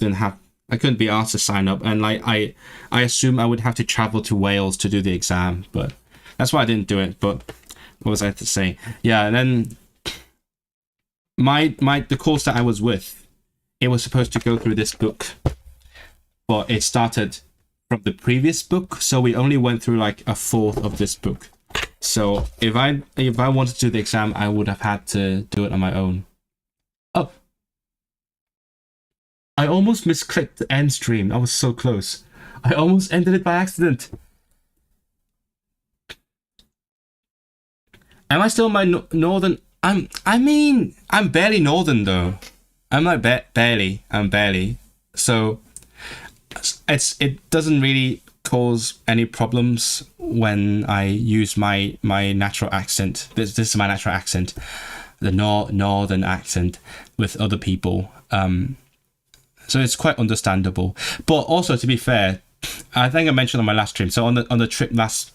I couldn't be asked to sign up, and like I assume I would have to travel to Wales to do the exam, but that's why I didn't do it. But what was I to say? Yeah, and then the course that I was with, it was supposed to go through this book, but it started from the previous book, so we only went through like a fourth of this book. So if I wanted to do the exam, I would have had to do it on my own. Oh, I almost misclicked the end stream. I was so close. I almost ended it by accident. Am I still in my northern? I'm barely northern though. I'm like barely. I'm barely. So it doesn't really cause any problems when I use my natural accent. This is my natural accent, the northern accent with other people. So it's quite understandable. But also, to be fair, I think I mentioned on my last stream. So on the trip last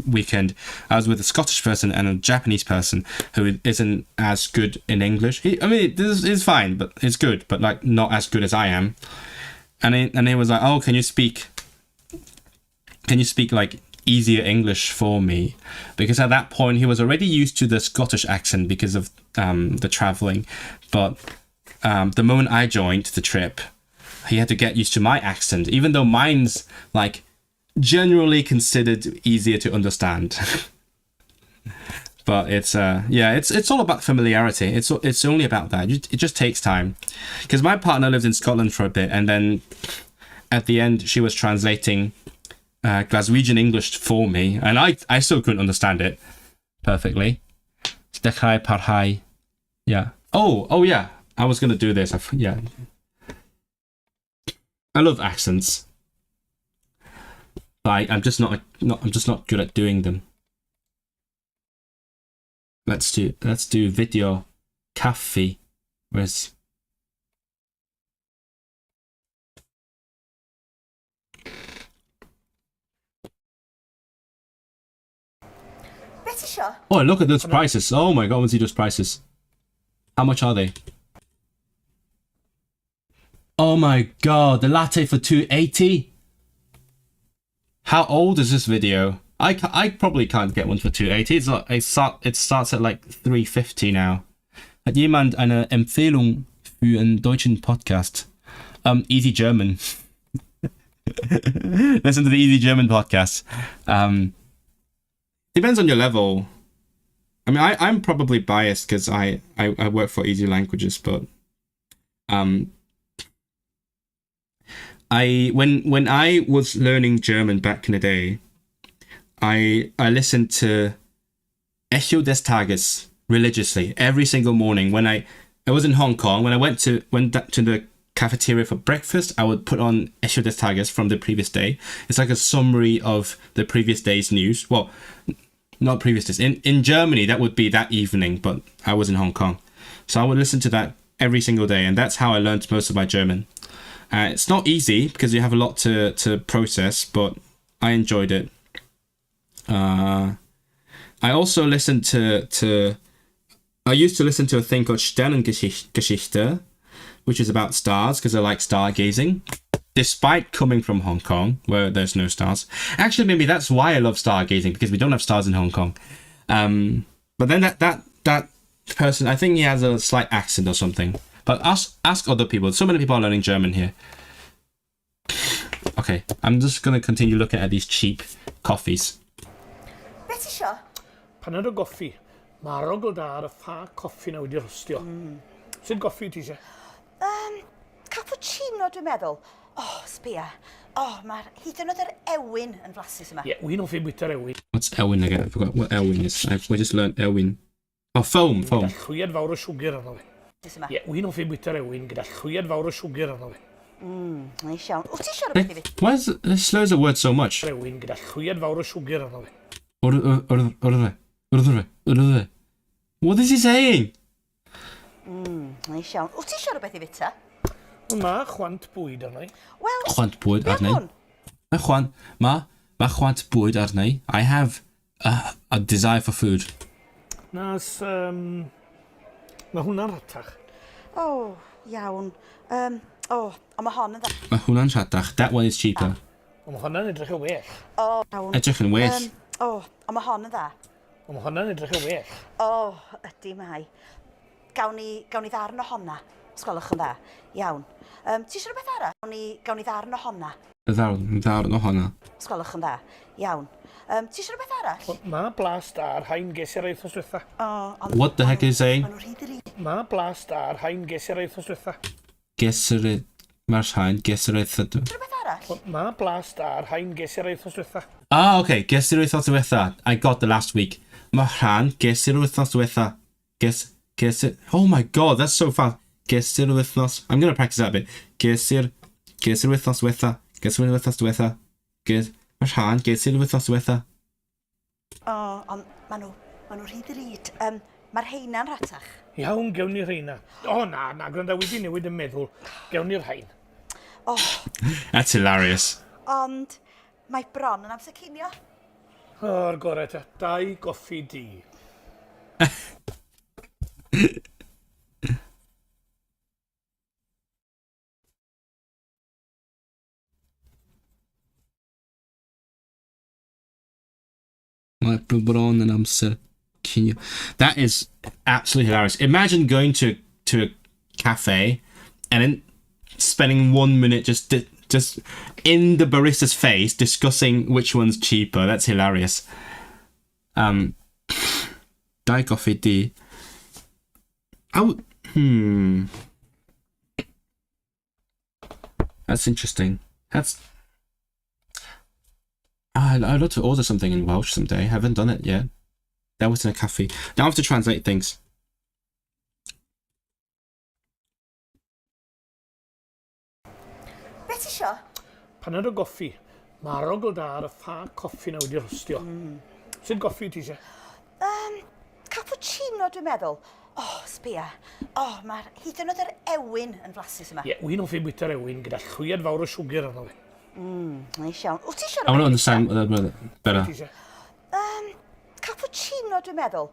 weekend, I was with a Scottish person and a Japanese person who isn't as good in English. This is fine, but it's good, but like not as good as I am. And he was like, "Oh, can you speak like easier English for me?" Because at that point he was already used to the Scottish accent because of the traveling. But the moment I joined the trip, he had to get used to my accent, even though mine's like generally considered easier to understand. But it's all about familiarity. It's only about that. It just takes time. Because my partner lived in Scotland for a bit, and then at the end she was translating Glaswegian English for me, and I still couldn't understand it perfectly. Dechrau parhau. Yeah. Oh yeah. I was gonna do this. Yeah. I love accents, but I'm just not good at doing them. Let's do video caffe. Where's Oh, look at those prices. Oh my god, let's see those prices. How much are they? Oh my god, the latte for $2.80. How old is this video? I probably can't get one for $2.80. It starts at like $3.50 now. Hat jemand eine Empfehlung für einen deutschen Podcast? Easy German. Listen to the Easy German podcast. Depends on your level. I mean, I'm probably biased because I work for Easy Languages, but when I was learning German back in the day, I listened to Echo des Tages religiously every single morning. When I was in Hong Kong, when I went to the cafeteria for breakfast, I would put on Echo des Tages from the previous day. It's like a summary of the previous day's news. Well, not previous days. In Germany, that would be that evening, but I was in Hong Kong. So I would listen to that every single day, and that's how I learned most of my German. It's not easy because you have a lot to process, but I enjoyed it. I also listened to I used to listen to a thing called Sternengeschichte, which is about stars because I like stargazing, despite coming from Hong Kong where there's no stars. Actually, maybe that's why I love stargazing, because we don't have stars in Hong Kong. But then that person, I think he has a slight accent or something. But ask other people. So many people are learning German here. Okay, I'm just going to continue looking at these cheap coffees. Beth isio? Paned o goffi. Mae'r ogl da ar y ffa coffi na wedi rostio. Sy'n goffi ti eisiau? Cappuccino, dwi'n meddwl. Oh, sbia. Oh, mae'r hyd yn oed yr ewin yn flasus yma. Ie, wy'n offi bwyta'r ewin. What's Elwyn again? I forgot what Elwyn is. We just learned Elwyn. Oh, foam. Gyda chwiad fawr o siwgr arno fe. Ie, wy'n offi bwyta'r ewin gyda chwiad fawr o siwgr arno fe. Neis iawn. Wyt ti siarad beth i fi? Why slows the word so much? Ewin gyda chwiad fawr o siwgr arno fe. What is he saying? Neis iawn. Wyt ti siarad beth i fi ta? Mae chwant bwyd arno i. Wel, Chwant bwyd be arni. hwn? Ma chwant bwyd arni. I have a desire for food. Nas, mae hwnna'n ratach. O, iawn. O, ond mae hon yn dda. Ma hwnna'n rhatach. That one is cheaper. Ond mae hwnna'n edrych yn well. O, iawn. Edrych yn well. O, ond mae hon yn dda. Ond mae hwnna'n edrych yn well. O, ydy mai. Gawn ni ddarn o honna. Sgolwch yn dda. Iawn. Ti eisiau rhywbeth arall? Gawn ni ddarn o honna. Ddawr o honna. Sgolwch yn dda. Iawn. Ti eisiau rhywbeth arall? Mae blas da ar hain ges i'r eithos dwytha. What the heck is he saying? Maen nhw'n rhy ddrud. Mae blas da ar hain ges i'r eithos dwytha. Gesurid. Mae'r rhain. Gesurid. Rhywbeth arall? Mae blas da ar hain ges i'r eithos dwytha. Ah, okay. Gesurid wythnos diwetha. I got the last week. Mae'r rhan. Gesurid wythnos diwetha. Gesurid. Oh my god, that's so fast. Gesurid wythnos. I'm going to practice that a bit. Gesurid wythnos diwetha. Gesurid wythnos diwetha. Mae'r rhan. Gesurid wythnos diwetha. O, ond maen nhw rhy ddrud. Mae'r heina'n ratach. Iawn, gewn ni rheina. O, na, gwranda wedi newid yn meddwl. Gewn ni'r rhain. O, That's hilarious. ond mae bron yn amser cinio. O'r gorau ta. 2 goffi di. Mae bron yn amser cinio. That is absolutely hilarious. Imagine going to a cafe and then spending 1 minute just in the barista's face discussing which one's cheaper. That's hilarious. Dau goffi di. That's interesting. I'd love to order something in Welsh someday. Haven't done it yet. That was in a cafe. Now I have to translate things. Beth isio? Paned o goffi. Mae'r ogl da ar y ffa coffi na wedi rostio. Sy'n goffi ti eisiau? cappuccino dwi'n meddwl. Sbia. Mae'r hyd yn oed yr ewin yn flasus yma. Ie, wy'n hoffi bwyta'r ewin gyda llwyed fawr o siwgr arno fi. Neis iawn. Wyt ti I want to understand better. Ti isie? Cappuccino dwi'n meddwl.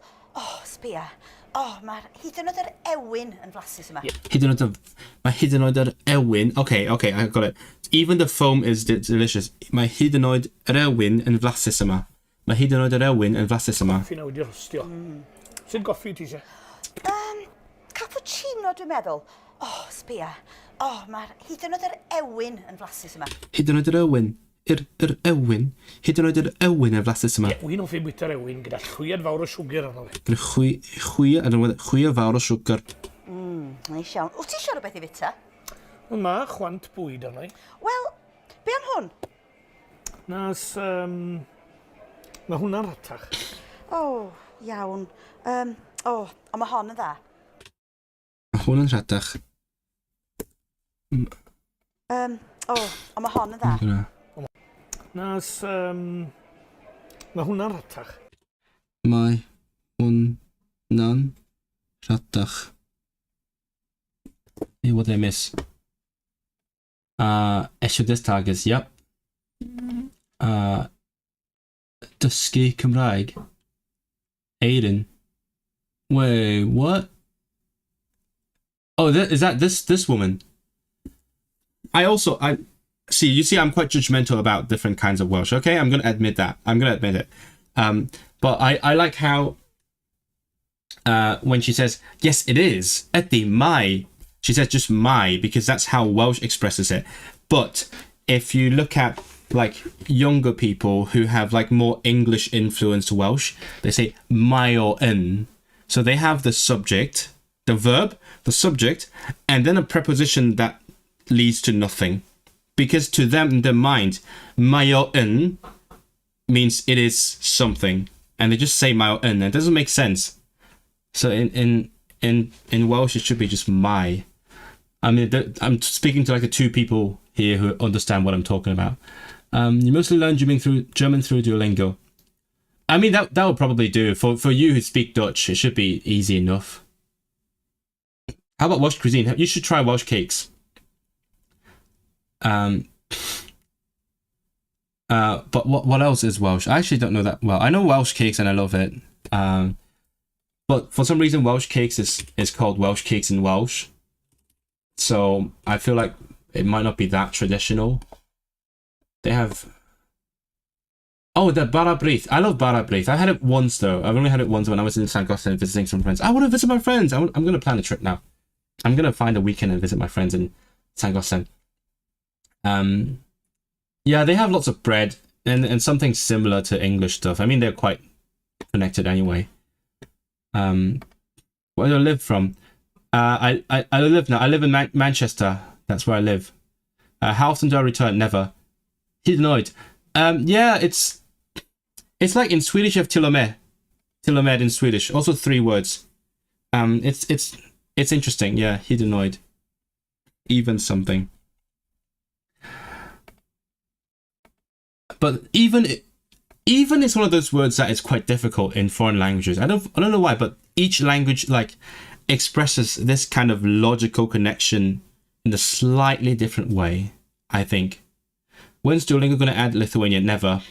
Sbia. Mae'r hyd yn oed yr ewin yn flasus yma. Mae hyd yn oed yr ewin. Okay, I got it. Even the foam is delicious. Mae hyd yn oed yr ewin yn flasus yma. Mae hyd yn oed yr ewin yn flasus yma. Goffi na wedi rostio. Sy'n goffi ti isie? Cappuccino dwi'n meddwl. Sbia. Mae'r hyd yn oed yr ewin yn flasus yma. Hyd yn oed yr ewin. Yr ewin. Hyd yn oed yr ewin yn flasus yma. Ie, wy'n hoffi bwyta'r ewin gyda llwyed fawr o siwgr arno fi. Gyda chwio fawr o siwgr. Neis iawn. Wyt ti eisiau rhywbeth i fita? Mae chwant bwyd arno i. Wel, be am hwn? Nas, mae hwnna'n ratach. Iawn. Ond mae hon yn dda. Mae hwn yn rhatach. Ond mae hon yn dda. Nas, mae hwnna'n ratach. Mae hwnna'n rhatach. Hey, what did I miss? Eisiau dystagos, yep. Dysgu Cymraeg. Aiden. Wait, what? Oh, is that this woman? You see, I'm quite judgmental about different kinds of Welsh. Okay, I'm going to admit that. I'm going to admit it. But I like how when she says, yes, it is, ydi, mai, she says just mai, because that's how Welsh expresses it. But if you look at like younger people who have like more English influenced Welsh, they say mai or yn. So they have the subject, the verb, the subject, and then a preposition that leads to nothing. Because to them, in their mind, mai or yn means it is something. And they just say mai or yn. It doesn't make sense. So in Welsh, it should be just mai. I mean, I'm speaking to like the two people here who understand what I'm talking about. You mostly learn German through Duolingo. I mean, that would probably do. For you who speak Dutch, it should be easy enough. How about Welsh cuisine? You should try Welsh cakes. But what else is Welsh? I actually don't know that well. I know Welsh cakes and I love it. But for some reason, Welsh cakes is called Welsh cakes in Welsh. So I feel like it might not be that traditional. They have... Oh, the bara brith. I love bara brith. I had it once though. I've only had it once when I was in Llangollen visiting some friends. I want to visit my friends. I'm going to plan a trip now. I'm going to find a weekend and visit my friends in Llangollen. Yeah, they have lots of bread and something similar to English stuff. I mean, they're quite connected anyway. Where do I live from? I live now. I live in Manchester. That's where I live. How often do I return? Never. Hyd yn oed. Yeah, it's like in Swedish you have till och med. Till och med in Swedish. Also 3 words. It's interesting. Yeah, hyd yn oed. Even something. But even it's one of those words that is quite difficult in foreign languages. I don't know why, but each language like expresses this kind of logical connection in a slightly different way, I think. When's Duolingo going to add Lithuanian? Never.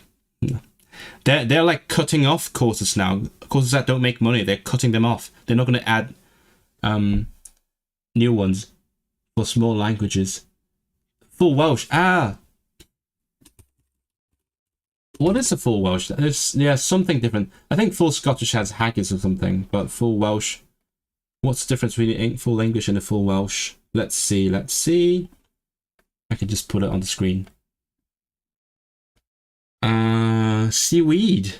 They're like cutting off courses now. Courses that don't make money, they're cutting them off. They're not going to add new ones for small languages. Full Welsh. What is a full Welsh? It's something different. I think full Scottish has haggis or something, but full Welsh. What's the difference between full English and a full Welsh? Let's see. I can just put it on the screen. Seaweed.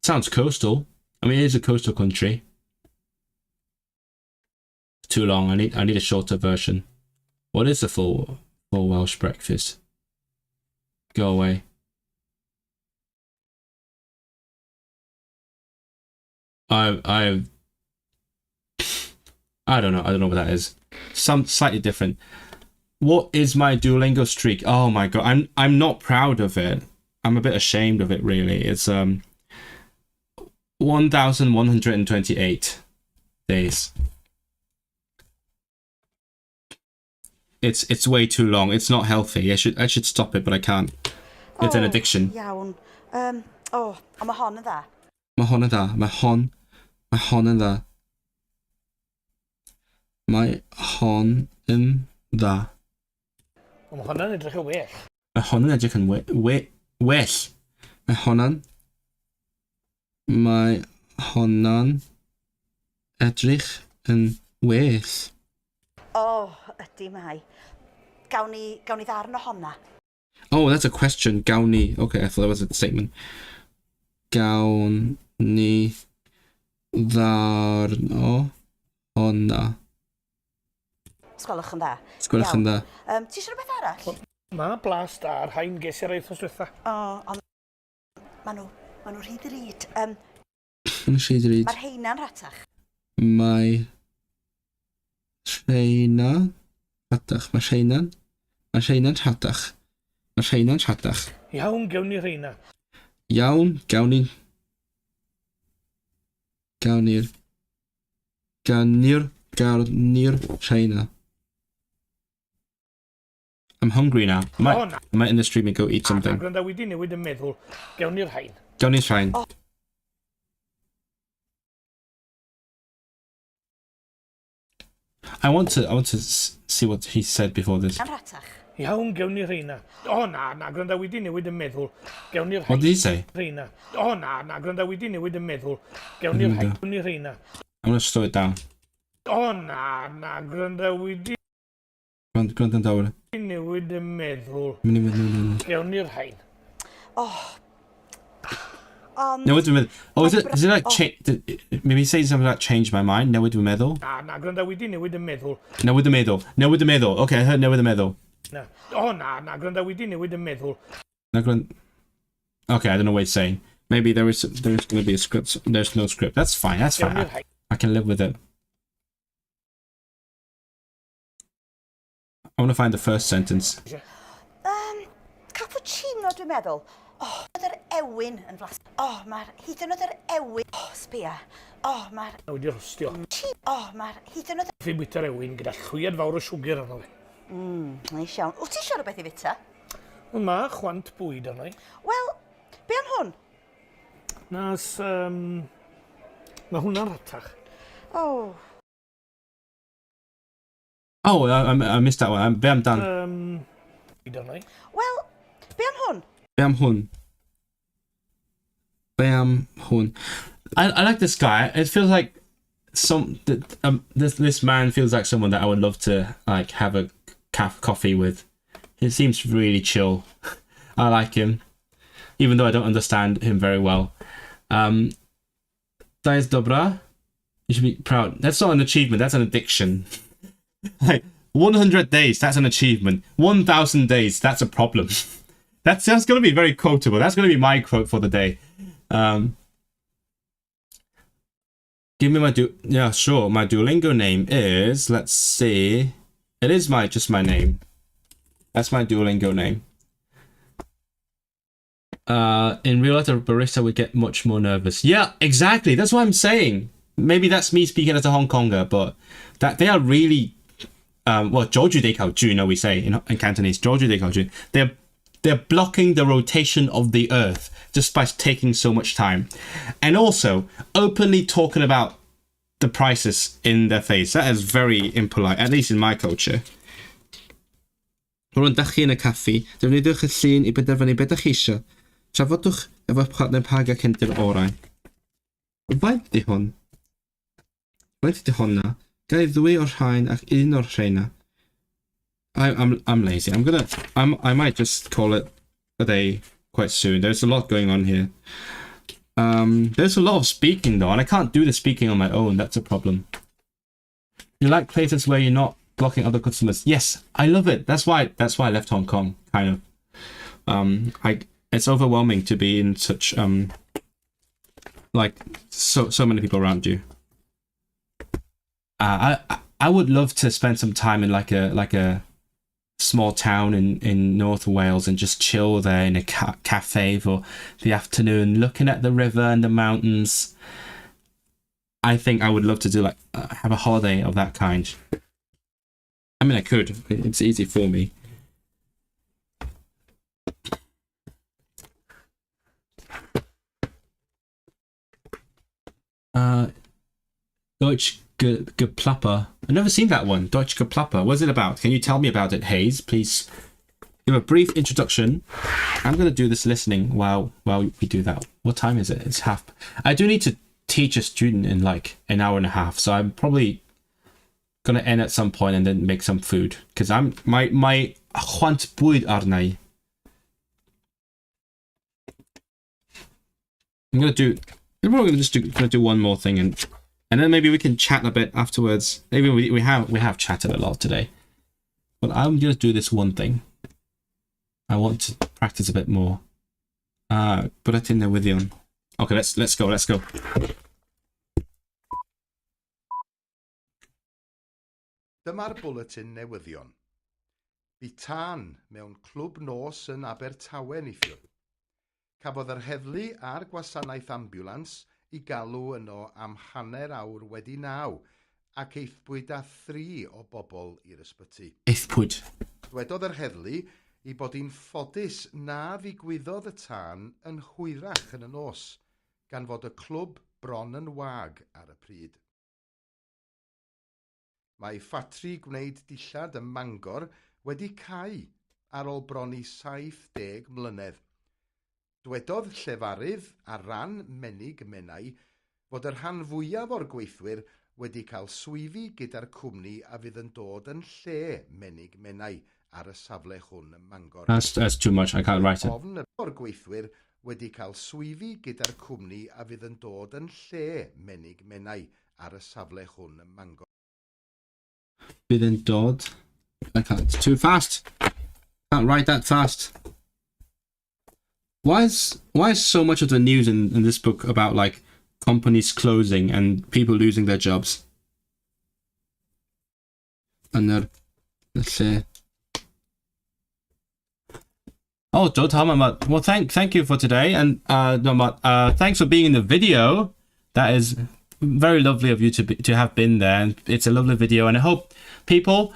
Sounds coastal. I mean, it is a coastal country. Too long. I need a shorter version. What is a full Welsh breakfast? Go away. I don't know. I don't know what that is. Some slightly different. What is my Duolingo streak? Oh my god, I'm not proud of it. I'm a bit ashamed of it, really. It's 1,128 days. It's way too long. It's not healthy. I should stop it, but I can't. It's an addiction. Iawn. Ond mae hon yn dda. Mae hon yn dda. Mae hon yn dda. Mae hon yn dda. Mae hwnna'n edrych yn well. Mae hon yn edrych yn well. Mae honna'n edrych yn well. Ydy mae. Gawn ni ddarn o honna. Oh, that's a question. Gawn ni. Okay, I thought that was a statement. Gawn ni ddarn o honna. Sgwelwch yn dda. Sgwelwch yn dda. Ti eisiau rhywbeth arall? Mae blas da ar hain ges i'r eithos diwetha. Ond maen nhw rhy ddrud. Mae'r heina'n rhatach. Mae rheina'n rhatach. Iawn, gewn ni rheina. Iawn, gawn ni'r rheina. I'm hungry now. I might in the stream and go eat something. Gwranda wedi newid yn meddwl, gewn ni'r hain. Gawn ni'r rhain. I want to see what he said before this. Iawn, gewn ni rheina. Na, gwranda wedi newid yn meddwl, gewn ni'r hain. What did he say? Rheina. Na, gwranda wedi newid yn meddwl, gewn ni'r hain. Gewn ni rheina. I'm going to slow it down. Na, gwranda wedi Gwranda dawr. newid yn meddwl, gewn ni'r hain. Newid yn meddwl. Oh, is it like maybe he saying something like change my mind? Newid yn meddwl? Na, gwranda wedi newid yn meddwl. Newid yn meddwl. Okay, I heard newid yn meddwl. Na, gwranda wedi newid yn meddwl. Okay, I don't know what he's saying. Maybe there's going to be a script. There's no script. That's fine. I can live with it. I want to find the first sentence. Cappuccino, dwi'n meddwl. Yr ewin yn flas. Mae'r hyd yn oed yr ewin. Sbia. Mae'r... Wedi rostio. Mae'r hyd yn oed... Fi bwyta'r ewin gyda llwyad fawr o siwgr arno fi. Neis iawn. Wyt ti eisiau rhywbeth i fita? Mae chwant bwyd arno i. Wel, be am hwn? Mae hwnna'n rhatach. Oh, I missed that one. Be am dan? Bwyd arno i. Wel, be am hwn? Be am hwn. I like this guy. It feels like this man feels like someone that I would love to like have a coffee with. He seems really chill. I like him, even though I don't understand him very well. That is dobra. You should be proud. That's not an achievement. That's an addiction. Like 100 days, that's an achievement. 1,000 days, that's a problem. That's going to be very quotable. That's going to be my quote for the day. Give me my yeah, sure. My Duolingo name is, let's see. It is just my name. That's my Duolingo name. In real life, a barista would get much more nervous. Yeah, exactly. That's what I'm saying. Maybe that's me speaking as a Hong Konger, but that they are really, well, 做住地球轉, we say in Cantonese, 做住地球轉. They're blocking the rotation of the earth just by taking so much time. And also, openly talking about the prices in their face. That is very impolite, at least in my culture. Rwy'n dachu yn y caffi, defnyddiwch y llun I benderfynu beth ydych chi eisiau. Trafodwch efo'ch partner paga cynta'r orau. Faint ydy hwn? Faint ydy honna? Gai ddwy o'r rhain ac un o'r rheina. I'm lazy. I might just call it a day quite soon. There's a lot going on here. There's a lot of speaking though, and I can't do the speaking on my own. That's a problem. You like places where you're not blocking other customers? Yes, I love it. That's why I left Hong Kong. Kind of. It's overwhelming to be in such like so many people around you. I would love to spend some time in like a small town in North Wales and just chill there in a cafe for the afternoon, looking at the river and the mountains. I think I would love to do like have a holiday of that kind. I mean, I could. It's easy for me. Deutsch Geplapper. I've never seen that one. Deutsch Geplapper. What's it about? Can you tell me about it, Hayes? Please give a brief introduction. I'm going to do this listening while we do that. What time is it? It's half. I do need to teach a student in like an hour and a half, so I'm probably going to end at some point and then make some food because I'm my chwant bwyd arnau. I'm going to do. We're probably going to do one more thing and then maybe we can chat a bit afterwards. Maybe we have chatted a lot today, but I'm going to do this one thing. I want to practice a bit more. But in there with you. Okay, let's go. Dyma'r bwletin newyddion. Bu tân mewn clwb nos yn Abertawe neithiwr. Cafodd yr heddlu a'r gwasanaeth ambiwlans I galw yno am hanner awr wedi 9 ac eithbwyd â 3 o bobl i'r ysbyty. Eithbwyd. Dwedodd yr heddlu I bod hi'n ffodus na ddigwyddodd y tân yn hwyrach yn y nos, gan fod y clwb bron yn wag ar y pryd. Mae ffatri gwneud dillad ym Mangor wedi cau ar ôl bron I 70 mlynedd. Dwedodd llefarydd ar ran menig menau fod yr rhan fwyaf o'r gweithwyr wedi cael swyddi gyda'r cwmni a fydd yn dod yn lle menig menau ar y safle hwn ym Mangor. That's too much. I can't write it. Ofn o'r gweithwyr wedi cael swyddi gyda'r cwmni a fydd yn dod yn lle menig menau ar y safle hwn ym Mangor. Bydd yn dod. I can't. It's too fast. Can't write that fast. Why is so much of the news in this book about like companies closing and people losing their jobs? And let's say, oh, well, thank you for today, and thanks for being in the video. That is very lovely of you to have been there, and it's a lovely video, and I hope people.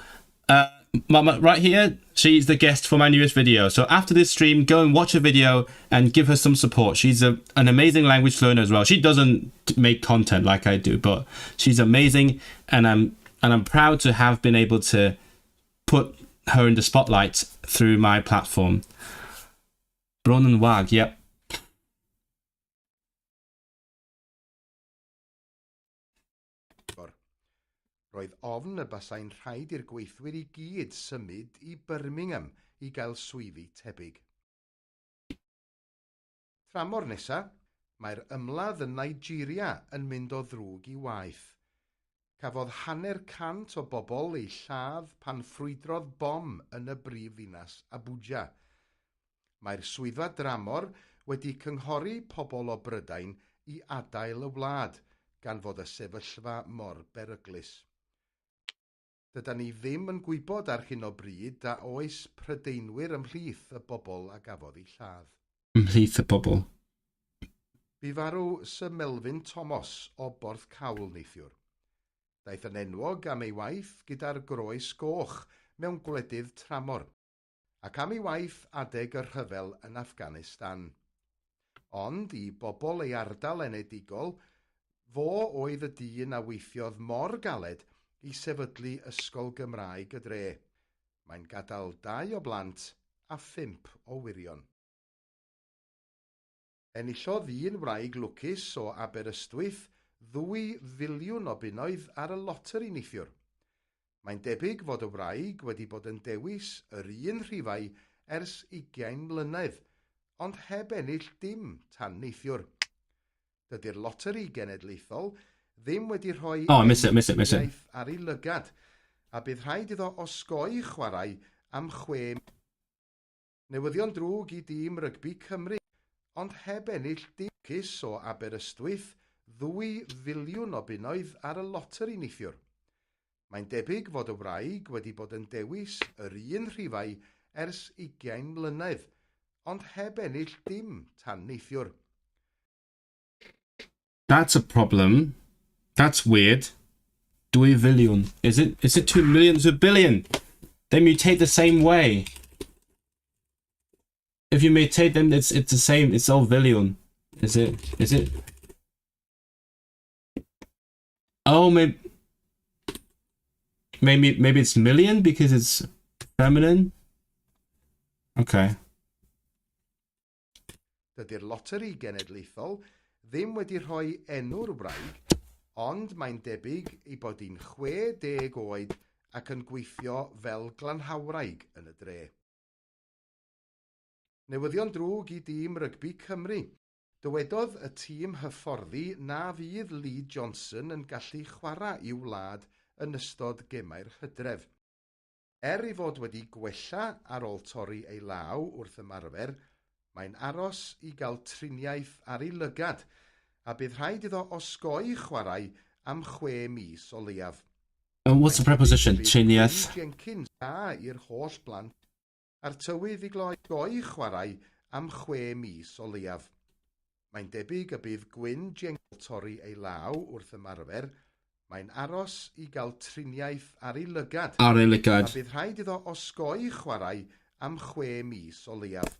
Mama, right here, she's the guest for my newest video. So after this stream, go and watch a video and give her some support. She's an amazing language learner as well. She doesn't make content like I do, but she's amazing, and I'm proud to have been able to put her in the spotlight through my platform. Bron and Wag, yep. Roedd ofn y basai'n rhaid i'r gweithwyr I gyd symud I Birmingham I gael swyddi tebyg. Tramor nesa, mae'r ymladd yn Nigeria yn mynd o ddrwg I waith. Cafodd 100 o bobl eu lladd pan ffrwydrodd bom yn y brifddinas Abuja. Mae'r swyddfa dramor wedi cynghori pobl o Brydain I adael y wlad, gan fod y sefyllfa mor beryglus. Dydan ni ddim yn gwybod ar hyn o bryd a oes Prydeinwyr ymhlith y bobl a gafodd eu lladd. Ymhlith y bobl. Bu farw Sir Melvyn Thomas o Borthcawl neithiwr. Daeth yn enwog am ei waith gyda'r groes goch mewn gwledydd tramor, ac am ei waith adeg y rhyfel yn Afghanistan. Ond I bobl ei ardal enedigol, fo oedd y dyn a weithiodd mor galed I sefydlu ysgol Gymraeg y dre. Mae'n gadael 2 o blant a 5 o wirion. Enillodd un wraig lwcus o Aberystwyth 2 filiwn o bunnoedd ar y loteri neithiwr. Mae'n debyg fod y wraig wedi bod yn dewis yr un rhifau ers 20 mlynedd, ond heb ennill dim tan neithiwr. Dydy'r loteri genedlaethol ddim wedi rhoi I miss it. ar ei lygad, a bydd rhaid iddo osgoi chwarae am 6 newyddion drwg I dîm rygbi Cymru, ond heb ennill dim cys o Aberystwyth 2 filiwn o bunnoedd ar y loteri neithiwr. Mae'n debyg fod y wraig wedi bod yn dewis yr un rhifau ers 20 mlynedd, ond heb ennill dim tan neithiwr. That's a problem. That's weird. 2 billion. Is it 2 million to a billion? They mutate the same way. If you mutate them, it's the same. It's all billion. Is it? Oh, maybe it's million because it's feminine. Okay. Dydy'r loteri genedlaethol ddim wedi rhoi enw'r wraig, ond mae'n debyg ei bod hi'n 60 oed ac yn gweithio fel glanhawraig yn y dre. Newyddion drwg i dîm rygbi Cymru. Dywedodd y tîm hyfforddi na fydd Lee Johnson yn gallu chwarae i'w wlad yn ystod gemau'r Hydref. Ei fod wedi gwella ar ôl torri ei law wrth ymarfer, mae'n aros i gael triniaeth ar ei lygad, a bydd rhaid iddo osgoi chwarae am 6 mis o leiaf. And what's the preposition? Triniaeth. Jenkins a i'r holl blant a'r tywydd i gloi chwarae am 6 mis o leiaf. Mae'n debyg y bydd Gwyn Jenkins torri ei law wrth ymarfer, mae'n aros i gael triniaeth ar ei lygad. Ar ei lygad. A bydd rhaid iddo osgoi chwarae am 6 mis o leiaf.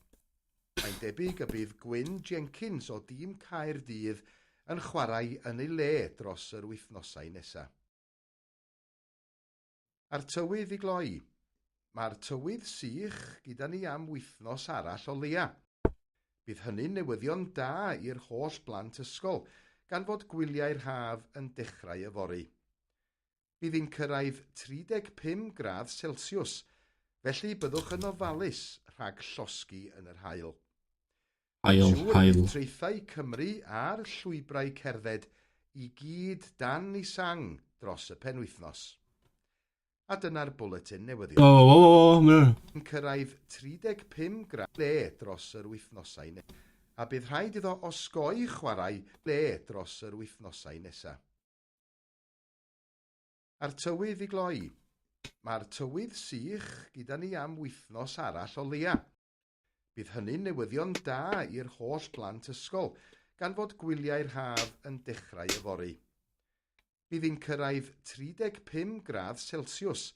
Mae'n debyg y bydd Gwyn Jenkins o dîm Caerdydd yn chwarae yn ei le dros yr wythnosau nesaf. A'r tywydd i gloi. Mae'r tywydd sych gyda ni am wythnos arall o leia. Bydd hynny'n newyddion da i'r holl blant ysgol, gan fod gwyliau'r haf yn dechrau yfory. Bydd hi'n cyrraedd 35 gradd Celsius, felly byddwch yn ofalus rhag llosgi yn yr haul. Haul. Treithau Cymru a'r llwybrau cerdded i gyd dan i sang dros y penwythnos. A dyna'r bwletin newyddion. Yn cyrraedd 35 gradd le dros yr wythnosau nesaf, a bydd rhaid iddo osgoi chwarae le dros yr wythnosau nesaf. A'r tywydd i gloi. Mae'r tywydd sych gyda ni am wythnos arall o leia. Bydd hynny'n newyddion da i'r holl blant ysgol, gan fod gwyliau'r haf yn dechrau yfory. Bydd hi'n cyrraedd 35 gradd Celsius,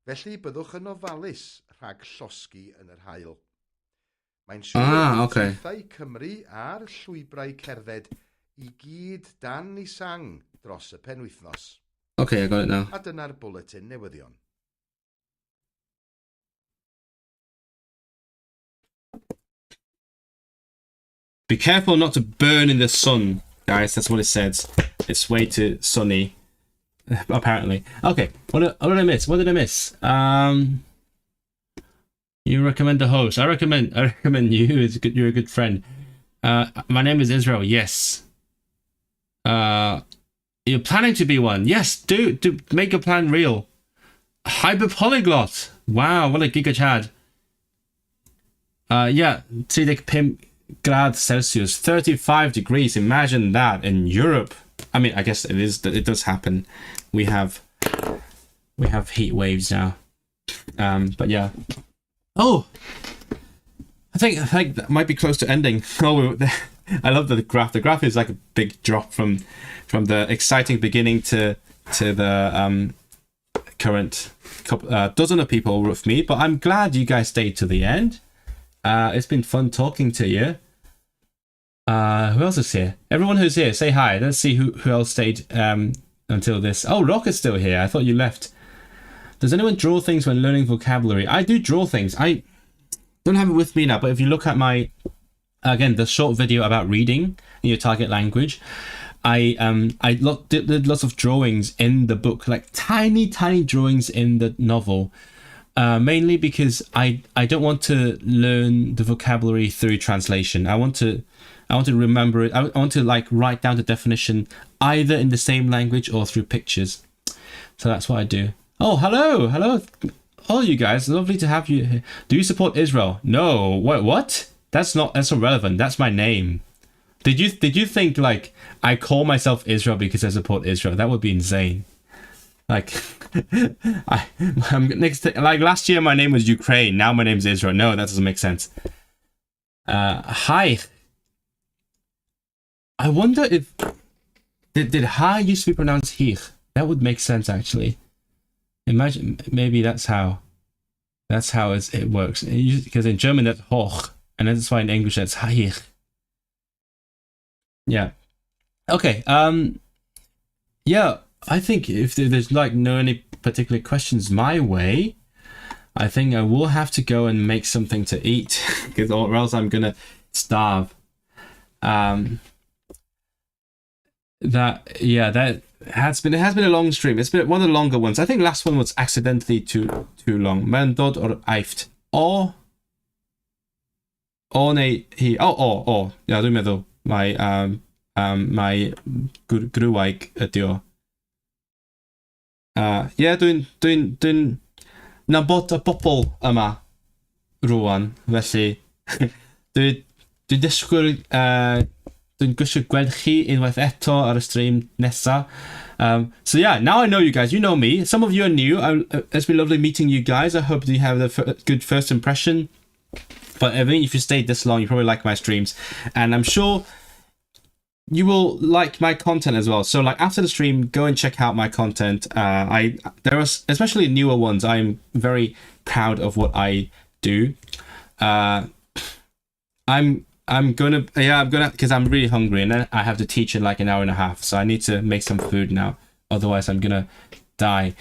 felly byddwch yn ofalus rhag llosgi yn yr haul. Mae'n siŵr treithau Cymru a'r llwybrau cerdded i gyd dan i sang dros y penwythnos. Okay, I got it now. A dyna'r bwletin newyddion. Be careful not to burn in the sun, guys. That's what it says. It's way too sunny, apparently. Okay, what did I miss? What did I miss? You recommend the host. I recommend you. It's good. You're a good friend. My name is Israel. Yes. You're planning to be one. Yes. Do make your plan real. Hyper polyglot. Wow, what a giga chad. Yeah, 35 grads Celsius, 35 degrees. Imagine that in Europe. I mean, I guess it does happen. We have heat waves now. But yeah. Oh, I think that might be close to ending. Oh, I love the graph. The graph is like a big drop from the exciting beginning to the current dozen of people with me. But I'm glad you guys stayed to the end. It's been fun talking to you. Who else is here? Everyone who's here, say hi. Let's see who else stayed until this. Oh, Rocket's still here. I thought you left. Does anyone draw things when learning vocabulary? I do draw things. I don't have it with me now, but if you look at my, again, the short video about reading in your target language, I did lots of drawings in the book, like tiny drawings in the novel. Mainly because I don't want to learn the vocabulary through translation. I want to remember it. I want to like write down the definition either in the same language or through pictures. So that's what I do. Oh, hello, all you guys. Lovely to have you here. Do you support Israel? No. What? That's not relevant. That's my name. Did you think like I call myself Israel because I support Israel? That would be insane. Like. I'm next. Like last year, my name was Ukraine. Now my name is Israel. No, that doesn't make sense. Hi. I wonder if did ha used to be pronounced hier? That would make sense actually. Imagine maybe that's how it works. Because in German that's hoch, and that's why in English that's hier. Yeah. Okay. Yeah. I think if there's like no any particular questions my way, I think I will have to go and make something to eat because or else I'm gonna starve. That has been a long stream. It's been one of the longer ones. I think last one was accidentally too long. Man dod or eift. Or neu hi. Oh. Ja, dwi'n meddwl mae grwaig ydi o. Dwi'n nabod y bobl yma rwan, felly dwi'n disgwyl dwi'n gwisgo gweld chi unwaith eto ar y stream nesa. So yeah, now I know you guys. You know me. Some of you are new. It's been lovely meeting you guys. I hope you have a good first impression. But I think if you stayed this long, you probably like my streams, and I'm sure you will like my content as well. So like after the stream, go and check out my content. There are especially newer ones. I'm very proud of what I do. I'm gonna because I'm really hungry and then I have to teach in like an hour and a half. So I need to make some food now. Otherwise I'm gonna die.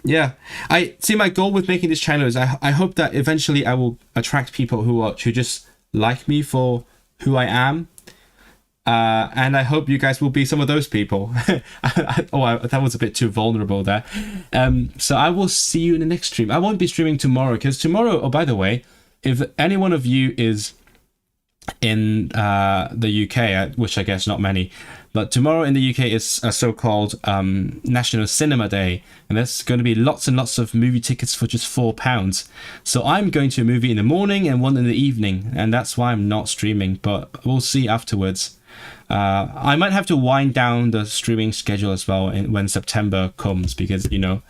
Yeah, I see my goal with making this channel is I hope that eventually I will attract people who just like me for who I am. And I hope you guys will be some of those people. That was a bit too vulnerable there. So I will see you in the next stream. I won't be streaming tomorrow because tomorrow, oh, by the way, if any one of you is in the UK, which I guess not many, but tomorrow in the UK is a so-called National Cinema Day, and there's going to be lots and lots of movie tickets for just £4. So I'm going to a movie in the morning and one in the evening, and that's why I'm not streaming, but we'll see afterwards. I might have to wind down the streaming schedule as well when September comes because, you know,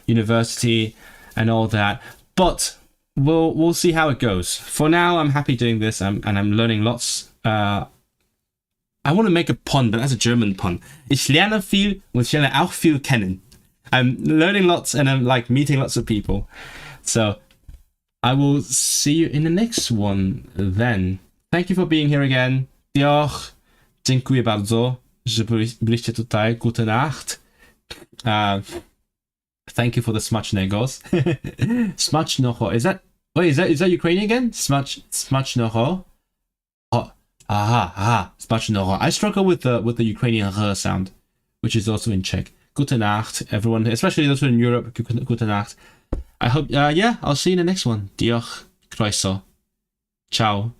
university and all that, but we'll see how it goes. For now, I'm happy doing this, and I'm learning lots. I want to make a pun, but that's a German pun. Ich lerne viel und ich lerne auch viel kennen. I'm learning lots and I'm like meeting lots of people. So I will see you in the next one then. Thank you for being here again. Diolch. Dziękuję bardzo, że byliście tutaj. Gute Nacht. Thank you for the smacznego. Smacznoho. Is that Ukrainian again? Smacznoho. Oh, aha. Smacznoho. I struggle with the Ukrainian r sound, which is also in Czech. Gute Nacht, everyone, especially those who are in Europe. Gute Nacht. I hope. Yeah, I'll see you in the next one. Diolch. Croeso. Ciao.